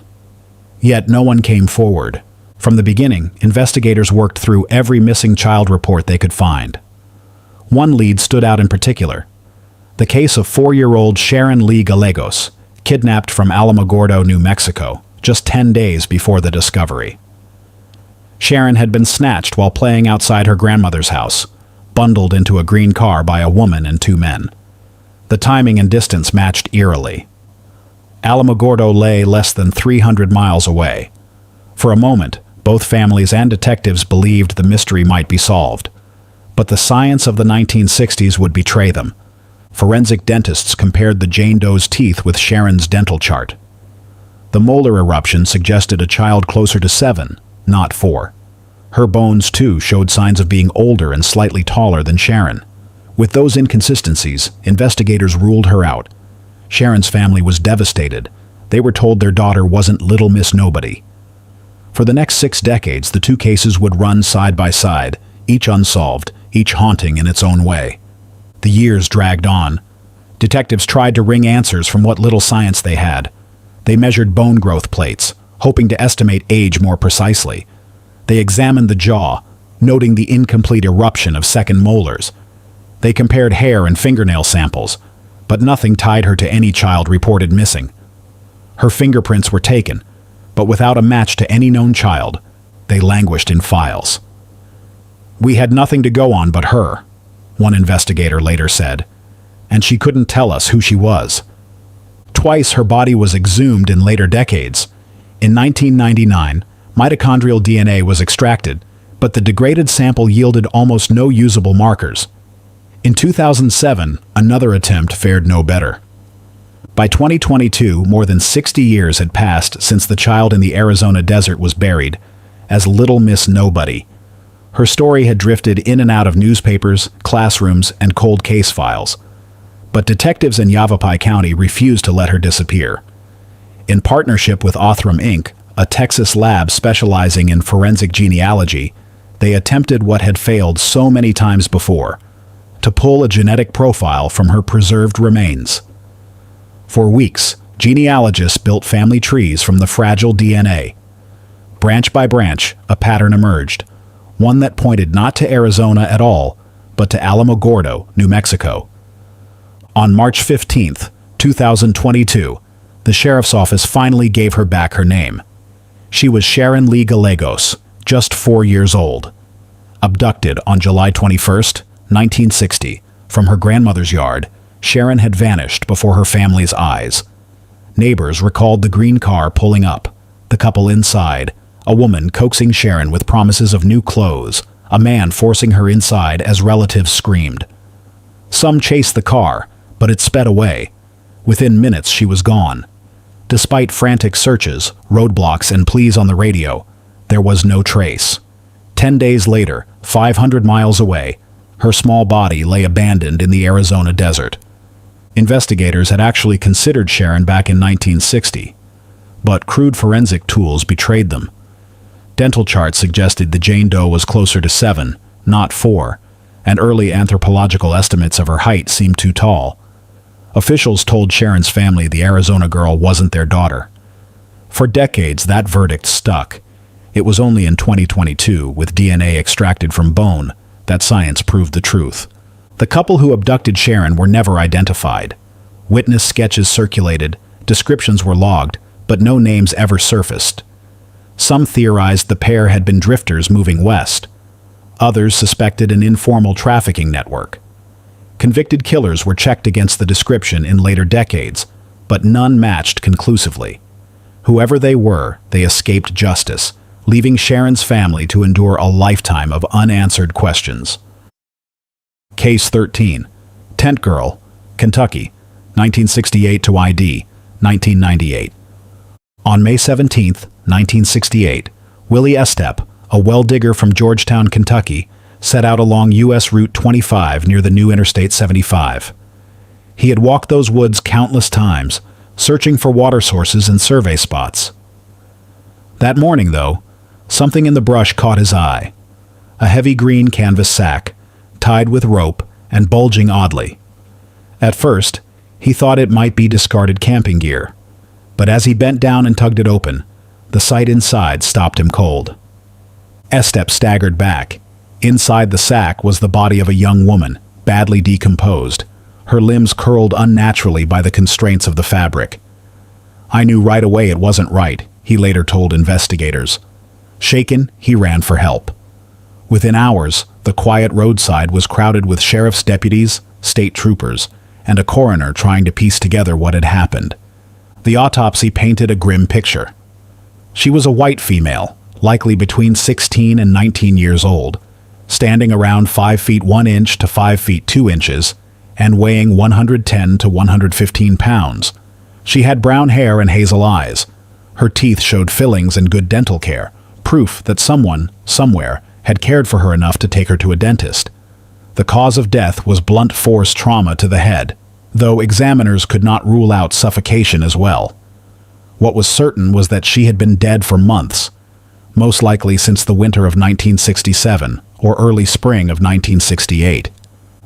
Yet no one came forward. From the beginning, investigators worked through every missing child report they could find. One lead stood out in particular: the case of 4-year-old Sharon Lee Gallegos, kidnapped from Alamogordo, New Mexico, just 10 days before the discovery. Sharon had been snatched while playing outside her grandmother's house, bundled into a green car by a woman and 2 men. The timing and distance matched eerily. Alamogordo lay less than 300 miles away. For a moment, both families and detectives believed the mystery might be solved. But the science of the 1960s would betray them. Forensic dentists compared the Jane Doe's teeth with Sharon's dental chart. The molar eruption suggested a child closer to 7, not 4. Her bones, too, showed signs of being older and slightly taller than Sharon. With those inconsistencies, investigators ruled her out. Sharon's family was devastated. They were told their daughter wasn't Little Miss Nobody. For the next 6 decades, the two cases would run side by side, each unsolved, each haunting in its own way. The years dragged on. Detectives tried to wring answers from what little science they had. They measured bone growth plates, hoping to estimate age more precisely. They examined the jaw, noting the incomplete eruption of second molars. They compared hair and fingernail samples, but nothing tied her to any child reported missing. Her fingerprints were taken, but without a match to any known child. They languished in files. "We had nothing to go on but her," one investigator later said, "and she couldn't tell us who she was." Twice her body was exhumed in later decades. In 1999, mitochondrial DNA was extracted, but the degraded sample yielded almost no usable markers. In 2007, another attempt fared no better. By 2022, more than 60 years had passed since the child in the Arizona desert was buried as Little Miss Nobody. Her story had drifted in and out of newspapers, classrooms, and cold case files. But detectives in Yavapai County refused to let her disappear. In partnership with Othram Inc., a Texas lab specializing in forensic genealogy, they attempted what had failed so many times before: to pull a genetic profile from her preserved remains. For weeks, genealogists built family trees from the fragile DNA. Branch by branch, a pattern emerged, one that pointed not to Arizona at all, but to Alamogordo, New Mexico. On March 15, 2022, the sheriff's office finally gave her back her name. She was Sharon Lee Gallegos, just 4 years old. Abducted on July 21, 1960, from her grandmother's yard, Sharon had vanished before her family's eyes. Neighbors recalled the green car pulling up, the couple inside, a woman coaxing Sharon with promises of new clothes, a man forcing her inside as relatives screamed. Some chased the car, but it sped away. Within minutes, she was gone. Despite frantic searches, roadblocks, and pleas on the radio, there was no trace. 10 days later, 500 miles away, her small body lay abandoned in the Arizona desert. Investigators had actually considered Sharon back in 1960, but crude forensic tools betrayed them. Dental charts suggested the Jane Doe was closer to 7, not 4, and early anthropological estimates of her height seemed too tall. Officials told Sharon's family the Arizona girl wasn't their daughter. For decades, that verdict stuck. It was only in 2022, with DNA extracted from bone, that science proved the truth. The couple who abducted Sharon were never identified. Witness sketches circulated, descriptions were logged, but no names ever surfaced. Some theorized the pair had been drifters moving west. Others suspected an informal trafficking network. Convicted killers were checked against the description in later decades, but none matched conclusively. Whoever they were, they escaped justice, leaving Sharon's family to endure a lifetime of unanswered questions. Case 13. Tent Girl, Kentucky, 1968 to ID, 1998. On May 17, 1968, Willie Estep, a well digger from Georgetown, Kentucky, set out along U.S. Route 25 near the new Interstate 75. He had walked those woods countless times, searching for water sources and survey spots. That morning, though, something in the brush caught his eye. A heavy green canvas sack, tied with rope and bulging oddly. At first, he thought it might be discarded camping gear, but as he bent down and tugged it open, the sight inside stopped him cold. Estep staggered back. Inside the sack was the body of a young woman, badly decomposed, her limbs curled unnaturally by the constraints of the fabric. "I knew right away it wasn't right," he later told investigators. Shaken, he ran for help. Within hours, the quiet roadside was crowded with sheriff's deputies, state troopers, and a coroner trying to piece together what had happened. The autopsy painted a grim picture. She was a white female, likely between 16 and 19 years old, standing around 5 feet 1 inch to 5 feet 2 inches, and weighing 110 to 115 pounds. She had brown hair and hazel eyes. Her teeth showed fillings and good dental care, proof that someone, somewhere, had cared for her enough to take her to a dentist. The cause of death was blunt force trauma to the head, though examiners could not rule out suffocation as well. What was certain was that she had been dead for months, most likely since the winter of 1967 or early spring of 1968.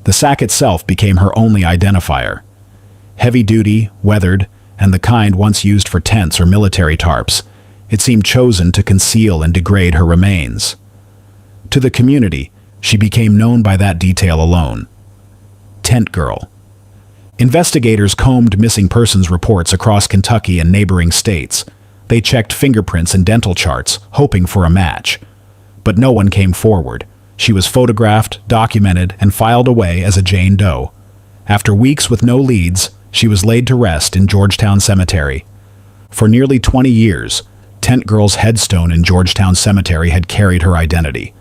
The sack itself became her only identifier. Heavy-duty, weathered, and the kind once used for tents or military tarps, it seemed chosen to conceal and degrade her remains. To the community, she became known by that detail alone. Tent Girl. Investigators combed missing persons reports across Kentucky and neighboring states. They checked fingerprints and dental charts, hoping for a match. But no one came forward. She was photographed, documented, and filed away as a Jane Doe. After weeks with no leads, she was laid to rest in Georgetown Cemetery. For nearly 20 years, Tent Girl's headstone in Georgetown Cemetery had carried her identity.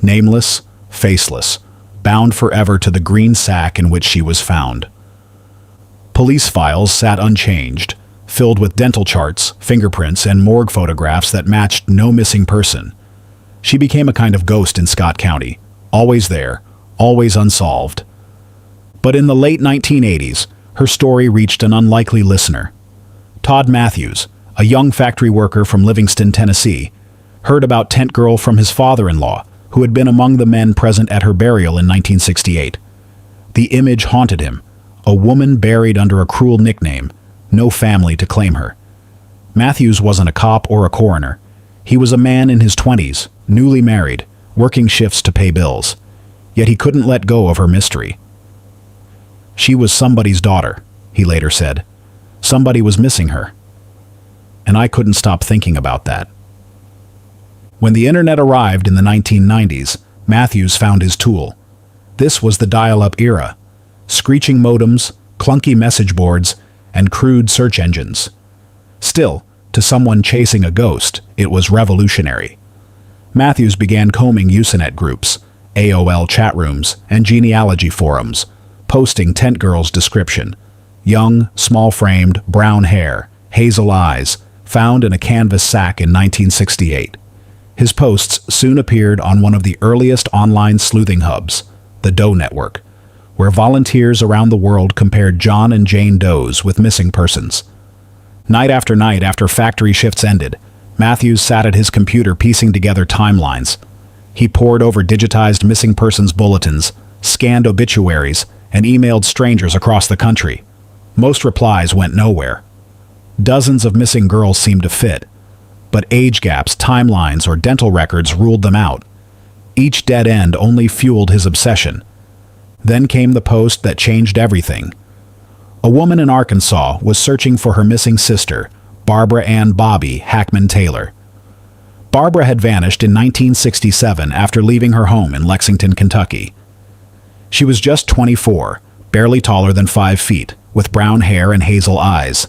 Nameless, faceless, bound forever to the green sack in which she was found. Police files sat unchanged, filled with dental charts, fingerprints, and morgue photographs that matched no missing person. She became a kind of ghost in Scott County, always there, always unsolved. But in the late 1980s, her story reached an unlikely listener. Todd Matthews, a young factory worker from Livingston, Tennessee, heard about Tent Girl from his father-in-law, who had been among the men present at her burial in 1968. The image haunted him, a woman buried under a cruel nickname, no family to claim her. Matthews wasn't a cop or a coroner. He was a man in his 20s, newly married, working shifts to pay bills. Yet he couldn't let go of her mystery. She was somebody's daughter, he later said. Somebody was missing her. And I couldn't stop thinking about that. When the internet arrived in the 1990s, Matthews found his tool. This was the dial-up era. Screeching modems, clunky message boards, and crude search engines. Still, to someone chasing a ghost, it was revolutionary. Matthews began combing Usenet groups, AOL chat rooms, and genealogy forums, posting Tent Girl's description: young, small-framed, brown hair, hazel eyes, found in a canvas sack in 1968. His posts soon appeared on one of the earliest online sleuthing hubs, the Doe Network, where volunteers around the world compared John and Jane Does with missing persons. Night after factory shifts ended, Matthews sat at his computer piecing together timelines. He pored over digitized missing persons bulletins, scanned obituaries, and emailed strangers across the country. Most replies went nowhere. Dozens of missing girls seemed to fit, but age gaps, timelines, or dental records ruled them out. Each dead end only fueled his obsession. Then came the post that changed everything. A woman in Arkansas was searching for her missing sister, Barbara Ann Bobby Hackman Taylor. Barbara had vanished in 1967 after leaving her home in Lexington, Kentucky. She was just 24, barely taller than 5 feet, with brown hair and hazel eyes.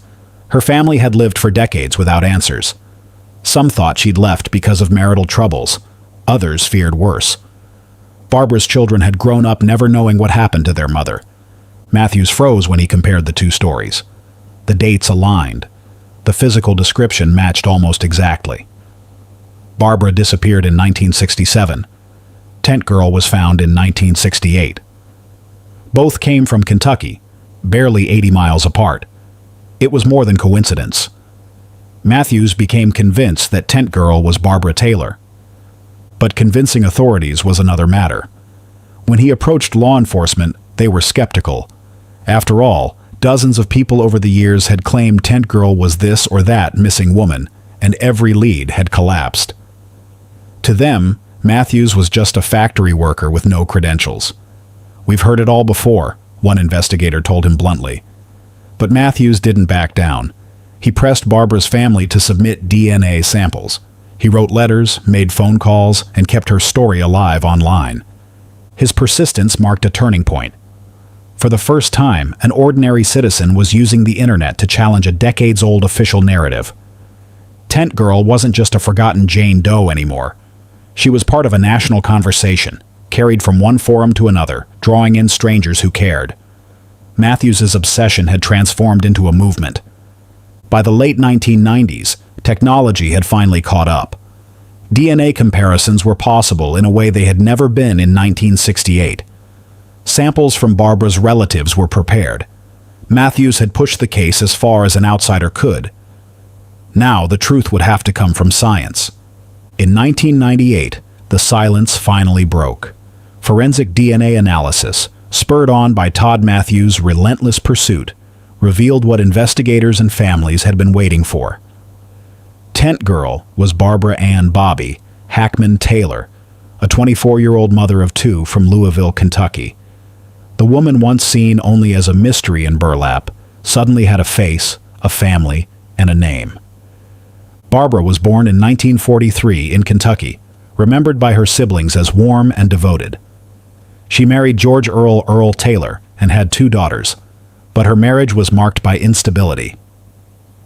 Her family had lived for decades without answers. Some thought she'd left because of marital troubles. Others feared worse. Barbara's children had grown up never knowing what happened to their mother. Matthews froze when he compared the two stories. The dates aligned. The physical description matched almost exactly. Barbara disappeared in 1967. Tent Girl was found in 1968. Both came from Kentucky, barely 80 miles apart. It was more than coincidence. Matthews became convinced that Tent Girl was Barbara Taylor. But convincing authorities was another matter. When he approached law enforcement, they were skeptical. After all, dozens of people over the years had claimed Tent Girl was this or that missing woman, and every lead had collapsed. To them, Matthews was just a factory worker with no credentials. "We've heard it all before," one investigator told him bluntly. But Matthews didn't back down. He pressed Barbara's family to submit DNA samples. He wrote letters, made phone calls, and kept her story alive online. His persistence marked a turning point. For the first time, an ordinary citizen was using the internet to challenge a decades-old official narrative. Tent Girl wasn't just a forgotten Jane Doe anymore. She was part of a national conversation, carried from one forum to another, drawing in strangers who cared. Matthews's obsession had transformed into a movement. By the late 1990s, technology had finally caught up. DNA comparisons were possible in a way they had never been in 1968. Samples from Barbara's relatives were prepared. Matthews had pushed the case as far as an outsider could. Now the truth would have to come from science. In 1998, the silence finally broke. Forensic DNA analysis, spurred on by Todd Matthews' relentless pursuit, revealed what investigators and families had been waiting for. Tent Girl was Barbara Ann Bobby Hackman Taylor, a 24-year-old mother of 2 from Louisville, Kentucky. The woman once seen only as a mystery in burlap suddenly had a face, a family, and a name. Barbara was born in 1943 in Kentucky, remembered by her siblings as warm and devoted. She married George Earl Taylor and had 2 daughters, but her marriage was marked by instability.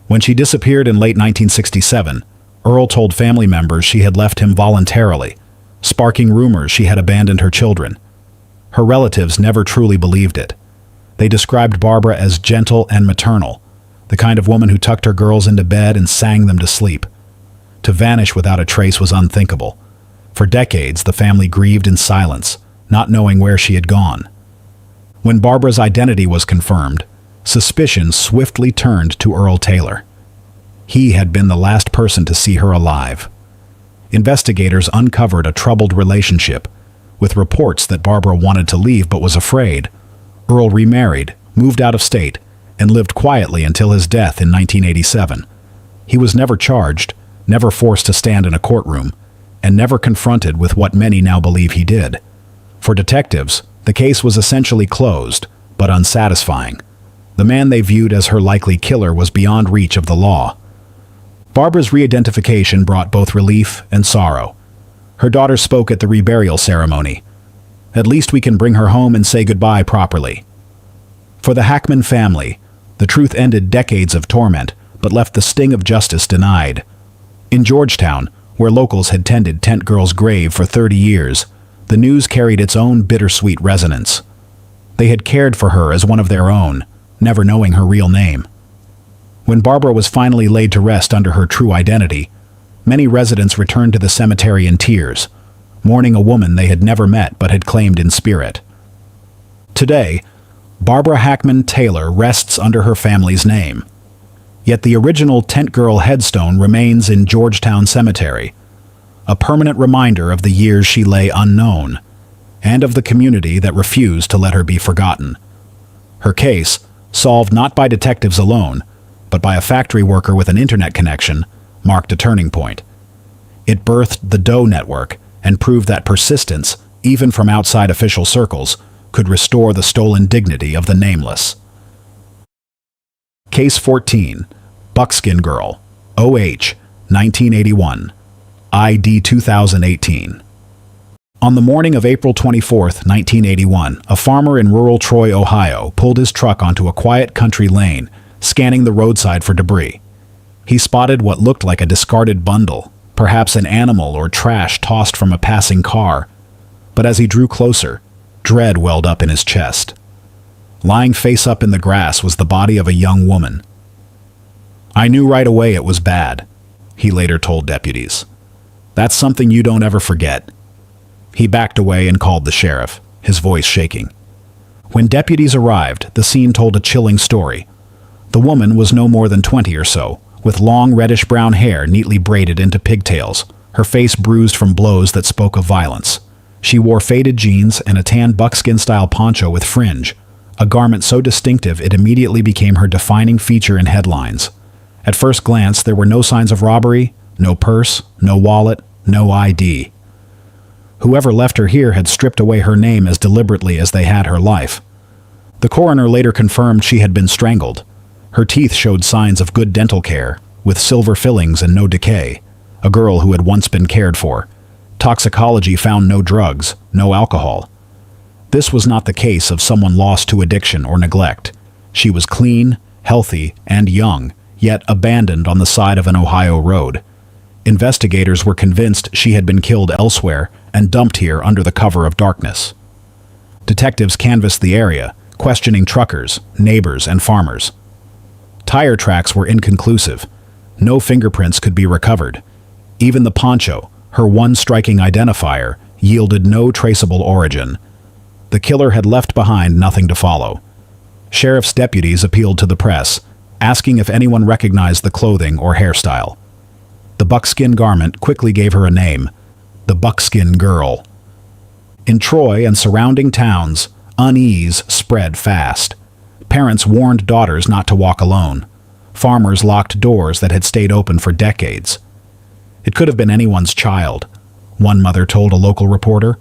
When she disappeared in late 1967, Earl told family members she had left him voluntarily, sparking rumors she had abandoned her children. Her relatives never truly believed it. They described Barbara as gentle and maternal, the kind of woman who tucked her girls into bed and sang them to sleep. To vanish without a trace was unthinkable. For decades, the family grieved in silence, not knowing where she had gone. When Barbara's identity was confirmed, suspicion swiftly turned to Earl Taylor. He had been the last person to see her alive. Investigators uncovered a troubled relationship, with reports that Barbara wanted to leave but was afraid. Earl remarried, moved out of state, and lived quietly until his death in 1987. He was never charged, never forced to stand in a courtroom, and never confronted with what many now believe he did. For detectives, the case was essentially closed, but unsatisfying. The man they viewed as her likely killer was beyond reach of the law. Barbara's re-identification brought both relief and sorrow. Her daughter spoke at the reburial ceremony. "At least we can bring her home and say goodbye properly." For the Hackman family, the truth ended decades of torment, but left the sting of justice denied. In Georgetown, where locals had tended Tent Girl's grave for 30 years, the news carried its own bittersweet resonance. They had cared for her as one of their own, never knowing her real name. When Barbara was finally laid to rest under her true identity, many residents returned to the cemetery in tears, mourning a woman they had never met but had claimed in spirit. Today, Barbara Hackman Taylor rests under her family's name. Yet the original Tent Girl headstone remains in Georgetown Cemetery, a permanent reminder of the years she lay unknown, and of the community that refused to let her be forgotten. Her case, solved not by detectives alone, but by a factory worker with an internet connection, marked a turning point. It birthed the Doe Network and proved that persistence, even from outside official circles, could restore the stolen dignity of the nameless. Case 14. Buckskin Girl. OH. 1981. ID 2018. On the morning of April 24, 1981, a farmer in rural Troy, Ohio, pulled his truck onto a quiet country lane, scanning the roadside for debris. He spotted what looked like a discarded bundle, perhaps an animal or trash tossed from a passing car. But as he drew closer, dread welled up in his chest. Lying face up in the grass was the body of a young woman. "I knew right away it was bad," he later told deputies. "That's something you don't ever forget." He backed away and called the sheriff, his voice shaking. When deputies arrived, the scene told a chilling story. The woman was no more than 20 or so, with long reddish-brown hair neatly braided into pigtails, her face bruised from blows that spoke of violence. She wore faded jeans and a tan buckskin-style poncho with fringe, a garment so distinctive it immediately became her defining feature in headlines. At first glance, there were no signs of robbery, no purse, no wallet, no ID. Whoever left her here had stripped away her name as deliberately as they had her life. The coroner later confirmed she had been strangled. Her teeth showed signs of good dental care, with silver fillings and no decay. A girl who had once been cared for. Toxicology found no drugs, no alcohol. This was not the case of someone lost to addiction or neglect. She was clean, healthy, and young, yet abandoned on the side of an Ohio road. Investigators were convinced she had been killed elsewhere and dumped here under the cover of darkness. Detectives canvassed the area, questioning truckers, neighbors, and farmers. Tire tracks were inconclusive. No fingerprints could be recovered. Even the poncho, her one striking identifier, yielded no traceable origin. The killer had left behind nothing to follow. Sheriff's deputies appealed to the press, asking if anyone recognized the clothing or hairstyle. The buckskin garment quickly gave her a name, the Buckskin Girl. In Troy and surrounding towns, unease spread fast. Parents warned daughters not to walk alone. Farmers locked doors that had stayed open for decades. It could have been anyone's child, one mother told a local reporter.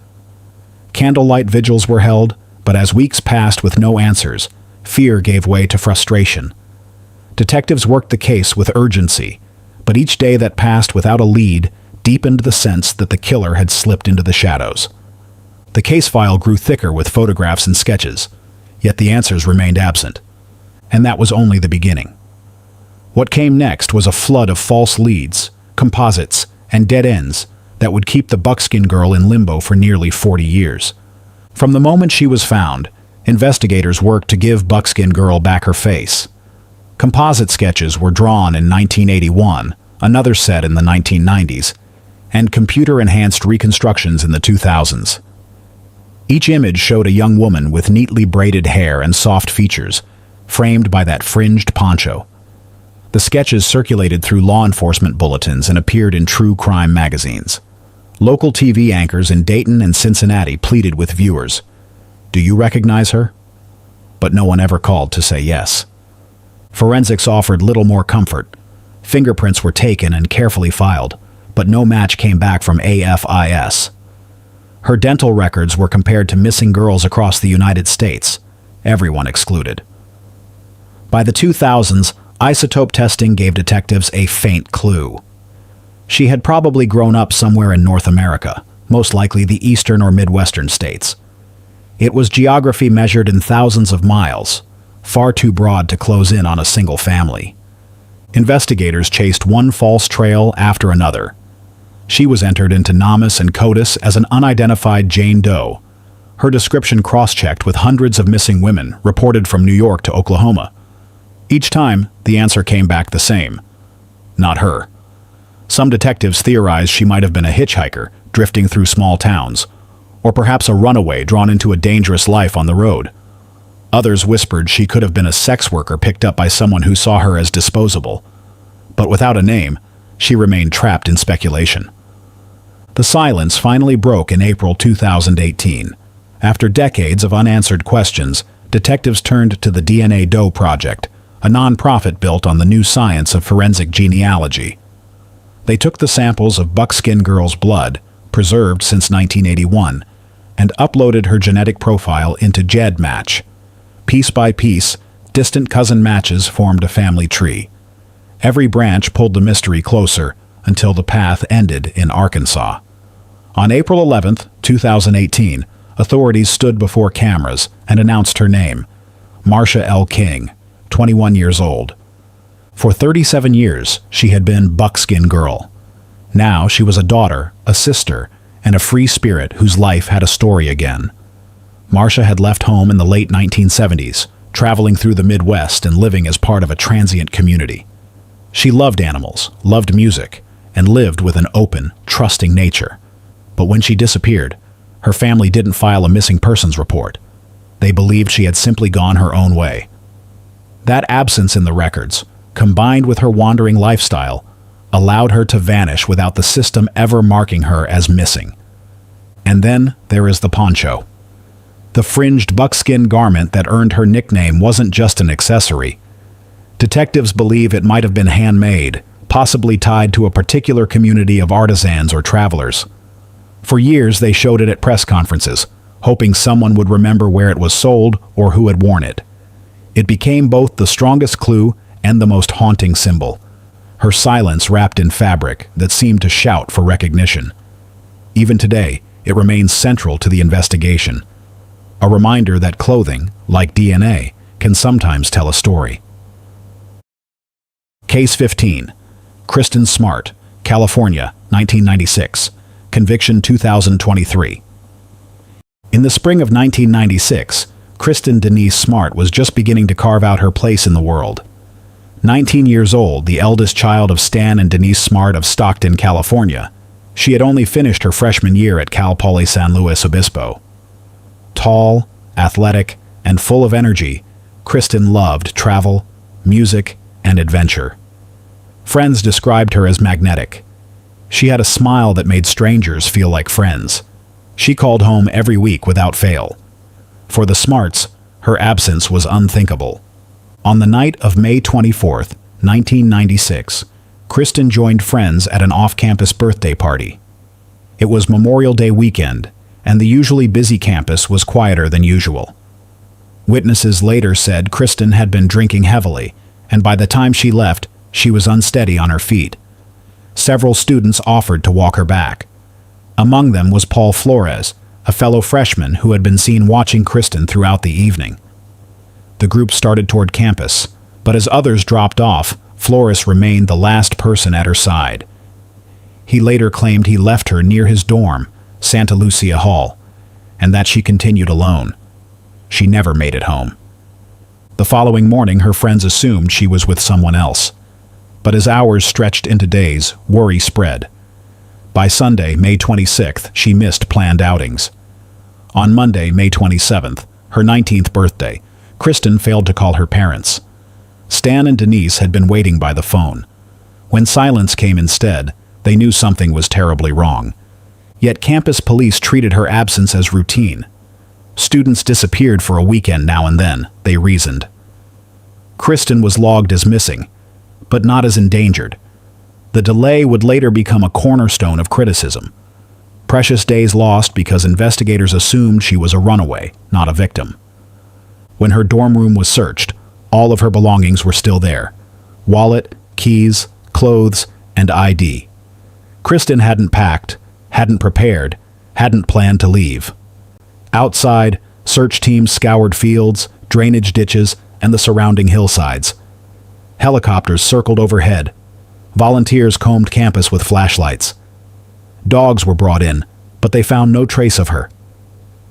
Candlelight vigils were held, but as weeks passed with no answers, fear gave way to frustration. Detectives worked the case with urgency, but each day that passed without a lead deepened the sense that the killer had slipped into the shadows. The case file grew thicker with photographs and sketches, yet the answers remained absent. And that was only the beginning. What came next was a flood of false leads, composites, and dead ends that would keep the Buckskin Girl in limbo for nearly 40 years. From the moment she was found, investigators worked to give Buckskin Girl back her face. Composite sketches were drawn in 1981, another set in the 1990s, and computer-enhanced reconstructions in the 2000s. Each image showed a young woman with neatly braided hair and soft features, framed by that fringed poncho. The sketches circulated through law enforcement bulletins and appeared in true crime magazines. Local TV anchors in Dayton and Cincinnati pleaded with viewers, "Do you recognize her?" But no one ever called to say yes. Forensics offered little more comfort. Fingerprints were taken and carefully filed, but no match came back from AFIS. Her dental records were compared to missing girls across the United States, everyone excluded. By the 2000s, isotope testing gave detectives a faint clue. She had probably grown up somewhere in North America, most likely the eastern or midwestern states. It was geography measured in thousands of miles, far too broad to close in on a single family. Investigators chased one false trail after another. She was entered into NamUs and CODIS as an unidentified Jane Doe, her description cross-checked with hundreds of missing women reported from New York to Oklahoma. Each time, the answer came back the same. Not her. Some detectives theorized she might have been a hitchhiker, drifting through small towns, or perhaps a runaway drawn into a dangerous life on the road. Others whispered she could have been a sex worker picked up by someone who saw her as disposable. But without a name, she remained trapped in speculation. The silence finally broke in April 2018. After decades of unanswered questions, detectives turned to the DNA Doe Project, a non-profit built on the new science of forensic genealogy. They took the samples of Buckskin Girl's blood, preserved since 1981, and uploaded her genetic profile into GEDmatch. Piece by piece, distant cousin matches formed a family tree. Every branch pulled the mystery closer until the path ended in Arkansas. On April 11, 2018, authorities stood before cameras and announced her name, Marcia L. King, 21 years old. For 37 years, she had been Buckskin Girl. Now she was a daughter, a sister, and a free spirit whose life had a story again. Marcia had left home in the late 1970s, traveling through the Midwest and living as part of a transient community. She loved animals, loved music, and lived with an open, trusting nature. But when she disappeared, her family didn't file a missing persons report. They believed she had simply gone her own way. That absence in the records, combined with her wandering lifestyle, allowed her to vanish without the system ever marking her as missing. And then there is the poncho. The fringed buckskin garment that earned her nickname wasn't just an accessory. Detectives believe it might have been handmade, possibly tied to a particular community of artisans or travelers. For years they showed it at press conferences, hoping someone would remember where it was sold or who had worn it. It became both the strongest clue and the most haunting symbol. Her silence wrapped in fabric that seemed to shout for recognition. Even today, it remains central to the investigation. A reminder that clothing, like DNA, can sometimes tell a story. Case 15. Kristen Smart, California, 1996. Conviction 2023. In the spring of 1996, Kristen Denise Smart was just beginning to carve out her place in the world. 19 years old, the eldest child of Stan and Denise Smart of Stockton, California, she had only finished her freshman year at Cal Poly San Luis Obispo. Tall, athletic, and full of energy, Kristen loved travel, music, and adventure. Friends described her as magnetic. She had a smile that made strangers feel like friends. She called home every week without fail. For the Smarts, her absence was unthinkable. On the night of May 24, 1996, Kristen joined friends at an off-campus birthday party. It was Memorial Day weekend, and the usually busy campus was quieter than usual. Witnesses later said Kristen had been drinking heavily, and by the time she left, she was unsteady on her feet. Several students offered to walk her back. Among them was Paul Flores, a fellow freshman who had been seen watching Kristen throughout the evening. The group started toward campus, but as others dropped off, Flores remained the last person at her side. He later claimed he left her near his dorm, Santa Lucia Hall, and that she continued alone. She never made it home. The following morning, her friends assumed she was with someone else. But as hours stretched into days, worry spread. By Sunday, May 26th, she missed planned outings. On Monday, May 27th, her 19th birthday, Kristen failed to call her parents. Stan and Denise had been waiting by the phone. When silence came instead, they knew something was terribly wrong. Yet campus police treated her absence as routine. Students disappeared for a weekend now and then, they reasoned. Kristen was logged as missing, but not as endangered. The delay would later become a cornerstone of criticism. Precious days lost because investigators assumed she was a runaway, not a victim. When her dorm room was searched, all of her belongings were still there. Wallet, keys, clothes, and ID. Kristen hadn't packed, hadn't prepared, hadn't planned to leave. Outside, search teams scoured fields, drainage ditches, and the surrounding hillsides. Helicopters circled overhead. Volunteers combed campus with flashlights. Dogs were brought in, but they found no trace of her.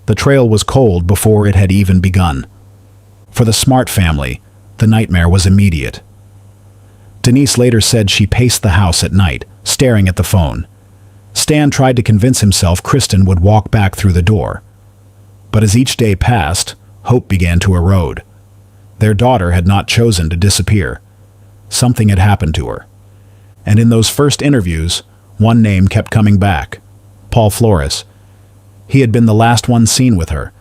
The trail was cold before it had even begun. For the Smart family, the nightmare was immediate. Denise later said she paced the house at night, staring at the phone. Stan tried to convince himself Kristen would walk back through the door. But as each day passed, hope began to erode. Their daughter had not chosen to disappear. Something had happened to her. And in those first interviews, one name kept coming back: Paul Flores. He had been the last one seen with her.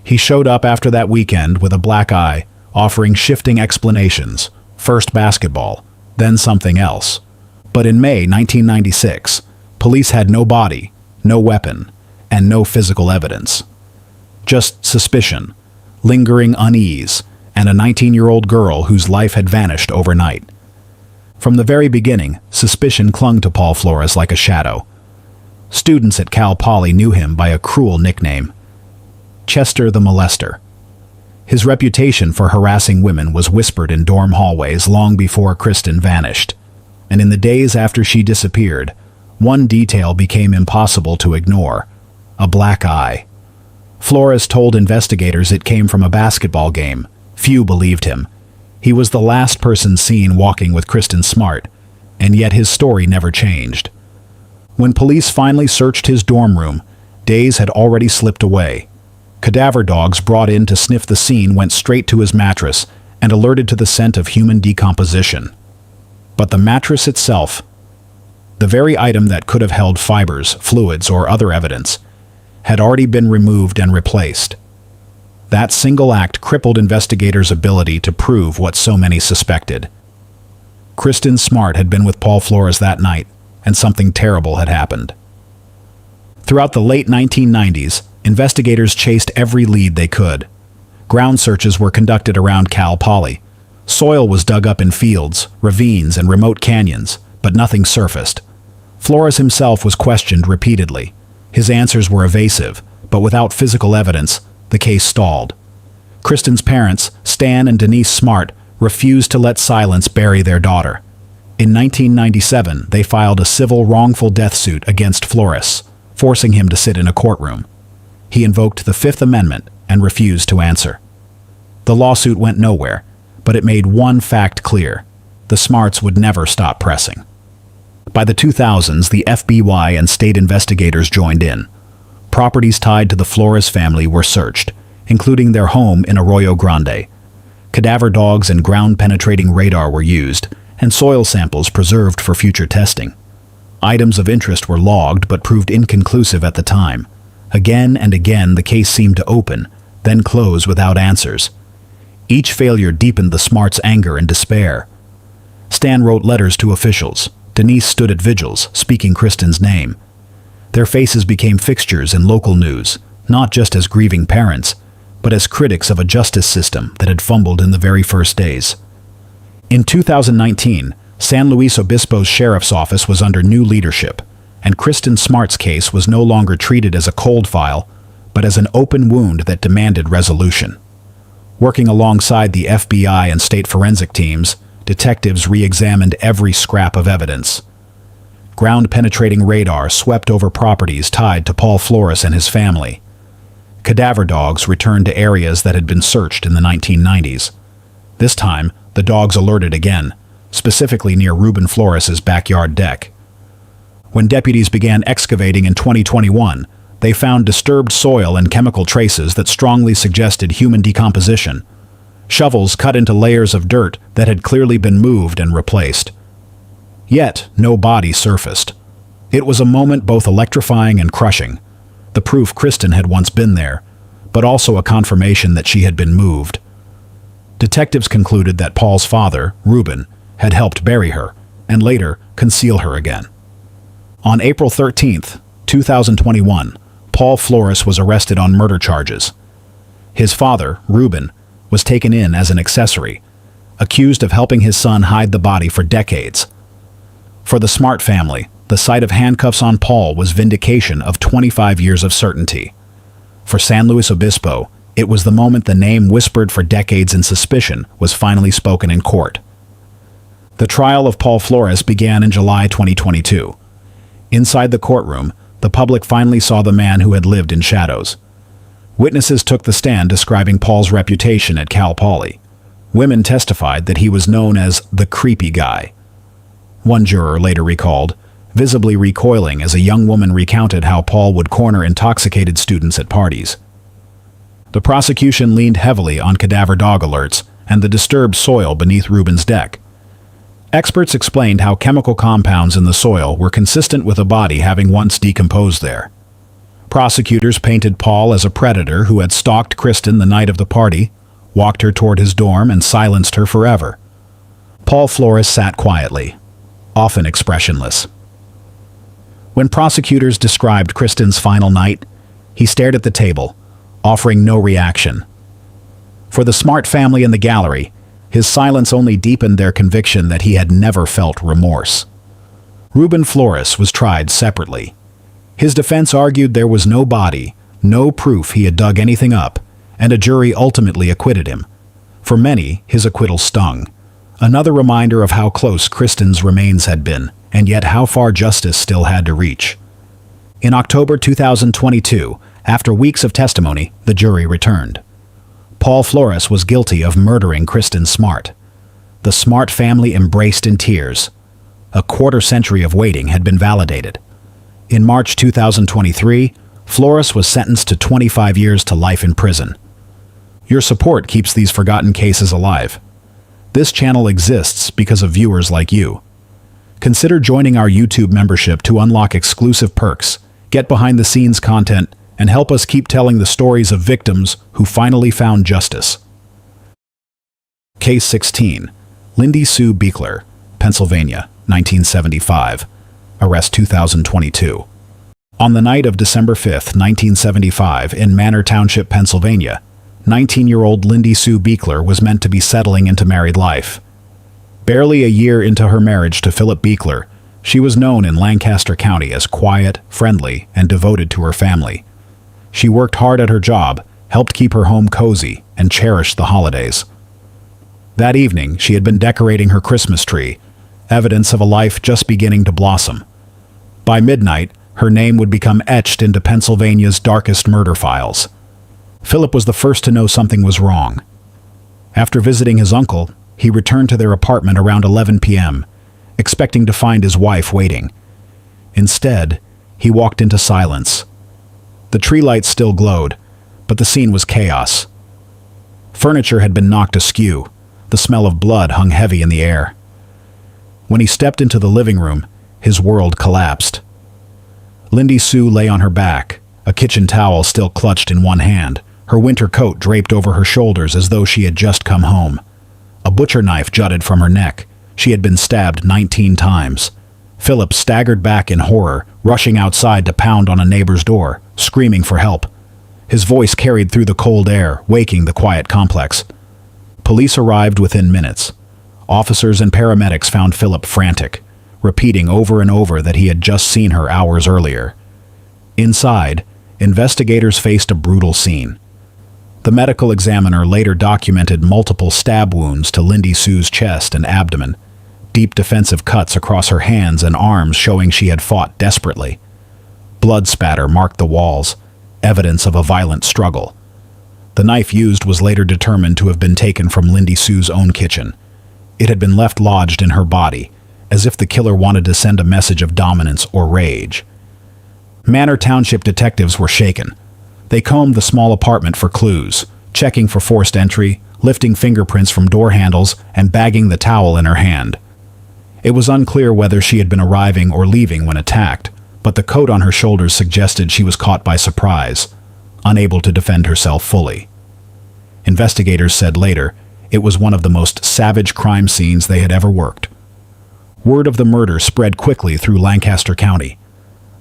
He showed up after that weekend with a black eye, offering shifting explanations: first basketball, then something else. But in May 1996, police had no body, no weapon, and no physical evidence. Just suspicion, lingering unease, and a 19-year-old girl whose life had vanished overnight. From the very beginning, suspicion clung to Paul Flores like a shadow. Students at Cal Poly knew him by a cruel nickname: Chester the Molester. His reputation for harassing women was whispered in dorm hallways long before Kristen vanished. And in the days after she disappeared, one detail became impossible to ignore: a black eye. Flores told investigators it came from a basketball game. Few believed him. He was the last person seen walking with Kristen Smart, and yet his story never changed. When police finally searched his dorm room, days had already slipped away. Cadaver dogs brought in to sniff the scene went straight to his mattress and alerted to the scent of human decomposition. But the mattress itself, the very item that could have held fibers, fluids, or other evidence, had already been removed and replaced. That single act crippled investigators' ability to prove what so many suspected. Kristen Smart had been with Paul Flores that night, and something terrible had happened. Throughout the late 1990s, investigators chased every lead they could. Ground searches were conducted around Cal Poly. Soil was dug up in fields, ravines, and remote canyons, but nothing surfaced. Flores himself was questioned repeatedly. His answers were evasive, but without physical evidence, the case stalled. Kristen's parents, Stan and Denise Smart, refused to let silence bury their daughter. In 1997, they filed a civil wrongful death suit against Flores, forcing him to sit in a courtroom. He invoked the Fifth Amendment and refused to answer. The lawsuit went nowhere, but it made one fact clear: the Smarts would never stop pressing. By the 2000s, the FBI and state investigators joined in. Properties tied to the Flores family were searched, including their home in Arroyo Grande. Cadaver dogs and ground-penetrating radar were used, and soil samples preserved for future testing. Items of interest were logged but proved inconclusive at the time. Again and again the case seemed to open, then close without answers. Each failure deepened the Smarts' anger and despair. Stan wrote letters to officials. Denise stood at vigils, speaking Kristen's name. Their faces became fixtures in local news, not just as grieving parents, but as critics of a justice system that had fumbled in the very first days. In 2019, San Luis Obispo's sheriff's office was under new leadership, and Kristen Smart's case was no longer treated as a cold file, but as an open wound that demanded resolution. Working alongside the FBI and state forensic teams, detectives re-examined every scrap of evidence. Ground-penetrating radar swept over properties tied to Paul Flores and his family. Cadaver dogs returned to areas that had been searched in the 1990s. This time, the dogs alerted again, specifically near Ruben Flores' backyard deck. When deputies began excavating in 2021, they found disturbed soil and chemical traces that strongly suggested human decomposition. Shovels cut into layers of dirt that had clearly been moved and replaced. Yet, no body surfaced. It was a moment both electrifying and crushing, the proof Kristen had once been there, but also a confirmation that she had been moved. Detectives concluded that Paul's father, Ruben, had helped bury her, and later conceal her again. On April 13, 2021, Paul Flores was arrested on murder charges. His father, Ruben, was taken in as an accessory, accused of helping his son hide the body for decades. For the Smart family, the sight of handcuffs on Paul was vindication of 25 years of certainty. For San Luis Obispo, it was the moment the name whispered for decades in suspicion was finally spoken in court. The trial of Paul Flores began in July 2022. Inside the courtroom, the public finally saw the man who had lived in shadows. Witnesses took the stand describing Paul's reputation at Cal Poly. Women testified that he was known as the creepy guy. One juror later recalled, visibly recoiling as a young woman recounted how Paul would corner intoxicated students at parties. The prosecution leaned heavily on cadaver dog alerts and the disturbed soil beneath Rubin's deck. Experts explained how chemical compounds in the soil were consistent with a body having once decomposed there. Prosecutors painted Paul as a predator who had stalked Kristen the night of the party, walked her toward his dorm, and silenced her forever. Paul Flores sat quietly, often expressionless. When prosecutors described Kristen's final night, he stared at the table, offering no reaction. For the smart family in the gallery, his silence only deepened their conviction that he had never felt remorse. Rubin Flores was tried separately. His defense argued there was no body, no proof he had dug anything up, and a jury ultimately acquitted him. For many, his acquittal stung. Another reminder of how close Kristen's remains had been, and yet how far justice still had to reach. In October 2022, after weeks of testimony, the jury returned. Paul Flores was guilty of murdering Kristen Smart. The Smart family embraced in tears. A quarter-century of waiting had been validated. In March 2023, Flores was sentenced to 25 years to life in prison. Your support keeps these forgotten cases alive. This channel exists because of viewers like you. Consider joining our YouTube membership to unlock exclusive perks, get behind-the-scenes content, and help us keep telling the stories of victims who finally found justice. Case 16. Lindy Sue Beekler, Pennsylvania, 1975. Arrest 2022. On the night of December 5, 1975, in Manor Township, Pennsylvania, 19-year-old Lindy Sue Beekler was meant to be settling into married life. Barely a year into her marriage to Philip Beekler, she was known in Lancaster County as quiet, friendly, and devoted to her family. She worked hard at her job, helped keep her home cozy, and cherished the holidays. That evening, she had been decorating her Christmas tree, evidence of a life just beginning to blossom. By midnight, her name would become etched into Pennsylvania's darkest murder files. Philip was the first to know something was wrong. After visiting his uncle, he returned to their apartment around 11 p.m., expecting to find his wife waiting. Instead, he walked into silence. The tree lights still glowed, but the scene was chaos. Furniture had been knocked askew. The smell of blood hung heavy in the air. When he stepped into the living room, his world collapsed. Lindy Sue lay on her back, a kitchen towel still clutched in one hand, her winter coat draped over her shoulders as though she had just come home. A butcher knife jutted from her neck. She had been stabbed 19 times. Philip staggered back in horror, rushing outside to pound on a neighbor's door, screaming for help. His voice carried through the cold air, waking the quiet complex. Police arrived within minutes. Officers and paramedics found Philip frantic, repeating over and over that he had just seen her hours earlier. Inside, investigators faced a brutal scene. The medical examiner later documented multiple stab wounds to Lindy Sue's chest and abdomen, deep defensive cuts across her hands and arms showing she had fought desperately. Blood spatter marked the walls, evidence of a violent struggle. The knife used was later determined to have been taken from Lindy Sue's own kitchen. It had been left lodged in her body, as if the killer wanted to send a message of dominance or rage. Manor Township detectives were shaken. They combed the small apartment for clues, checking for forced entry, lifting fingerprints from door handles, and bagging the towel in her hand. It was unclear whether she had been arriving or leaving when attacked, but the coat on her shoulders suggested she was caught by surprise, unable to defend herself fully. Investigators said later it was one of the most savage crime scenes they had ever worked. Word of the murder spread quickly through Lancaster County.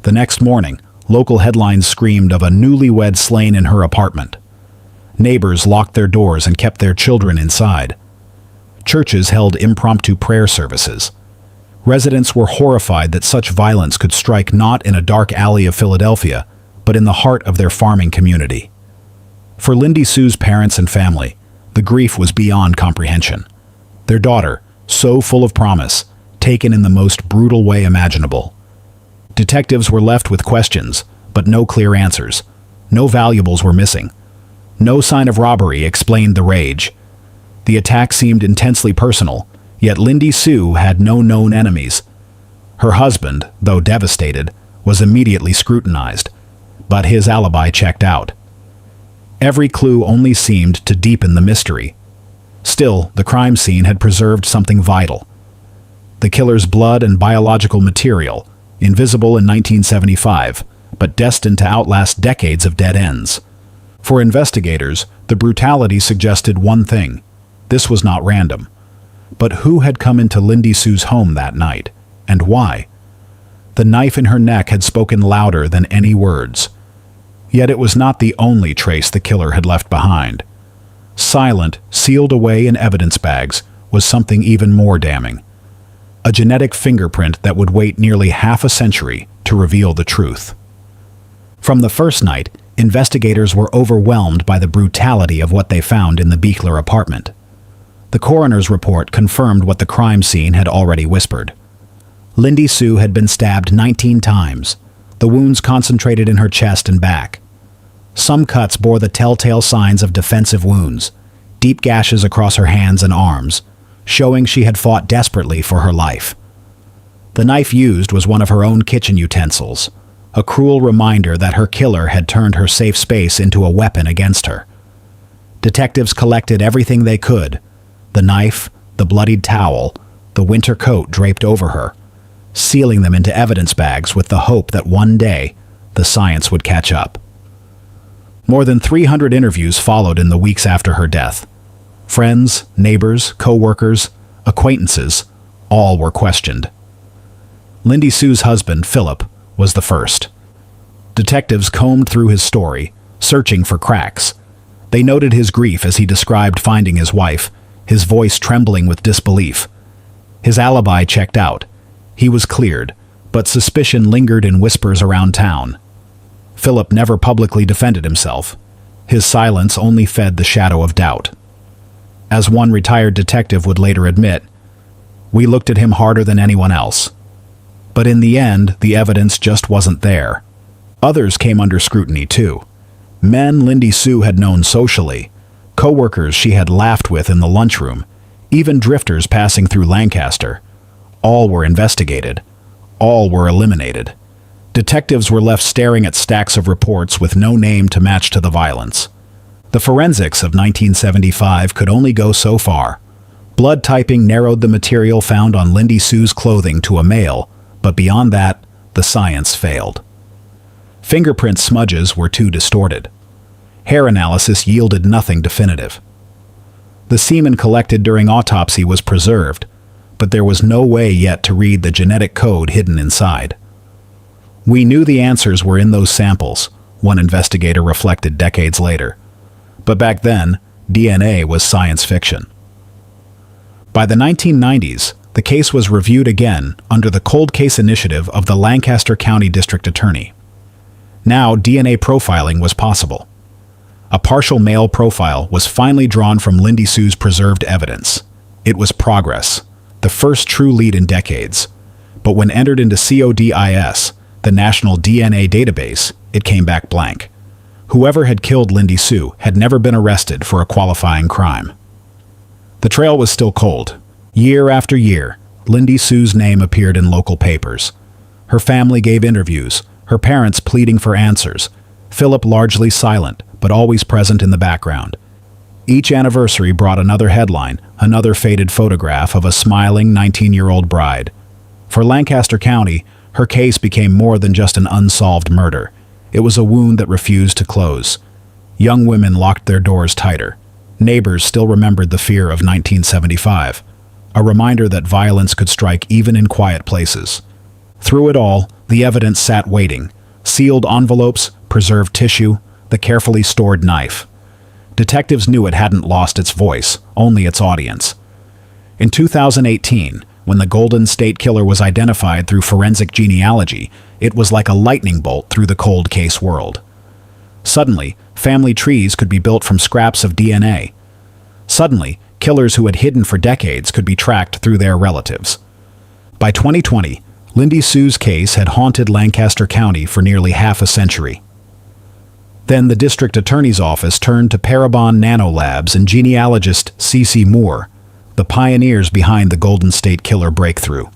The next morning, local headlines screamed of a newlywed slain in her apartment. Neighbors locked their doors and kept their children inside. Churches held impromptu prayer services. Residents were horrified that such violence could strike not in a dark alley of Philadelphia, but in the heart of their farming community. For Lindy Sue's parents and family, the grief was beyond comprehension. Their daughter, so full of promise, taken in the most brutal way imaginable. Detectives were left with questions, but no clear answers. No valuables were missing. No sign of robbery explained the rage. The attack seemed intensely personal, yet Lindy Sue had no known enemies. Her husband, though devastated, was immediately scrutinized, but his alibi checked out. Every clue only seemed to deepen the mystery. Still, the crime scene had preserved something vital. The killer's blood and biological material, invisible in 1975, but destined to outlast decades of dead ends. For investigators, the brutality suggested one thing: this was not random. But who had come into Lindy Sue's home that night, and why? The knife in her neck had spoken louder than any words. Yet it was not the only trace the killer had left behind. Silent, sealed away in evidence bags, was something even more damning. A genetic fingerprint that would wait nearly half a century to reveal the truth. From the first night, investigators were overwhelmed by the brutality of what they found in the Beekler apartment. The coroner's report confirmed what the crime scene had already whispered. Lindy Sue had been stabbed 19 times, the wounds concentrated in her chest and back. Some cuts bore the telltale signs of defensive wounds, deep gashes across her hands and arms, showing she had fought desperately for her life. The knife used was one of her own kitchen utensils, a cruel reminder that her killer had turned her safe space into a weapon against her. Detectives collected everything they could: the knife, the bloodied towel, the winter coat draped over her, sealing them into evidence bags with the hope that one day the science would catch up. More than 300 interviews followed in the weeks after her death. Friends, neighbors, co-workers, acquaintances, all were questioned. Lindy Sue's husband, Philip, was the first. Detectives combed through his story, searching for cracks. They noted his grief as he described finding his wife, his voice trembling with disbelief. His alibi checked out. He was cleared, but suspicion lingered in whispers around town. Philip never publicly defended himself. His silence only fed the shadow of doubt. As one retired detective would later admit, "We looked at him harder than anyone else." But in the end, the evidence just wasn't there. Others came under scrutiny too. Men Lindy Sue had known socially, co-workers she had laughed with in the lunchroom, even drifters passing through Lancaster. All were investigated. All were eliminated. Detectives were left staring at stacks of reports with no name to match to the violence. The forensics of 1975 could only go so far. Blood typing narrowed the material found on Lindy Sue's clothing to a male, but beyond that, the science failed. Fingerprint smudges were too distorted. Hair analysis yielded nothing definitive. The semen collected during autopsy was preserved, but there was no way yet to read the genetic code hidden inside. "We knew the answers were in those samples," one investigator reflected decades later. But back then, DNA was science fiction. By the 1990s, the case was reviewed again under the Cold Case Initiative of the Lancaster County District Attorney. Now, DNA profiling was possible. A partial male profile was finally drawn from Lindy Sue's preserved evidence. It was progress, the first true lead in decades. But when entered into CODIS, the National DNA Database, it came back blank. Whoever had killed Lindy Sue had never been arrested for a qualifying crime. The trail was still cold. Year after year, Lindy Sue's name appeared in local papers. Her family gave interviews, her parents pleading for answers, Philip largely silent, but always present in the background. Each anniversary brought another headline, another faded photograph of a smiling 19-year-old bride. For Lancaster County, her case became more than just an unsolved murder. It was a wound that refused to close. Young women locked their doors tighter. Neighbors still remembered the fear of 1975, a reminder that violence could strike even in quiet places. Through it all, the evidence sat waiting: sealed envelopes, preserved tissue, the carefully stored knife. Detectives knew it hadn't lost its voice, only its audience. In 2018, when the Golden State Killer was identified through forensic genealogy, it was like a lightning bolt through the cold case world. Suddenly, family trees could be built from scraps of DNA. Suddenly, killers who had hidden for decades could be tracked through their relatives. By 2020, Lindy Sue's case had haunted Lancaster County for nearly half a century. Then the district attorney's office turned to Parabon Nanolabs and genealogist C.C. Moore, the pioneers behind the Golden State Killer breakthrough.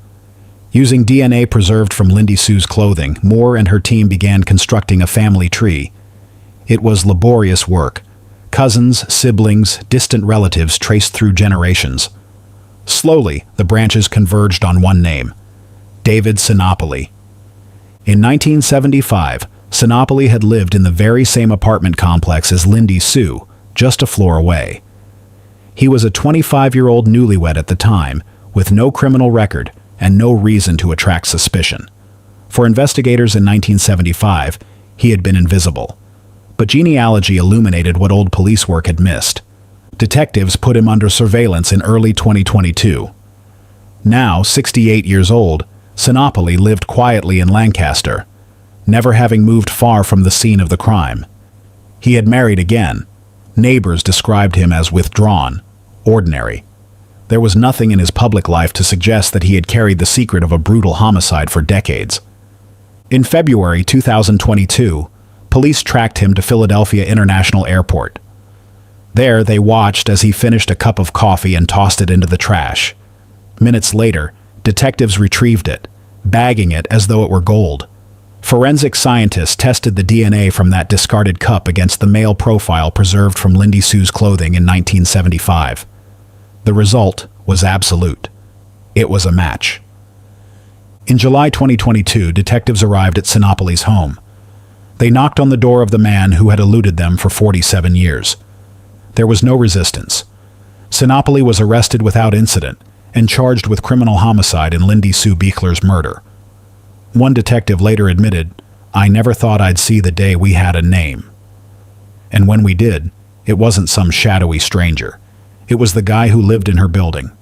Using DNA preserved from Lindy Sue's clothing, Moore and her team began constructing a family tree. It was laborious work. Cousins, siblings, distant relatives traced through generations. Slowly, the branches converged on one name: David Sinopoli. In 1975, Sinopoli had lived in the very same apartment complex as Lindy Sue, just a floor away. He was a 25-year-old newlywed at the time, with no criminal record and no reason to attract suspicion. For investigators in 1975, he had been invisible. But genealogy illuminated what old police work had missed. Detectives put him under surveillance in early 2022. Now, 68 years old, Sinopoli lived quietly in Lancaster, never having moved far from the scene of the crime. He had married again. Neighbors described him as withdrawn, ordinary. There was nothing in his public life to suggest that he had carried the secret of a brutal homicide for decades. In February 2022, police tracked him to Philadelphia International Airport. There, they watched as he finished a cup of coffee and tossed it into the trash. Minutes later, detectives retrieved it, bagging it as though it were gold. Forensic scientists tested the DNA from that discarded cup against the male profile preserved from Lindy Sue's clothing in 1975. The result was absolute. It was a match. In July 2022, detectives arrived at Sinopoli's home. They knocked on the door of the man who had eluded them for 47 years. There was no resistance. Sinopoli was arrested without incident and charged with criminal homicide in Lindy Sue Beekler's murder. One detective later admitted, "I never thought I'd see the day we had a name." And when we did, it wasn't some shadowy stranger. It was the guy who lived in her building.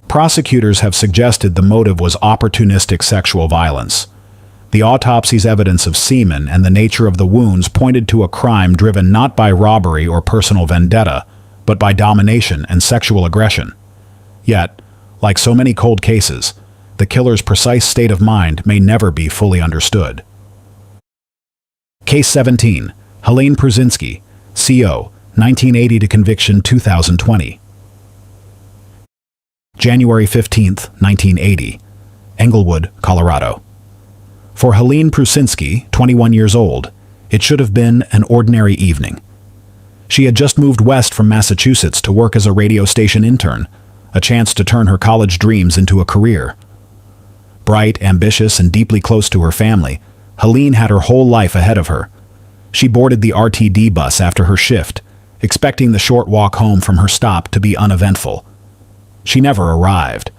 Prosecutors have suggested the motive was opportunistic sexual violence. The autopsy's evidence of semen and the nature of the wounds pointed to a crime driven not by robbery or personal vendetta, but by domination and sexual aggression. Yet, like so many cold cases, the killer's precise state of mind may never be fully understood. Case 17. Helene Prusinski, CO, 1980 to conviction 2020. January 15, 1980. Englewood, Colorado. For Helene Prusinski, 21 years old, it should have been an ordinary evening. She had just moved west from Massachusetts to work as a radio station intern, a chance to turn her college dreams into a career. Bright, ambitious, and deeply close to her family, Helene had her whole life ahead of her. She boarded the RTD bus after her shift, expecting the short walk home from her stop to be uneventful. She never arrived.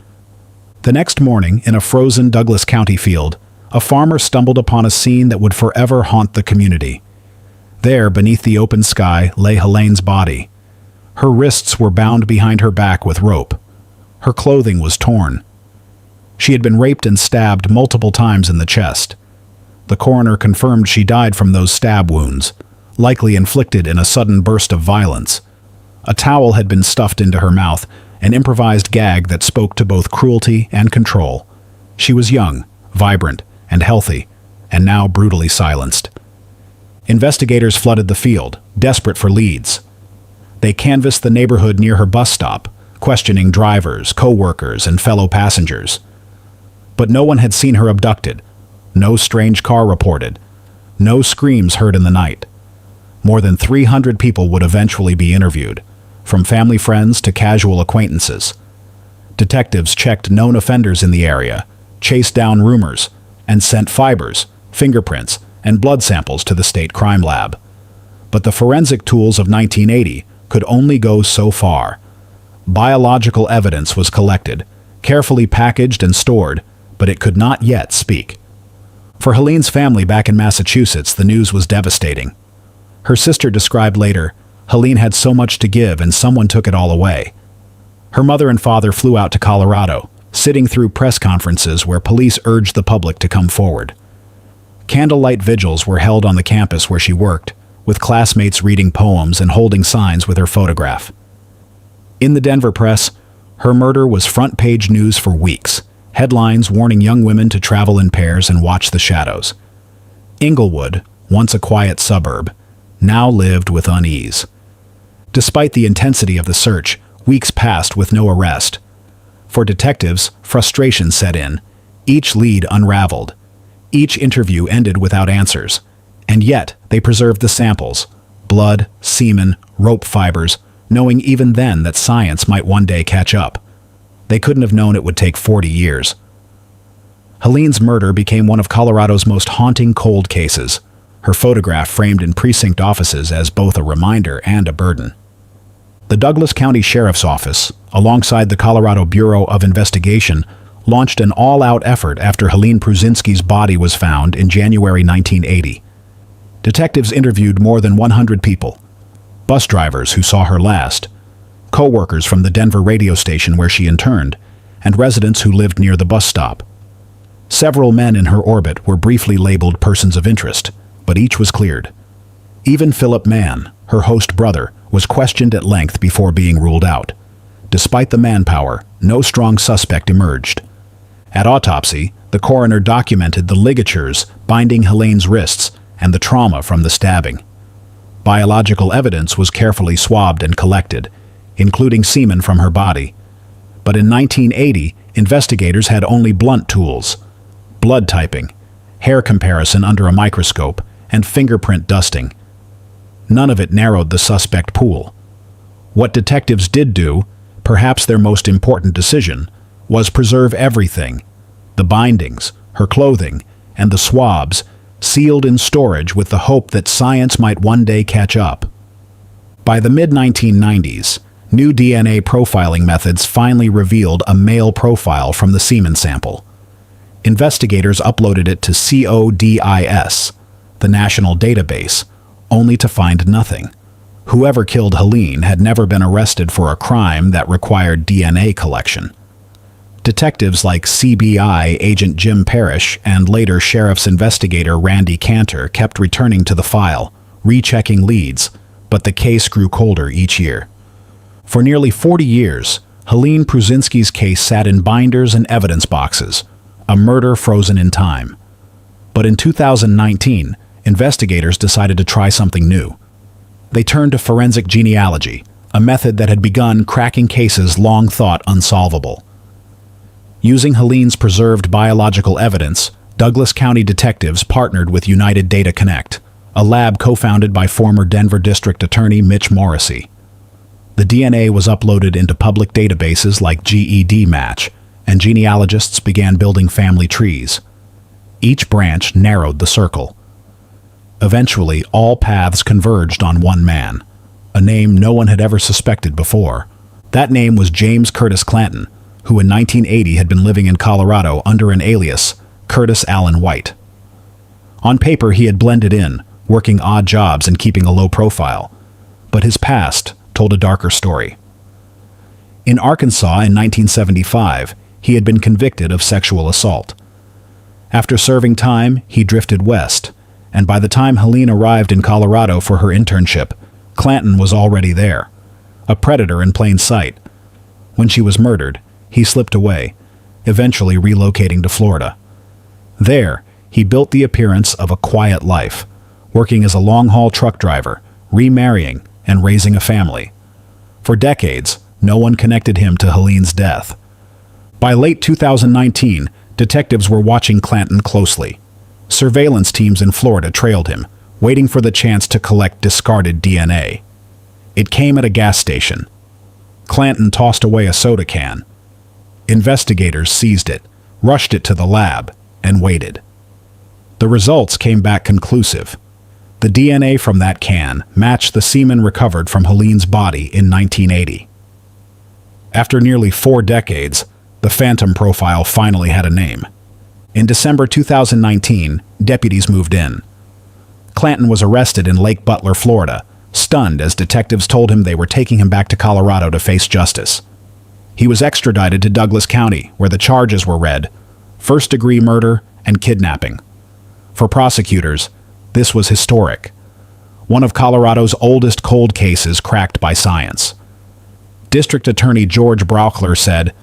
The next morning, in a frozen Douglas County field, a farmer stumbled upon a scene that would forever haunt the community. There, beneath the open sky, lay Helene's body. Her wrists were bound behind her back with rope. Her clothing was torn. She had been raped and stabbed multiple times in the chest. The coroner confirmed she died from those stab wounds, likely inflicted in a sudden burst of violence. A towel had been stuffed into her mouth, an improvised gag that spoke to both cruelty and control. She was young, vibrant, and healthy, and now brutally silenced. Investigators flooded the field, desperate for leads. They canvassed the neighborhood near her bus stop, questioning drivers, co-workers, and fellow passengers. But no one had seen her abducted. No strange car reported. No screams heard in the night. More than 300 people would eventually be interviewed, from family friends to casual acquaintances. Detectives checked known offenders in the area, chased down rumors, and sent fibers, fingerprints, and blood samples to the state crime lab. But the forensic tools of 1980 could only go so far. Biological evidence was collected, carefully packaged and stored, but it could not yet speak. For Helene's family back in Massachusetts, the news was devastating. Her sister described later, Helene had so much to give and someone took it all away. Her mother and father flew out to Colorado, sitting through press conferences where police urged the public to come forward. Candlelight vigils were held on the campus where she worked, with classmates reading poems and holding signs with her photograph. In the Denver press, her murder was front-page news for weeks, headlines warning young women to travel in pairs and watch the shadows. Englewood, once a quiet suburb, now lived with unease. Despite the intensity of the search, weeks passed with no arrest. For detectives, frustration set in. Each lead unraveled. Each interview ended without answers. And yet, they preserved the samples. Blood, semen, rope fibers, knowing even then that science might one day catch up. They couldn't have known it would take 40 years. Helene's murder became one of Colorado's most haunting cold cases, her photograph framed in precinct offices as both a reminder and a burden. The Douglas County Sheriff's Office, alongside the Colorado Bureau of Investigation, launched an all-out effort after Helene Prusinski's body was found in January 1980. Detectives interviewed more than 100 people, bus drivers who saw her last, co-workers from the Denver radio station where she interned, and residents who lived near the bus stop. Several men in her orbit were briefly labeled persons of interest, but each was cleared. Even Philip Mann, her host brother, was questioned at length before being ruled out. Despite the manpower, no strong suspect emerged. At autopsy, the coroner documented the ligatures binding Helene's wrists and the trauma from the stabbing. Biological evidence was carefully swabbed and collected, including semen from her body. But in 1980, investigators had only blunt tools: blood typing, hair comparison under a microscope, and fingerprint dusting. None of it narrowed the suspect pool. What detectives did do, perhaps their most important decision, was preserve everything: the bindings, her clothing, and the swabs, sealed in storage with the hope that science might one day catch up. By the mid-1990s, new DNA profiling methods finally revealed a male profile from the semen sample. Investigators uploaded it to CODIS, the national database, only to find nothing. Whoever killed Helene had never been arrested for a crime that required DNA collection. Detectives like CBI agent Jim Parrish and later sheriff's investigator Randy Cantor kept returning to the file, rechecking leads, but the case grew colder each year. For nearly 40 years, Helene Prusinski's case sat in binders and evidence boxes, a murder frozen in time. But in 2019, investigators decided to try something new. They turned to forensic genealogy, a method that had begun cracking cases long thought unsolvable. Using Helene's preserved biological evidence, Douglas County detectives partnered with United Data Connect, a lab co-founded by former Denver District Attorney Mitch Morrissey. The DNA was uploaded into public databases like GED Match, and genealogists began building family trees. Each branch narrowed the circle. Eventually, all paths converged on one man, a name no one had ever suspected before. That name was James Curtis Clanton, who in 1980 had been living in Colorado under an alias, Curtis Allen White. On paper, he had blended in, working odd jobs and keeping a low profile, but his past told a darker story. In Arkansas in 1975, he had been convicted of sexual assault. After serving time, he drifted west, and by the time Helene arrived in Colorado for her internship, Clanton was already there, a predator in plain sight. When she was murdered, he slipped away, eventually relocating to Florida. There, he built the appearance of a quiet life, working as a long-haul truck driver, remarrying, and raising a family. For decades, no one connected him to Helene's death. By late 2019, detectives were watching Clanton closely. Surveillance teams in Florida trailed him, waiting for the chance to collect discarded DNA. It came at a gas station. Clanton tossed away a soda can. Investigators seized it, rushed it to the lab, and waited. The results came back conclusive. The DNA from that can matched the semen recovered from Helene's body in 1980. After nearly 4 decades, the phantom profile finally had a name. In December 2019, deputies moved in. Clanton was arrested in Lake Butler, Florida, stunned as detectives told him they were taking him back to Colorado to face justice. He was extradited to Douglas County, where the charges were read: first-degree murder and kidnapping. For prosecutors, this was historic. One of Colorado's oldest cold cases cracked by science. District Attorney George Brauchler said,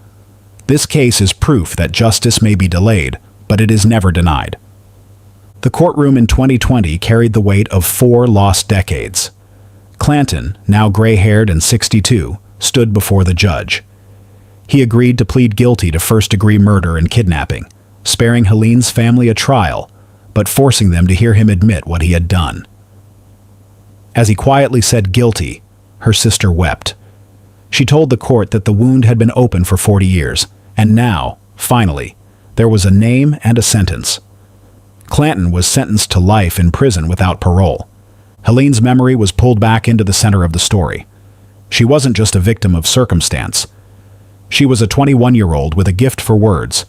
"This case is proof that justice may be delayed, but it is never denied." The courtroom in 2020 carried the weight of 4 lost decades. Clanton, now gray-haired and 62, stood before the judge. He agreed to plead guilty to first-degree murder and kidnapping, sparing Helene's family a trial, but forcing them to hear him admit what he had done. As he quietly said guilty, her sister wept. She told the court that the wound had been open for 40 years, and now, finally, there was a name and a sentence. Clanton was sentenced to life in prison without parole. Helene's memory was pulled back into the center of the story. She wasn't just a victim of circumstance. She was a 21-year-old with a gift for words,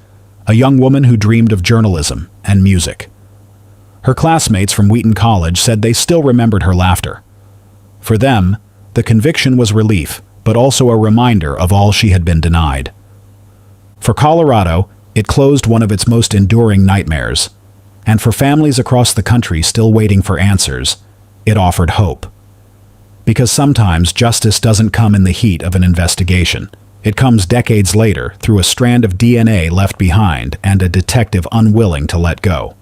a young woman who dreamed of journalism and music. Her classmates from Wheaton College said they still remembered her laughter. For them, the conviction was relief, but also a reminder of all she had been denied. For Colorado, it closed one of its most enduring nightmares. And for families across the country still waiting for answers, it offered hope. Because sometimes justice doesn't come in the heat of an investigation. It comes decades later through a strand of DNA left behind and a detective unwilling to let go.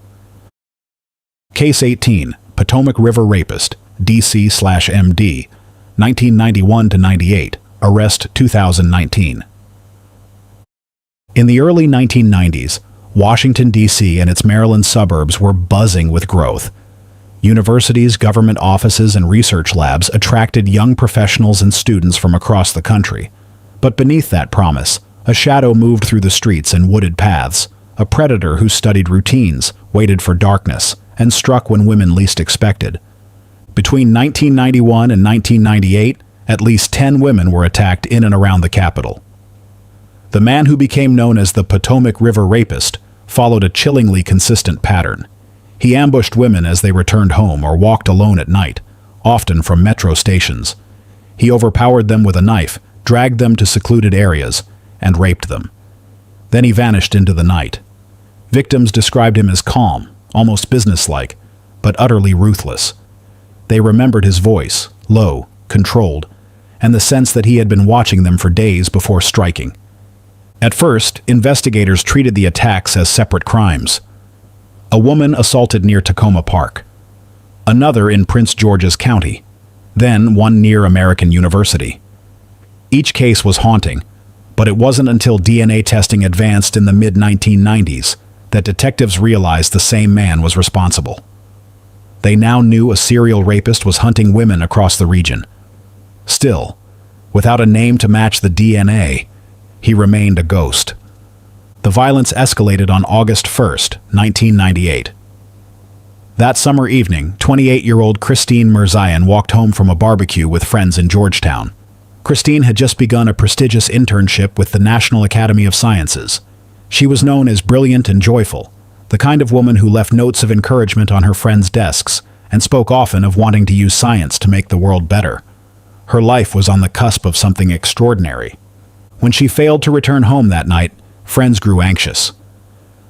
Case 18, Potomac River Rapist, DC/MD, 1991-98, arrest 2019. In the early 1990s, Washington, D.C. and its Maryland suburbs were buzzing with growth. Universities, government offices, and research labs attracted young professionals and students from across the country. But beneath that promise, a shadow moved through the streets and wooded paths, a predator who studied routines, waited for darkness, and struck when women least expected. Between 1991 and 1998, at least 10 women were attacked in and around the Capitol. The man who became known as the Potomac River Rapist followed a chillingly consistent pattern. He ambushed women as they returned home or walked alone at night, often from metro stations. He overpowered them with a knife, dragged them to secluded areas, and raped them. Then he vanished into the night. Victims described him as calm, almost businesslike, but utterly ruthless. They remembered his voice, low, controlled, and the sense that he had been watching them for days before striking. At first, investigators treated the attacks as separate crimes. A woman assaulted near Tacoma Park, another in Prince George's County, then one near American University. Each case was haunting, but it wasn't until DNA testing advanced in the mid-1990s that detectives realized the same man was responsible. They now knew a serial rapist was hunting women across the region. Still, without a name to match the DNA, he remained a ghost. The violence escalated on August 1st, 1998. That summer evening, 28-year-old Christine Mirzayan walked home from a barbecue with friends in Georgetown. Christine had just begun a prestigious internship with the National Academy of Sciences. She was known as brilliant and joyful, the kind of woman who left notes of encouragement on her friends' desks and spoke often of wanting to use science to make the world better. Her life was on the cusp of something extraordinary. When she failed to return home that night, friends grew anxious.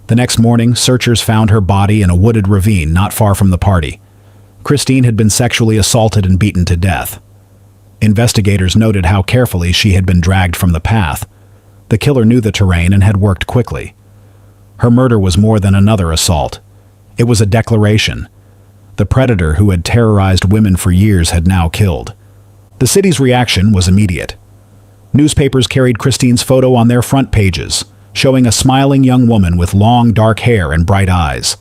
The next morning, searchers found her body in a wooded ravine not far from the party. Christine had been sexually assaulted and beaten to death. Investigators noted how carefully she had been dragged from the path. The killer knew the terrain and had worked quickly. Her murder was more than another assault. It was a declaration. The predator who had terrorized women for years had now killed. The city's reaction was immediate. Newspapers carried Christine's photo on their front pages, showing a smiling young woman with long, dark hair and bright eyes.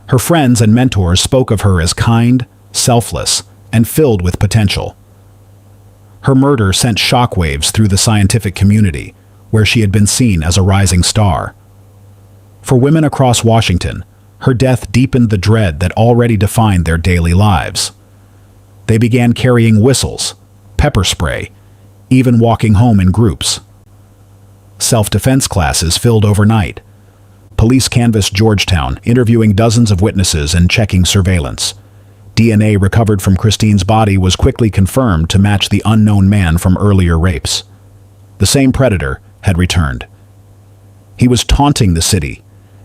Her friends and mentors spoke of her as kind, selfless, and filled with potential. Her murder sent shockwaves through the scientific community, where she had been seen as a rising star. For women across Washington, her death deepened the dread that already defined their daily lives. They began carrying whistles, pepper spray, even walking home in groups. Self-defense classes filled overnight. Police canvassed Georgetown, interviewing dozens of witnesses and checking surveillance. DNA recovered from Christine's body was quickly confirmed to match the unknown man from earlier rapes. The same predator had returned. He was taunting the city,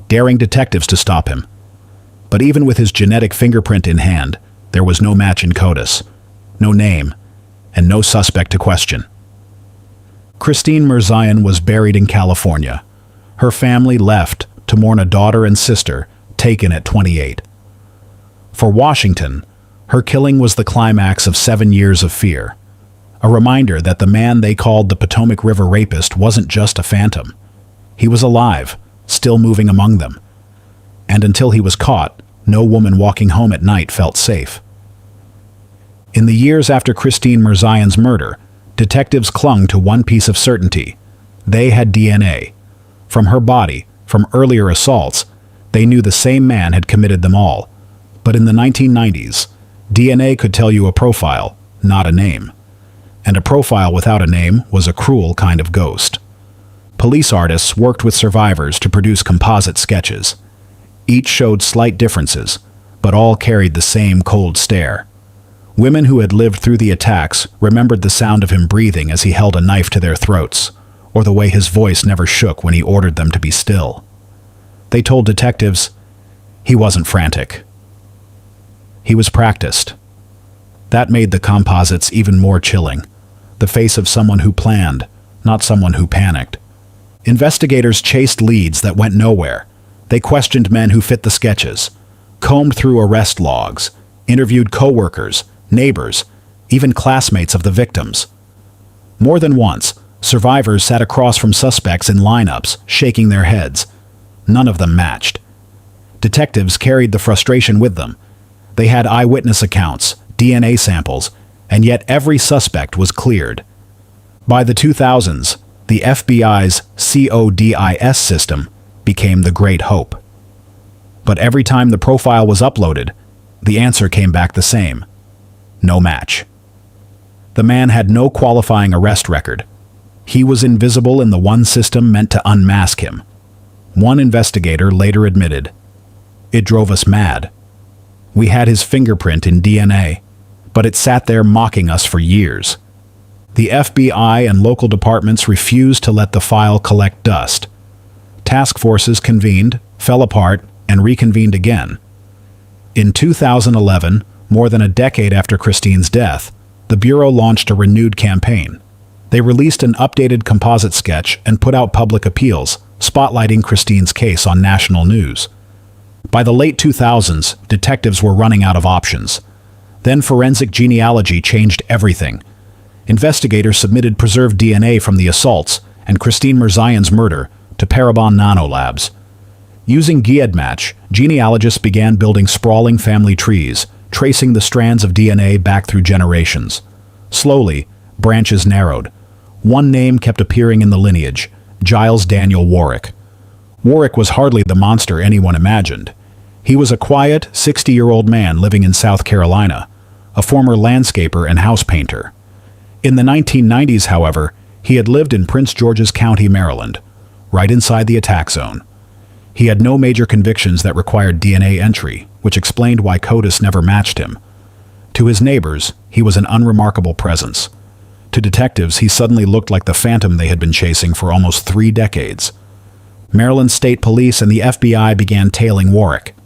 daring detectives to stop him. But even with his genetic fingerprint in hand, there was no match in CODIS, no name, and no suspect to question. Christine Mirzayan was buried in California. Her family left to mourn a daughter and sister taken at 28. For Washington, her killing was the climax of 7 years of fear. A reminder that the man they called the Potomac River Rapist wasn't just a phantom. He was alive, still moving among them. And until he was caught, no woman walking home at night felt safe. In the years after Christine Mirzayan's murder, detectives clung to one piece of certainty. They had DNA. From her body, from earlier assaults, they knew the same man had committed them all. But in the 1990s, DNA could tell you a profile, not a name. And a profile without a name was a cruel kind of ghost. Police artists worked with survivors to produce composite sketches. Each showed slight differences, but all carried the same cold stare. Women who had lived through the attacks remembered the sound of him breathing as he held a knife to their throats, or the way his voice never shook when he ordered them to be still. They told detectives, he wasn't frantic. He was practiced. That made the composites even more chilling. The face of someone who planned, not someone who panicked. Investigators chased leads that went nowhere. They questioned men who fit the sketches, combed through arrest logs, interviewed co-workers, neighbors, even classmates of the victims. More than once, survivors sat across from suspects in lineups, shaking their heads. None of them matched. Detectives carried the frustration with them. They had eyewitness accounts, DNA samples, and yet every suspect was cleared. By the 2000s, the FBI's CODIS system became the great hope. But every time the profile was uploaded, the answer came back the same. No match. The man had no qualifying arrest record. He was invisible in the one system meant to unmask him. One investigator later admitted, "It drove us mad. We had his fingerprint in DNA, but it sat there mocking us for years." The FBI and local departments refused to let the file collect dust. Task forces convened, fell apart, and reconvened again. In 2011, more than a decade after Christine's death, the Bureau launched a renewed campaign. They released an updated composite sketch and put out public appeals, spotlighting Christine's case on national news. By the late 2000s, detectives were running out of options. Then forensic genealogy changed everything. Investigators submitted preserved DNA from the assaults and Christine Mirzayan's murder to Parabon Nanolabs. Using GEDmatch, genealogists began building sprawling family trees, tracing the strands of DNA back through generations. Slowly, branches narrowed. One name kept appearing in the lineage, Giles Daniel Warwick. Warwick was hardly the monster anyone imagined. He was a quiet, 60-year-old man living in South Carolina, a former landscaper and house painter. In the 1990s, however, he had lived in Prince George's County, Maryland, right inside the attack zone. He had no major convictions that required DNA entry, which explained why CODIS never matched him. To his neighbors, he was an unremarkable presence. To detectives, he suddenly looked like the phantom they had been chasing for almost 3 decades. Maryland State Police and the FBI began tailing Warwick.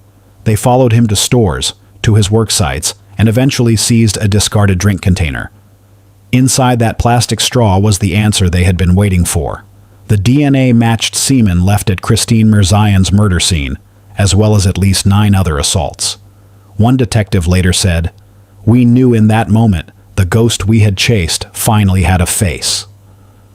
They followed him to stores, to his work sites, and eventually seized a discarded drink container. Inside that plastic straw was the answer they had been waiting for. The DNA-matched semen left at Christine Mirzayan's murder scene, as well as at least 9 other assaults. One detective later said, "We knew in that moment the ghost we had chased finally had a face."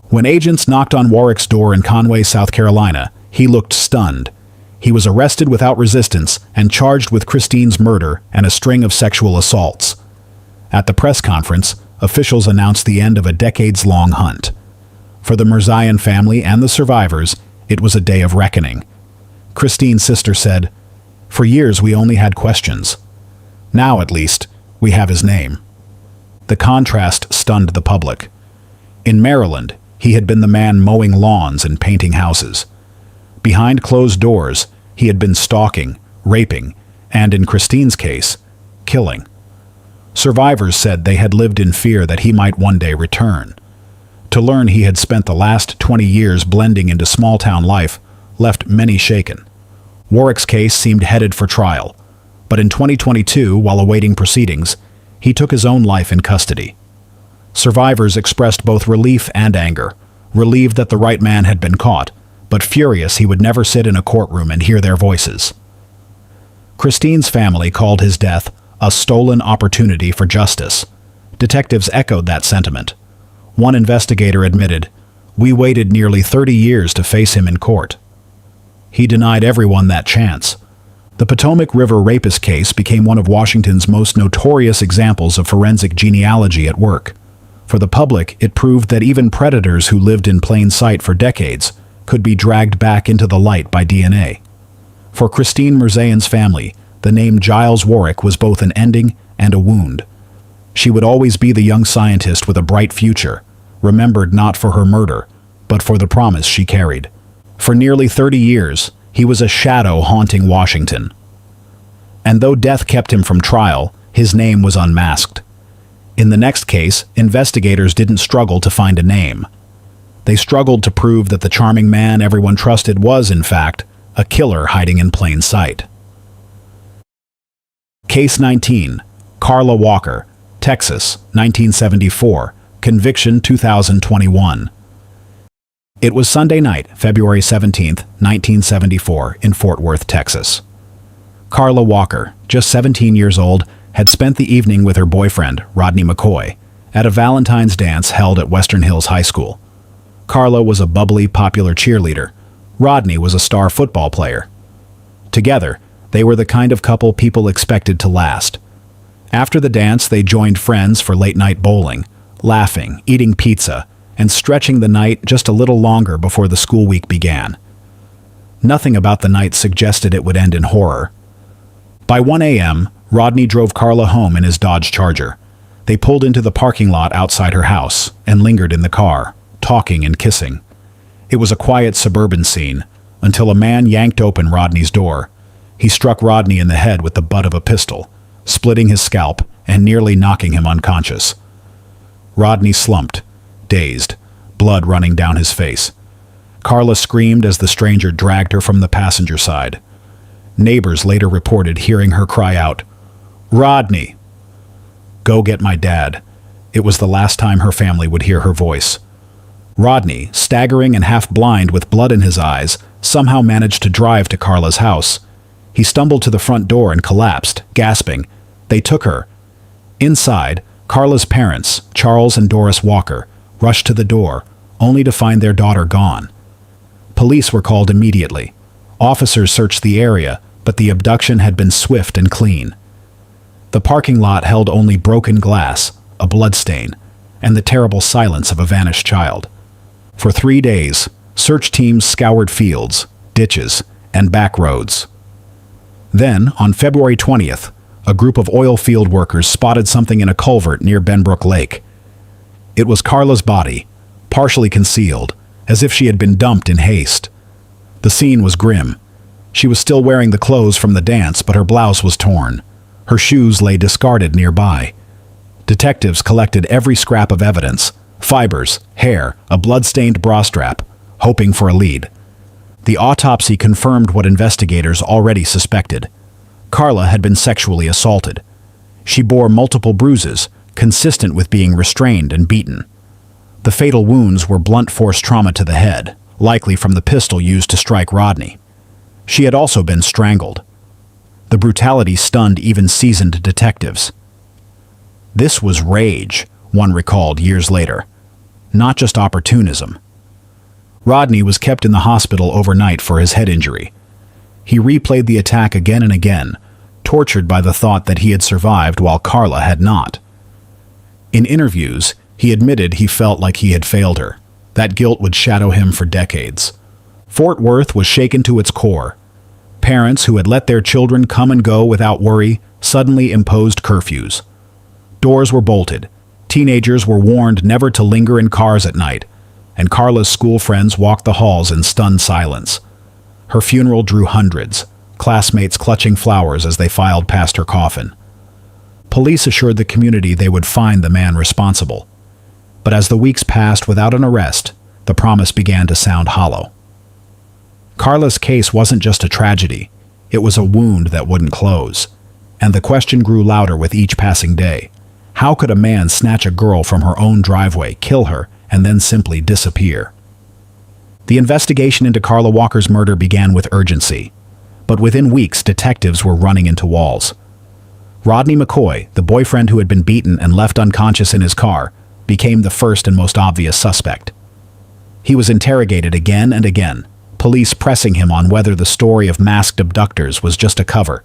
When agents knocked on Warwick's door in Conway, South Carolina, he looked stunned. He was arrested without resistance and charged with Christine's murder and a string of sexual assaults. At the press conference, officials announced the end of a decades-long hunt. For the Mirzayan family and the survivors, it was a day of reckoning. Christine's sister said, "For years we only had questions. Now, at least, we have his name." The contrast stunned the public. In Maryland, he had been the man mowing lawns and painting houses. Behind closed doors, he had been stalking, raping, and in Christine's case, killing. Survivors said they had lived in fear that he might one day return. To learn he had spent the last 20 years blending into small-town life left many shaken. Warwick's case seemed headed for trial, but in 2022, while awaiting proceedings, he took his own life in custody. Survivors expressed both relief and anger, relieved that the right man had been caught, but furious he would never sit in a courtroom and hear their voices. Christine's family called his death a stolen opportunity for justice. Detectives echoed that sentiment. One investigator admitted, "We waited nearly 30 years to face him in court." He denied everyone that chance. The Potomac River rapist case became one of Washington's most notorious examples of forensic genealogy at work. For the public, it proved that even predators who lived in plain sight for decades could be dragged back into the light by DNA. For Christine Mirzayan's family, the name Giles Warwick was both an ending and a wound. She would always be the young scientist with a bright future, remembered not for her murder, but for the promise she carried. For nearly 30 years, he was a shadow haunting Washington. And though death kept him from trial, his name was unmasked. In the next case, investigators didn't struggle to find a name. They struggled to prove that the charming man everyone trusted was, in fact, a killer hiding in plain sight. Case 19. Carla Walker, Texas, 1974. Conviction 2021. It was Sunday night, February 17, 1974, in Fort Worth, Texas. Carla Walker, just 17 years old, had spent the evening with her boyfriend, Rodney McCoy, at a Valentine's dance held at Western Hills High School. Carla was a bubbly, popular cheerleader. Rodney was a star football player. Together, they were the kind of couple people expected to last. After the dance, they joined friends for late-night bowling, laughing, eating pizza, and stretching the night just a little longer before the school week began. Nothing about the night suggested it would end in horror. By 1 a.m., Rodney drove Carla home in his Dodge Charger. They pulled into the parking lot outside her house and lingered in the car, talking and kissing. It was a quiet suburban scene, until a man yanked open Rodney's door. He struck Rodney in the head with the butt of a pistol, splitting his scalp and nearly knocking him unconscious. Rodney slumped, dazed, blood running down his face. Carla screamed as the stranger dragged her from the passenger side. Neighbors later reported hearing her cry out, "Rodney! Go get my dad." It was the last time her family would hear her voice. Rodney, staggering and half blind with blood in his eyes, somehow managed to drive to Carla's house. He stumbled to the front door and collapsed, gasping. They took her. Inside, Carla's parents, Charles and Doris Walker, rushed to the door, only to find their daughter gone. Police were called immediately. Officers searched the area, but the abduction had been swift and clean. The parking lot held only broken glass, a bloodstain, and the terrible silence of a vanished child. For 3 days, search teams scoured fields, ditches, and back roads. Then, on February 20th, a group of oil field workers spotted something in a culvert near Benbrook Lake. It was Carla's body, partially concealed, as if she had been dumped in haste. The scene was grim. She was still wearing the clothes from the dance, but her blouse was torn. Her shoes lay discarded nearby. Detectives collected every scrap of evidence, fibers, hair, a blood-stained bra strap, hoping for a lead. The autopsy confirmed what investigators already suspected. Carla had been sexually assaulted. She bore multiple bruises, consistent with being restrained and beaten. The fatal wounds were blunt force trauma to the head, likely from the pistol used to strike Rodney. She had also been strangled. The brutality stunned even seasoned detectives. This was rage, one recalled years later, not just opportunism. Rodney was kept in the hospital overnight for his head injury. He replayed the attack again and again, tortured by the thought that he had survived while Carla had not. In interviews, he admitted he felt like he had failed her. That guilt would shadow him for decades. Fort Worth was shaken to its core. Parents who had let their children come and go without worry suddenly imposed curfews. Doors were bolted. Teenagers were warned never to linger in cars at night, and Carla's school friends walked the halls in stunned silence. Her funeral drew hundreds, classmates clutching flowers as they filed past her coffin. Police assured the community they would find the man responsible. But as the weeks passed without an arrest, the promise began to sound hollow. Carla's case wasn't just a tragedy, it was a wound that wouldn't close. And the question grew louder with each passing day. How could a man snatch a girl from her own driveway, kill her, and then simply disappear? The investigation into Carla Walker's murder began with urgency. But within weeks, detectives were running into walls. Rodney McCoy, the boyfriend who had been beaten and left unconscious in his car, became the first and most obvious suspect. He was interrogated again and again, police pressing him on whether the story of masked abductors was just a cover.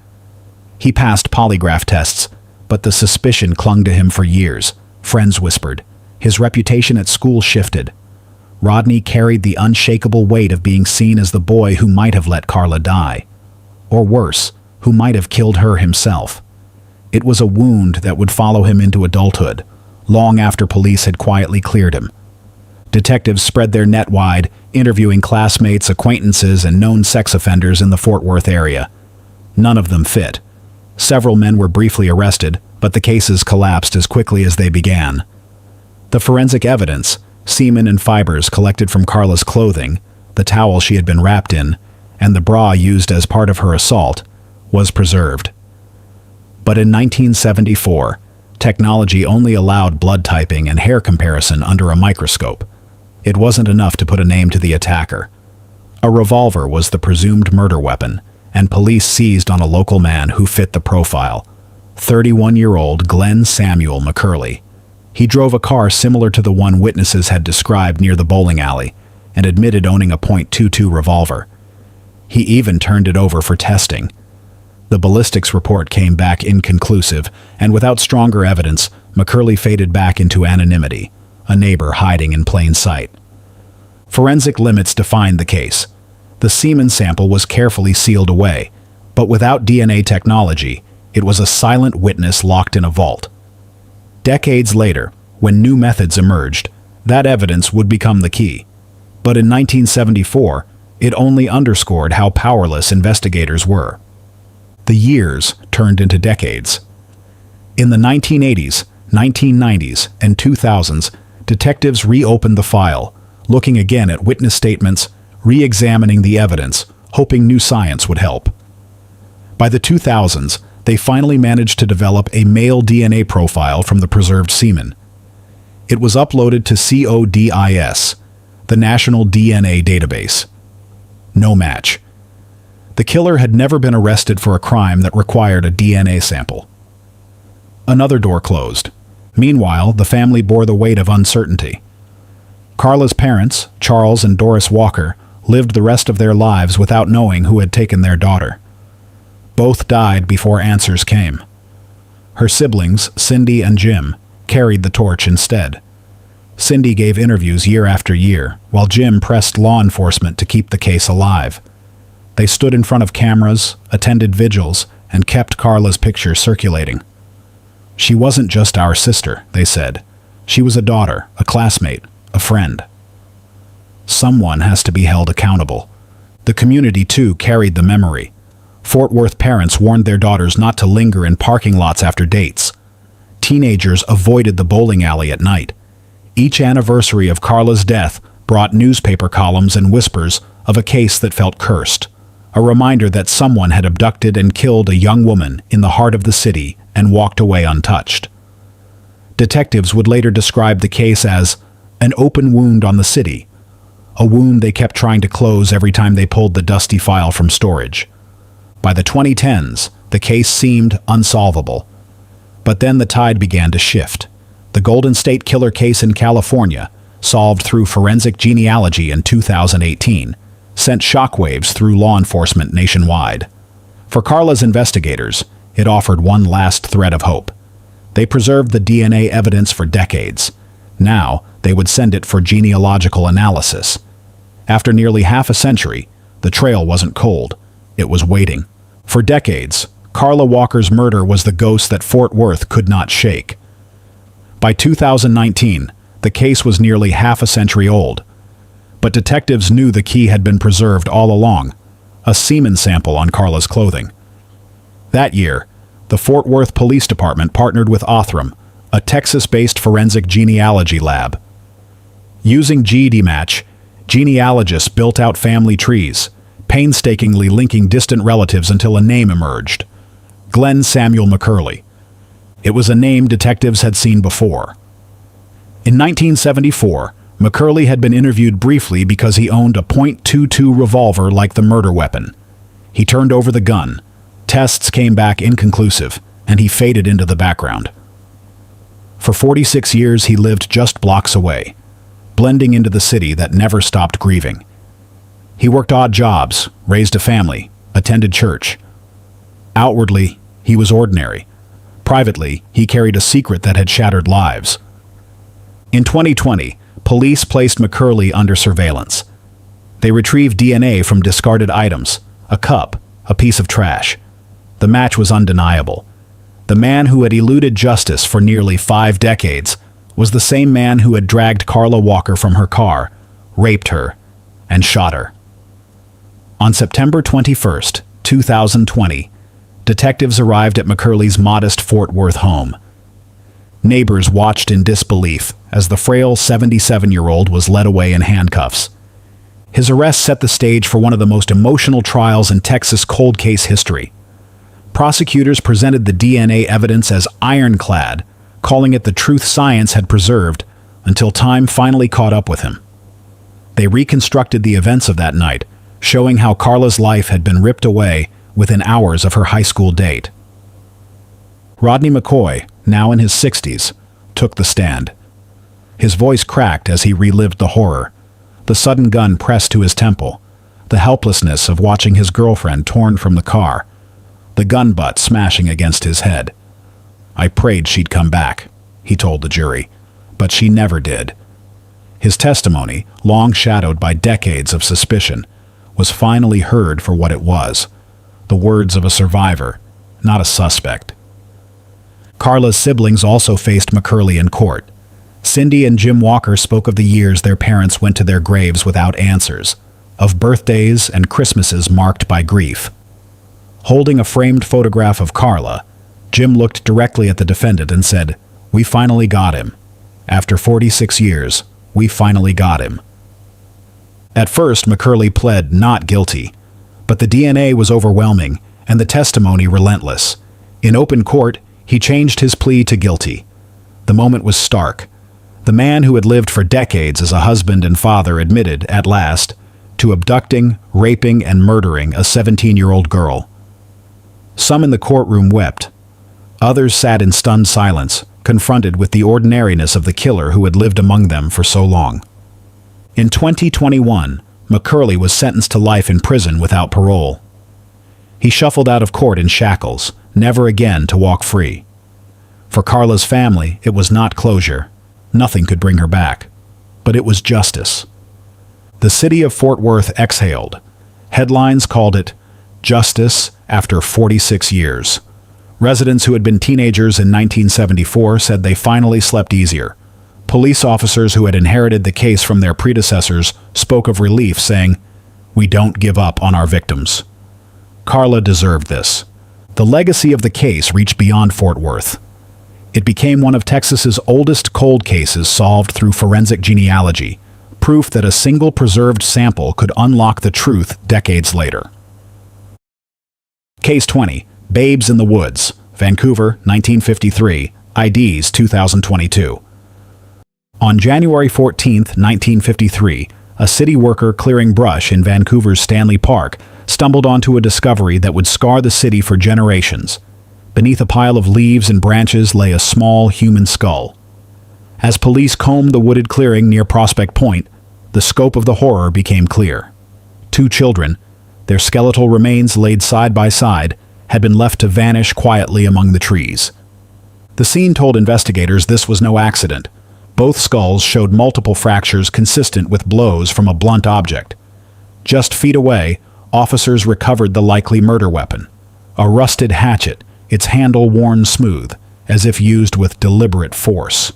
He passed polygraph tests, but the suspicion clung to him for years, friends whispered. His reputation at school shifted. Rodney carried the unshakable weight of being seen as the boy who might have let Carla die. Or worse, who might have killed her himself. It was a wound that would follow him into adulthood, long after police had quietly cleared him. Detectives spread their net wide, interviewing classmates, acquaintances, and known sex offenders in the Fort Worth area. None of them fit. Several men were briefly arrested, but the cases collapsed as quickly as they began. The forensic evidence, semen and fibers collected from Carla's clothing, the towel she had been wrapped in, and the bra used as part of her assault, was preserved. But in 1974, technology only allowed blood typing and hair comparison under a microscope. It wasn't enough to put a name to the attacker. A revolver was the presumed murder weapon, and police seized on a local man who fit the profile, 31-year-old Glenn Samuel McCurley. He drove a car similar to the one witnesses had described near the bowling alley, and admitted owning a .22 revolver. He even turned it over for testing. The ballistics report came back inconclusive, and without stronger evidence, McCurley faded back into anonymity, a neighbor hiding in plain sight. Forensic limits defined the case. The semen sample was carefully sealed away, but without DNA technology, it was a silent witness locked in a vault. Decades later, when new methods emerged, that evidence would become the key. But in 1974, it only underscored how powerless investigators were. The years turned into decades. In the 1980s, 1990s, and 2000s, detectives reopened the file, looking again at witness statements, re-examining the evidence, hoping new science would help. By the 2000s, they finally managed to develop a male DNA profile from the preserved semen. It was uploaded to CODIS, the National DNA Database. No match. The killer had never been arrested for a crime that required a DNA sample. Another door closed. Meanwhile, the family bore the weight of uncertainty. Carla's parents, Charles and Doris Walker, lived the rest of their lives without knowing who had taken their daughter. Both died before answers came. Her siblings, Cindy and Jim, carried the torch instead. Cindy gave interviews year after year, while Jim pressed law enforcement to keep the case alive. They stood in front of cameras, attended vigils, and kept Carla's picture circulating. She wasn't just our sister, they said. She was a daughter, a classmate, a friend. Someone has to be held accountable. The community, too, carried the memory. Fort Worth parents warned their daughters not to linger in parking lots after dates. Teenagers avoided the bowling alley at night. Each anniversary of Carla's death brought newspaper columns and whispers of a case that felt cursed, a reminder that someone had abducted and killed a young woman in the heart of the city and walked away untouched. Detectives would later describe the case as an open wound on the city, a wound they kept trying to close every time they pulled the dusty file from storage. By the 2010s, the case seemed unsolvable. But then the tide began to shift. The Golden State Killer case in California, solved through forensic genealogy in 2018, sent shockwaves through law enforcement nationwide. For Carla's investigators, it offered one last thread of hope. They preserved the DNA evidence for decades. Now, they would send it for genealogical analysis. After nearly half a century, the trail wasn't cold. It was waiting. For decades, Carla Walker's murder was the ghost that Fort Worth could not shake. By 2019, the case was nearly half a century old. But detectives knew the key had been preserved all along, a semen sample on Carla's clothing. That year, the Fort Worth Police Department partnered with Othram, a Texas-based forensic genealogy lab. Using GEDmatch, genealogists built out family trees, painstakingly linking distant relatives until a name emerged: Glenn Samuel McCurley. It was a name detectives had seen before. In 1974, McCurley had been interviewed briefly because he owned a .22 revolver like the murder weapon. He turned over the gun. Tests came back inconclusive, and he faded into the background. For 46 years, he lived just blocks away, blending into the city that never stopped grieving. He worked odd jobs, raised a family, attended church. Outwardly, he was ordinary. Privately, he carried a secret that had shattered lives. In 2020, police placed McCurley under surveillance. They retrieved DNA from discarded items, a cup, a piece of trash. The match was undeniable. The man who had eluded justice for nearly 5 decades was the same man who had dragged Carla Walker from her car, raped her, and shot her. On September 21, 2020, detectives arrived at McCurley's modest Fort Worth home. Neighbors watched in disbelief as the frail 77-year-old was led away in handcuffs. His arrest set the stage for one of the most emotional trials in Texas cold case history. Prosecutors presented the DNA evidence as ironclad, calling it the truth science had preserved until time finally caught up with him. They reconstructed the events of that night, showing how Carla's life had been ripped away within hours of her high school date. Rodney McCoy, now in his 60s, took the stand. His voice cracked as he relived the horror, the sudden gun pressed to his temple, the helplessness of watching his girlfriend torn from the car, the gun butt smashing against his head. "I prayed she'd come back," he told the jury, but she never did. His testimony, long shadowed by decades of suspicion, was finally heard for what it was, the words of a survivor, not a suspect. Carla's siblings also faced McCurley in court. Cindy and Jim Walker spoke of the years their parents went to their graves without answers, of birthdays and Christmases marked by grief. Holding a framed photograph of Carla, Jim looked directly at the defendant and said, "We finally got him. After 46 years, we finally got him." At first, McCurley pled not guilty, but the DNA was overwhelming and the testimony relentless. In open court, he changed his plea to guilty. The moment was stark. The man who had lived for decades as a husband and father admitted, at last, to abducting, raping, and murdering a 17-year-old girl. Some in the courtroom wept. Others sat in stunned silence, confronted with the ordinariness of the killer who had lived among them for so long. In 2021, McCurley was sentenced to life in prison without parole. He shuffled out of court in shackles, never again to walk free. For Carla's family, it was not closure. Nothing could bring her back. But it was justice. The city of Fort Worth exhaled. Headlines called it "Justice After 46 Years." Residents who had been teenagers in 1974 said they finally slept easier. Police officers who had inherited the case from their predecessors spoke of relief, saying, "We don't give up on our victims." Carla deserved this. The legacy of the case reached beyond Fort Worth. It became one of Texas's oldest cold cases solved through forensic genealogy, proof that a single preserved sample could unlock the truth decades later. Case 20, Babes in the Woods, Vancouver, 1953, IDs 2022. On January 14, 1953, a city worker clearing brush in Vancouver's Stanley Park stumbled onto a discovery that would scar the city for generations. Beneath a pile of leaves and branches lay a small human skull. As police combed the wooded clearing near Prospect Point, the scope of the horror became clear. 2 children, their skeletal remains laid side by side, had been left to vanish quietly among the trees. The scene told investigators this was no accident. Both skulls showed multiple fractures consistent with blows from a blunt object. Just feet away, officers recovered the likely murder weapon, a rusted hatchet, its handle worn smooth, as if used with deliberate force.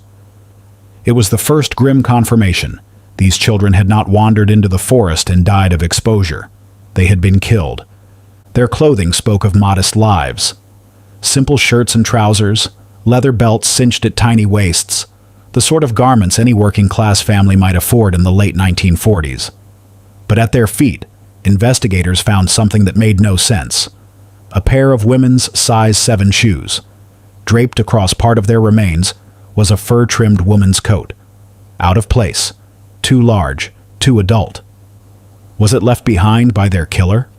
It was the first grim confirmation. These children had not wandered into the forest and died of exposure. They had been killed. Their clothing spoke of modest lives. Simple shirts and trousers, leather belts cinched at tiny waists, the sort of garments any working-class family might afford in the late 1940s. But at their feet, investigators found something that made no sense. A pair of women's size 7 shoes. Draped across part of their remains was a fur-trimmed woman's coat. Out of place. Too large. Too adult. Was it left behind by their killer?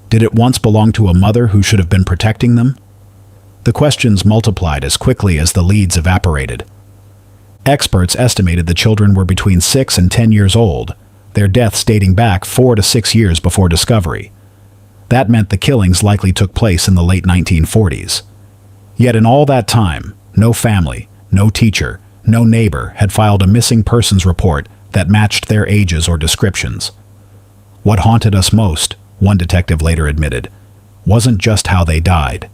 Did it once belong to a mother who should have been protecting them? The questions multiplied as quickly as the leads evaporated. Experts estimated the children were between 6 and 10 years old, their deaths dating back 4 to 6 years before discovery. That meant the killings likely took place in the late 1940s. Yet in all that time, no family, no teacher, no neighbor had filed a missing persons report that matched their ages or descriptions. What haunted us most, one detective later admitted, wasn't just how they died.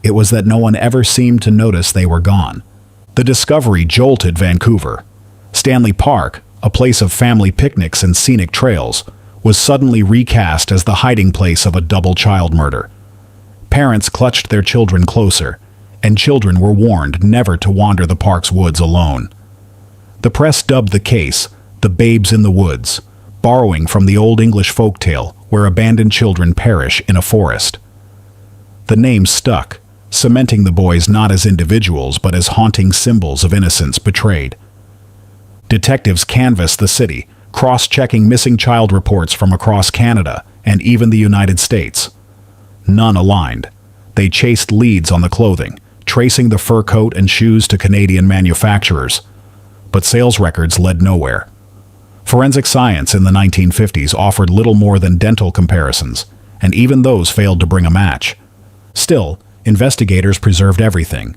It was that no one ever seemed to notice they were gone. The discovery jolted Vancouver. Stanley Park, a place of family picnics and scenic trails, was suddenly recast as the hiding place of a double child murder. Parents clutched their children closer, and children were warned never to wander the park's woods alone. The press dubbed the case "The Babes in the Woods," borrowing from the Old English folktale where abandoned children perish in a forest. The name stuck, cementing the boys not as individuals but as haunting symbols of innocence betrayed. Detectives canvassed the city, cross-checking missing child reports from across Canada and even the United States. None aligned. They chased leads on the clothing, tracing the fur coat and shoes to Canadian manufacturers. But sales records led nowhere. Forensic science in the 1950s offered little more than dental comparisons, and even those failed to bring a match. Still, investigators preserved everything: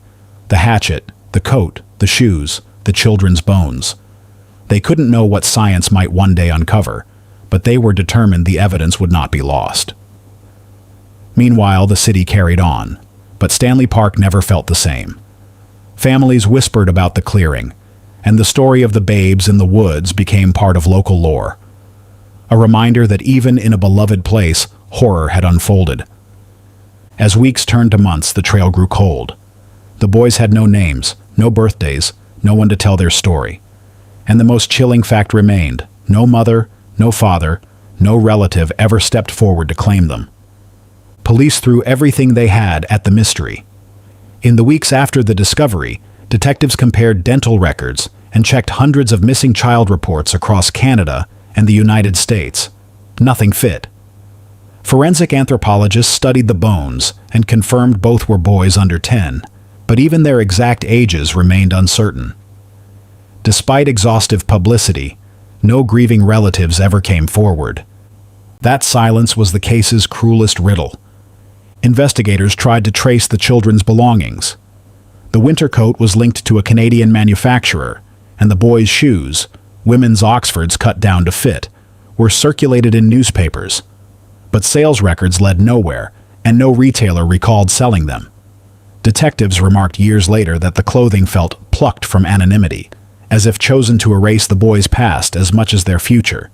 the hatchet, the coat, the shoes, the children's bones. They couldn't know what science might one day uncover, but they were determined the evidence would not be lost. Meanwhile, the city carried on, but Stanley Park never felt the same. Families whispered about the clearing, and the story of the babes in the woods became part of local lore. A reminder that even in a beloved place, horror had unfolded. As weeks turned to months, the trail grew cold. The boys had no names, no birthdays, no one to tell their story. And the most chilling fact remained: no mother, no father, no relative ever stepped forward to claim them. Police threw everything they had at the mystery. In the weeks after the discovery, detectives compared dental records and checked hundreds of missing child reports across Canada and the United States. Nothing fit. Forensic anthropologists studied the bones and confirmed both were boys under 10, but even their exact ages remained uncertain. Despite exhaustive publicity, no grieving relatives ever came forward. That silence was the case's cruelest riddle. Investigators tried to trace the children's belongings. The winter coat was linked to a Canadian manufacturer, and the boys' shoes, women's Oxfords cut down to fit, were circulated in newspapers. But sales records led nowhere, and no retailer recalled selling them. Detectives remarked years later that the clothing felt plucked from anonymity, as if chosen to erase the boys' past as much as their future.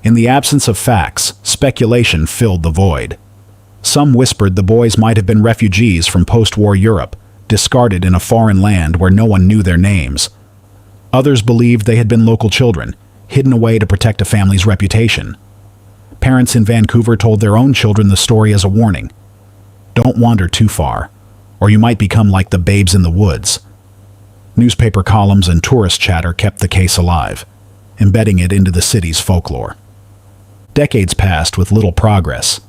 In the absence of facts, speculation filled the void. Some whispered the boys might have been refugees from post-war Europe, discarded in a foreign land where no one knew their names. Others believed they had been local children, hidden away to protect a family's reputation. Parents in Vancouver told their own children the story as a warning: don't wander too far, or you might become like the babes in the woods. Newspaper columns and tourist chatter kept the case alive, embedding it into the city's folklore. Decades passed with little progress.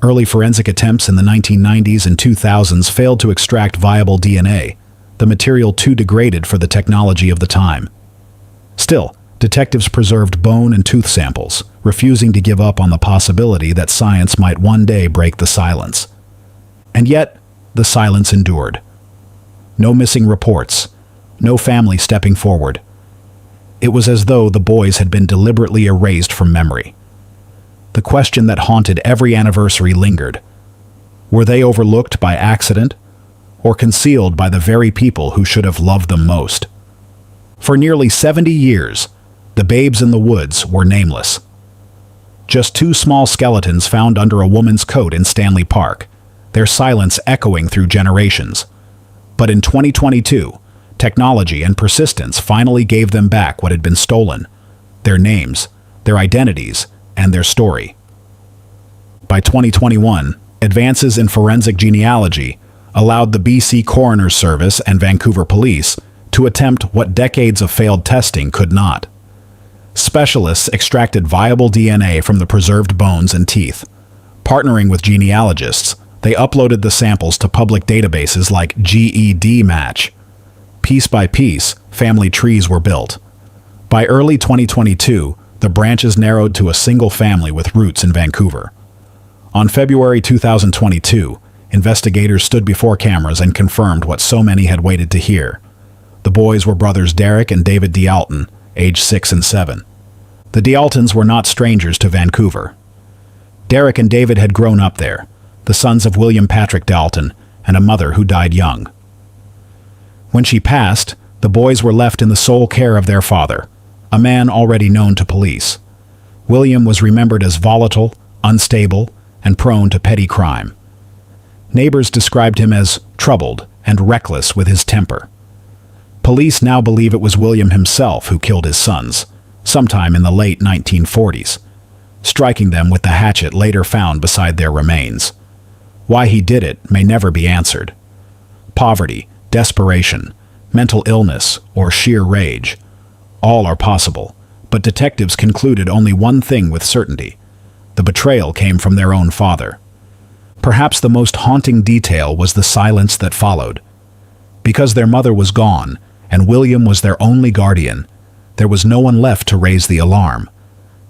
Early forensic attempts in the 1990s and 2000s failed to extract viable DNA, the material too degraded for the technology of the time. Still, detectives preserved bone and tooth samples, refusing to give up on the possibility that science might one day break the silence. And yet, the silence endured. No missing reports, no family stepping forward. It was as though the boys had been deliberately erased from memory. The question that haunted every anniversary lingered. Were they overlooked by accident, or concealed by the very people who should have loved them most? For nearly 70 years, the babes in the woods were nameless. Just 2 small skeletons found under a woman's coat in Stanley Park, their silence echoing through generations. But in 2022, technology and persistence finally gave them back what had been stolen: their names, their identities, and their story. By 2021, advances in forensic genealogy allowed the BC Coroner's Service and Vancouver Police to attempt what decades of failed testing could not. Specialists extracted viable DNA from the preserved bones and teeth, Partnering with genealogists, they uploaded the samples to public databases like GED Match. Piece by piece, family trees were built. By early 2022, the branches narrowed to a single family with roots in Vancouver. On February 2022, investigators stood before cameras and confirmed what so many had waited to hear. The boys were brothers Derek and David D'Alton, aged 6 and 7. The D'Altons were not strangers to Vancouver. Derek and David had grown up there, the sons of William Patrick D'Alton and a mother who died young. When she passed, the boys were left in the sole care of their father, a man already known to police. William was remembered as volatile, unstable, and prone to petty crime. Neighbors described him as troubled and reckless with his temper. Police now believe it was William himself who killed his sons, sometime in the late 1940s, striking them with the hatchet later found beside their remains. Why he did it may never be answered. Poverty, desperation, mental illness, or sheer rage. All are possible, but detectives concluded only one thing with certainty. The betrayal came from their own father. Perhaps the most haunting detail was the silence that followed. Because their mother was gone, and William was their only guardian, there was no one left to raise the alarm.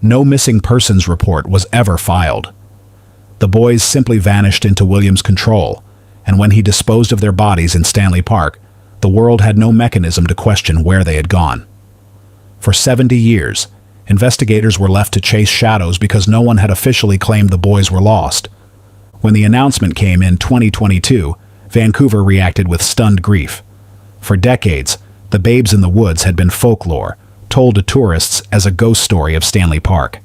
No missing persons report was ever filed. The boys simply vanished into William's control, and when he disposed of their bodies in Stanley Park, the world had no mechanism to question where they had gone. For 70 years, investigators were left to chase shadows because no one had officially claimed the boys were lost. When the announcement came in 2022, Vancouver reacted with stunned grief. For decades, the Babes in the Woods had been folklore, told to tourists as a ghost story of Stanley Park.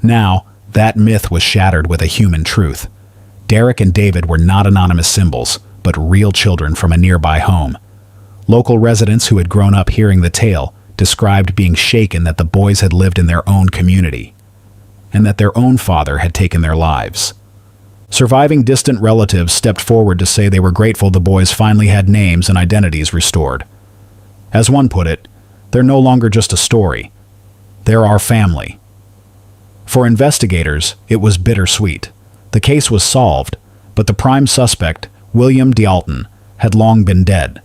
Now, that myth was shattered with a human truth. Derek and David were not anonymous symbols, but real children from a nearby home. Local residents who had grown up hearing the tale described being shaken that the boys had lived in their own community, and that their own father had taken their lives. Surviving distant relatives stepped forward to say they were grateful the boys finally had names and identities restored. As one put it, they're no longer just a story. They're our family. For investigators, it was bittersweet. The case was solved, but the prime suspect, William D'Alton, had long been dead.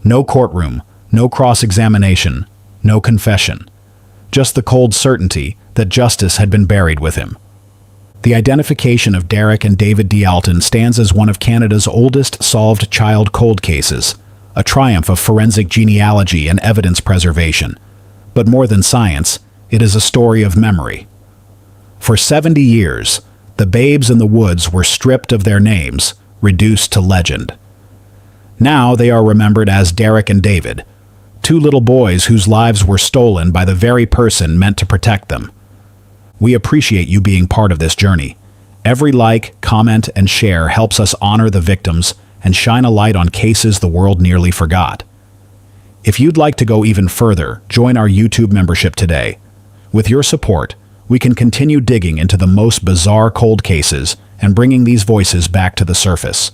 No courtroom, no cross-examination, no confession. Just the cold certainty that justice had been buried with him. The identification of Derek and David D'Alton stands as one of Canada's oldest solved child cold cases, a triumph of forensic genealogy and evidence preservation. But more than science, it is a story of memory. For 70 years, the Babes in the Woods were stripped of their names, reduced to legend. Now they are remembered as Derek and David, two little boys whose lives were stolen by the very person meant to protect them. We appreciate you being part of this journey. Every like, comment, and share helps us honor the victims and shine a light on cases the world nearly forgot. If you'd like to go even further, join our YouTube membership today. With your support, we can continue digging into the most bizarre cold cases and bringing these voices back to the surface.